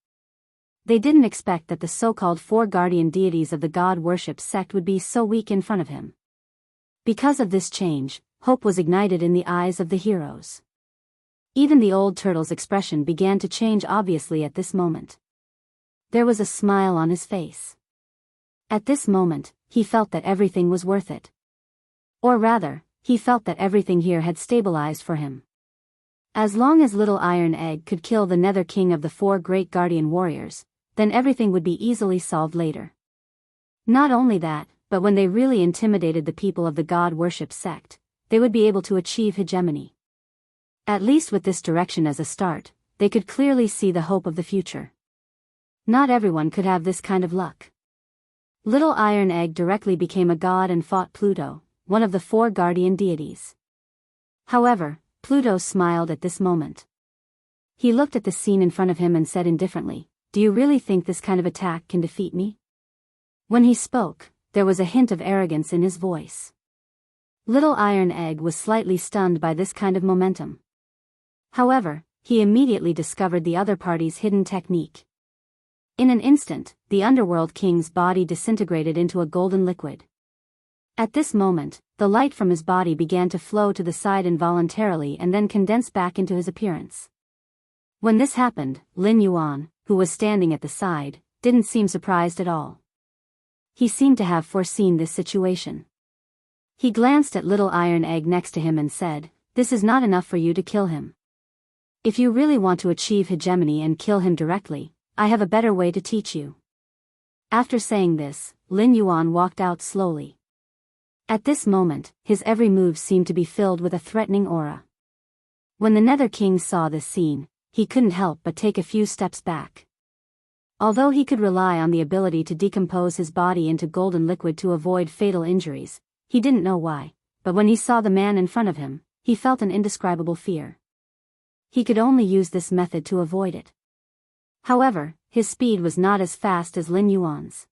They didn't expect that the so-called four guardian deities of the god worship sect would be so weak in front of him. Because of this change, hope was ignited in the eyes of the heroes. Even the old turtle's expression began to change obviously at this moment. There was a smile on his face. At this moment, he felt that everything was worth it. Or rather, he felt that everything here had stabilized for him. As long as Little Iron Egg could kill the Nether King of the four great guardian warriors, then everything would be easily solved later. Not only that, but when they really intimidated the people of the god worship sect, they would be able to achieve hegemony. At least with this direction as a start, they could clearly see the hope of the future. Not everyone could have this kind of luck. Little Iron Egg directly became a god and fought Pluto, one of the four guardian deities. However, Pluto smiled at this moment. He looked at the scene in front of him and said indifferently, "Do you really think this kind of attack can defeat me?" When he spoke, there was a hint of arrogance in his voice. Little Iron Egg was slightly stunned by this kind of momentum. However, he immediately discovered the other party's hidden technique. In an instant, the Underworld King's body disintegrated into a golden liquid. At this moment, the light from his body began to flow to the side involuntarily and then condense back into his appearance. When this happened, Lin Yuan, who was standing at the side, didn't seem surprised at all. He seemed to have foreseen this situation. He glanced at Little Iron Egg next to him and said, "This is not enough for you to kill him. If you really want to achieve hegemony and kill him directly, I have a better way to teach you." After saying this, Lin Yuan walked out slowly. At this moment, his every move seemed to be filled with a threatening aura. When the Nether King saw this scene, he couldn't help but take a few steps back. Although he could rely on the ability to decompose his body into golden liquid to avoid fatal injuries, he didn't know why, but when he saw the man in front of him, he felt an indescribable fear. He could only use this method to avoid it. However, his speed was not as fast as Lin Yuan's.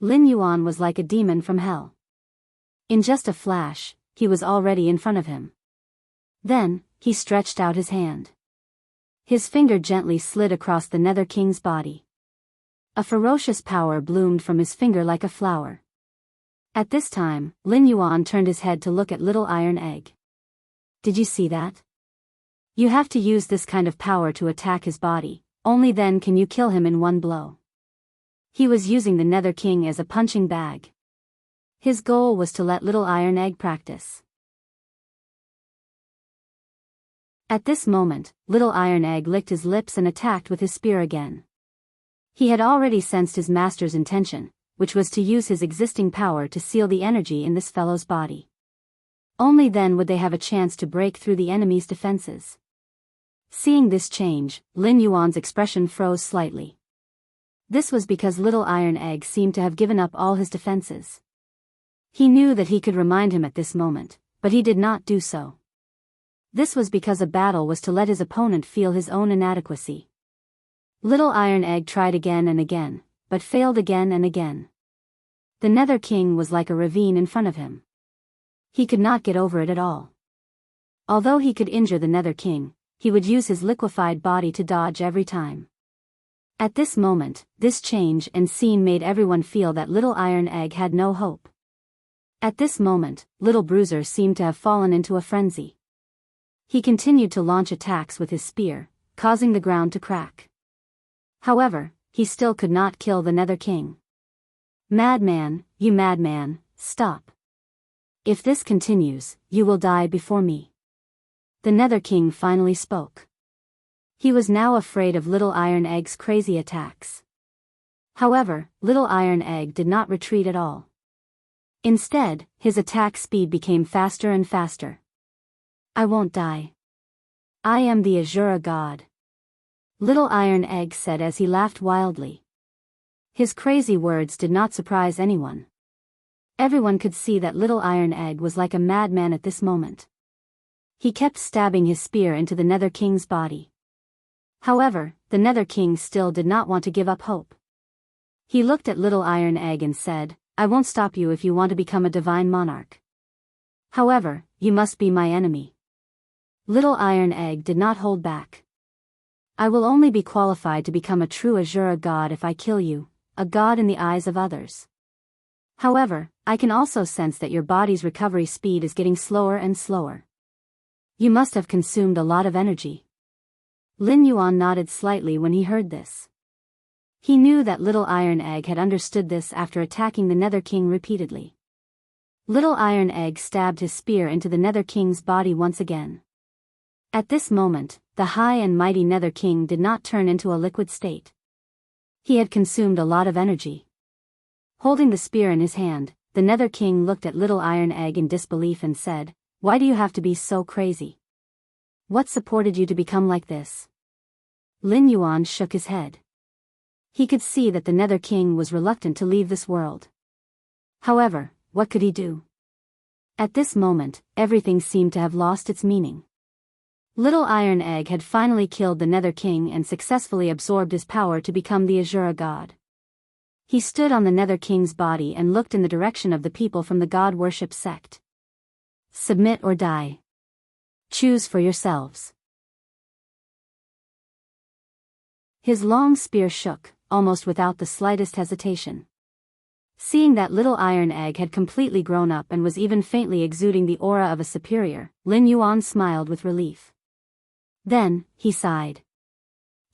Lin Yuan was like a demon from hell. In just a flash, he was already in front of him. Then, he stretched out his hand. His finger gently slid across the Nether King's body. A ferocious power bloomed from his finger like a flower. At this time, Lin Yuan turned his head to look at Little Iron Egg. Did you see that? You have to use this kind of power to attack his body, only then can you kill him in one blow. He was using the Nether King as a punching bag. His goal was to let Little Iron Egg practice. At this moment, Little Iron Egg licked his lips and attacked with his spear again. He had already sensed his master's intention, which was to use his existing power to seal the energy in this fellow's body. Only then would they have a chance to break through the enemy's defenses. Seeing this change, Lin Yuan's expression froze slightly. This was because Little Iron Egg seemed to have given up all his defenses. He knew that he could remind him at this moment, but he did not do so. This was because a battle was to let his opponent feel his own inadequacy. Little Iron Egg tried again and again, but failed again and again. The Nether King was like a ravine in front of him. He could not get over it at all. Although he could injure the Nether King, he would use his liquefied body to dodge every time. At this moment, this change and scene made everyone feel that Little Iron Egg had no hope. At this moment, Little Bruiser seemed to have fallen into a frenzy. He continued to launch attacks with his spear, causing the ground to crack. However, he still could not kill the Nether King. Madman, you madman, stop. If this continues, you will die before me. The Nether King finally spoke. He was now afraid of Little Iron Egg's crazy attacks. However, Little Iron Egg did not retreat at all. Instead, his attack speed became faster and faster. I won't die. I am the Azura God. Little Iron Egg said as he laughed wildly. His crazy words did not surprise anyone. Everyone could see that Little Iron Egg was like a madman at this moment. He kept stabbing his spear into the Nether King's body. However, the Nether King still did not want to give up hope. He looked at Little Iron Egg and said, I won't stop you if you want to become a divine monarch. However, you must be my enemy. Little Iron Egg did not hold back. I will only be qualified to become a true Azura God if I kill you, a god in the eyes of others. However, I can also sense that your body's recovery speed is getting slower and slower. You must have consumed a lot of energy. Lin Yuan nodded slightly when he heard this. He knew that Little Iron Egg had understood this after attacking the Nether King repeatedly. Little Iron Egg stabbed his spear into the Nether King's body once again. At this moment, the high and mighty Nether King did not turn into a liquid state. He had consumed a lot of energy. Holding the spear in his hand, the Nether King looked at Little Iron Egg in disbelief and said, Why do you have to be so crazy? What supported you to become like this? Lin Yuan shook his head. He could see that the Nether King was reluctant to leave this world. However, what could he do? At this moment, everything seemed to have lost its meaning. Little Iron Egg had finally killed the Nether King and successfully absorbed his power to become the Azura God. He stood on the Nether King's body and looked in the direction of the people from the god worship sect. Submit or die. Choose for yourselves. His long spear shook, almost without the slightest hesitation. Seeing that Little Iron Egg had completely grown up and was even faintly exuding the aura of a superior, Lin Yuan smiled with relief. Then, he sighed.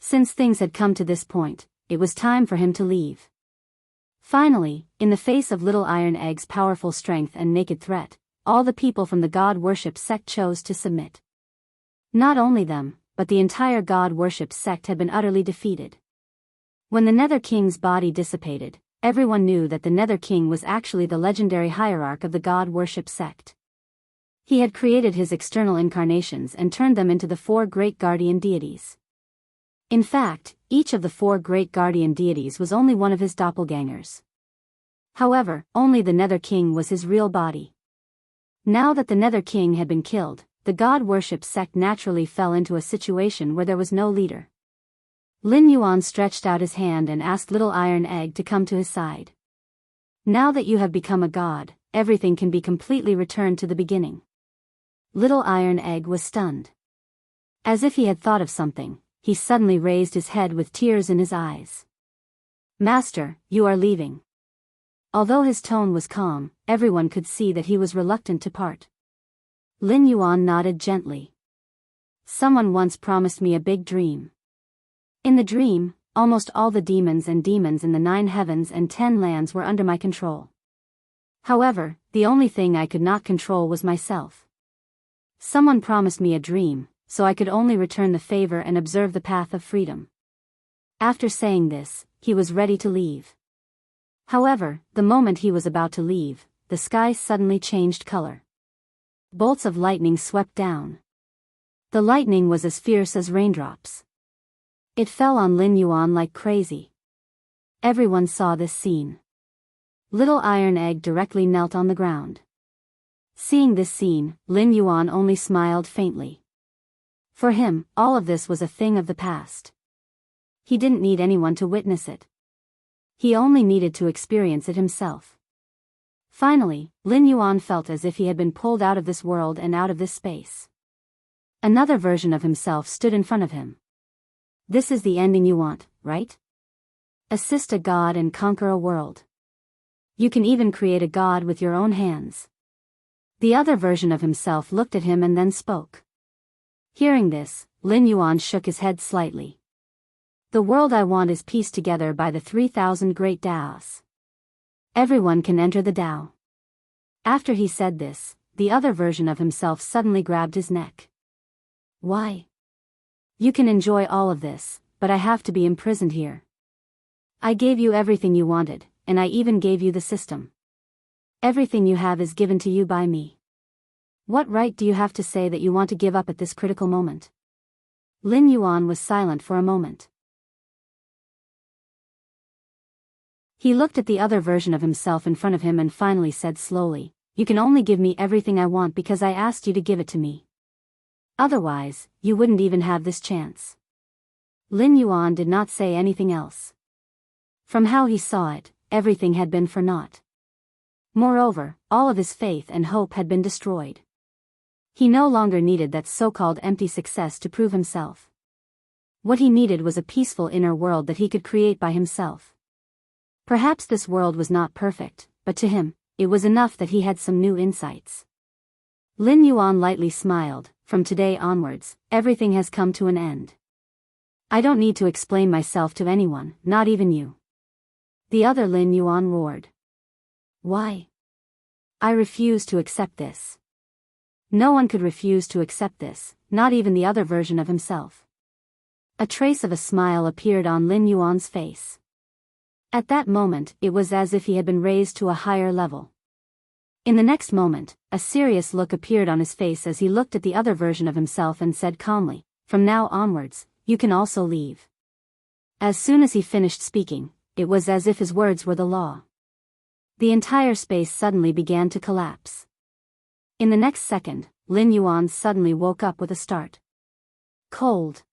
Since things had come to this point, it was time for him to leave. Finally, in the face of Little Iron Egg's powerful strength and naked threat, all the people from the god worship sect chose to submit. Not only them, but the entire god worship sect had been utterly defeated. When the Nether King's body dissipated, everyone knew that the Nether King was actually the legendary hierarch of the god worship sect. He had created his external incarnations and turned them into the 4 great guardian deities. In fact, each of the 4 great guardian deities was only one of his doppelgangers. However, only the Nether King was his real body. Now that the Nether King had been killed, the god-worship sect naturally fell into a situation where there was no leader. Lin Yuan stretched out his hand and asked Little Iron Egg to come to his side. Now that you have become a god, everything can be completely returned to the beginning. Little Iron Egg was stunned. As if he had thought of something, he suddenly raised his head with tears in his eyes. Master, you are leaving. Although his tone was calm, everyone could see that he was reluctant to part. Lin Yuan nodded gently. Someone once promised me a big dream. In the dream, almost all the demons in the 9 heavens and 10 lands were under my control. However, the only thing I could not control was myself. Someone promised me a dream, so I could only return the favor and observe the path of freedom. After saying this, he was ready to leave. However, the moment he was about to leave, the sky suddenly changed color. Bolts of lightning swept down. The lightning was as fierce as raindrops. It fell on Lin Yuan like crazy. Everyone saw this scene. Little Iron Egg directly knelt on the ground. Seeing this scene, Lin Yuan only smiled faintly. For him, all of this was a thing of the past. He didn't need anyone to witness it. He only needed to experience it himself. Finally, Lin Yuan felt as if he had been pulled out of this world and out of this space. Another version of himself stood in front of him. This is the ending you want, right? Assist a god and conquer a world. You can even create a god with your own hands. The other version of himself looked at him and then spoke. Hearing this, Lin Yuan shook his head slightly. The world I want is pieced together by the 3,000 great Taos. Everyone can enter the Tao. After he said this, the other version of himself suddenly grabbed his neck. Why? You can enjoy all of this, but I have to be imprisoned here. I gave you everything you wanted, and I even gave you the system. Everything you have is given to you by me. What right do you have to say that you want to give up at this critical moment? Lin Yuan was silent for a moment. He looked at the other version of himself in front of him and finally said slowly, "You can only give me everything I want because I asked you to give it to me. Otherwise, you wouldn't even have this chance." Lin Yuan did not say anything else. From how he saw it, everything had been for naught. Moreover, all of his faith and hope had been destroyed. He no longer needed that so-called empty success to prove himself. What he needed was a peaceful inner world that he could create by himself. Perhaps this world was not perfect, but to him, it was enough that he had some new insights. Lin Yuan lightly smiled. From today onwards, everything has come to an end. I don't need to explain myself to anyone, not even you. The other Lin Yuan roared. Why? I refuse to accept this. No one could refuse to accept this, not even the other version of himself. A trace of a smile appeared on Lin Yuan's face. At that moment, it was as if he had been raised to a higher level. In the next moment, a serious look appeared on his face as he looked at the other version of himself and said calmly, "From now onwards, you can also leave." As soon as he finished speaking, it was as if his words were the law. The entire space suddenly began to collapse. In the next second, Lin Yuan suddenly woke up with a start. Cold.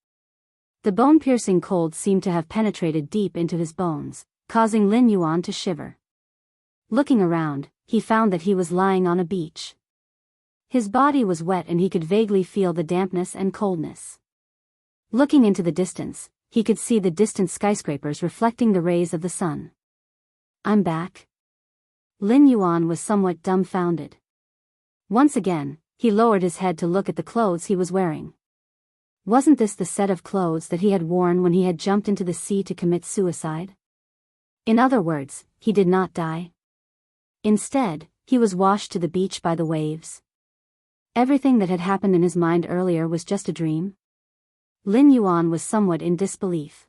The bone-piercing cold seemed to have penetrated deep into his bones, causing Lin Yuan to shiver. Looking around, he found that he was lying on a beach. His body was wet and he could vaguely feel the dampness and coldness. Looking into the distance, he could see the distant skyscrapers reflecting the rays of the sun. I'm back. Lin Yuan was somewhat dumbfounded. Once again, he lowered his head to look at the clothes he was wearing. Wasn't this the set of clothes that he had worn when he had jumped into the sea to commit suicide? In other words, he did not die. Instead, he was washed to the beach by the waves. Everything that had happened in his mind earlier was just a dream? Lin Yuan was somewhat in disbelief.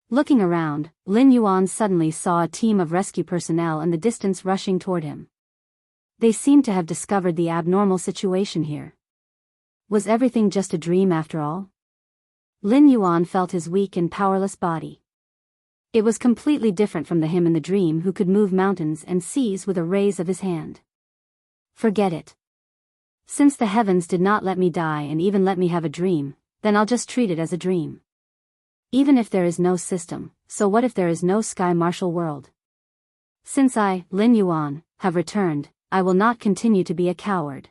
Looking around, Lin Yuan suddenly saw a team of rescue personnel in the distance rushing toward him. They seemed to have discovered the abnormal situation here. Was everything just a dream after all? Lin Yuan felt his weak and powerless body. It was completely different from him in the dream who could move mountains and seas with a raise of his hand. Forget it. Since the heavens did not let me die and even let me have a dream, then I'll just treat it as a dream. Even if there is no system, so what if there is no sky martial world? Since I, Lin Yuan, have returned, I will not continue to be a coward.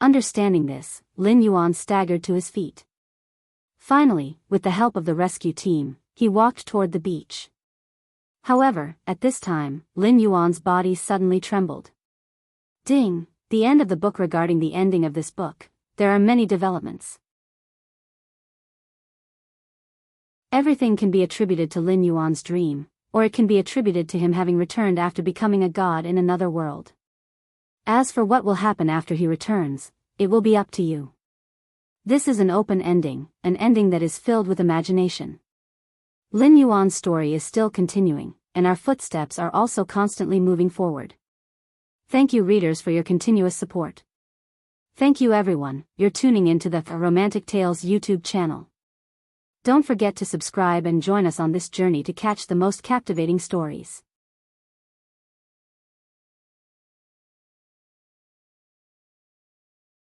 Understanding this, Lin Yuan staggered to his feet. Finally, with the help of the rescue team, he walked toward the beach. However, at this time, Lin Yuan's body suddenly trembled. Ding! The end of the book. Regarding the ending of this book, there are many developments. Everything can be attributed to Lin Yuan's dream, or it can be attributed to him having returned after becoming a god in another world. As for what will happen after he returns, it will be up to you. This is an open ending, an ending that is filled with imagination. Lin Yuan's story is still continuing, and our footsteps are also constantly moving forward. Thank you readers for your continuous support. Thank you everyone, you're tuning into the Romantic Tales YouTube channel. Don't forget to subscribe and join us on this journey to catch the most captivating stories.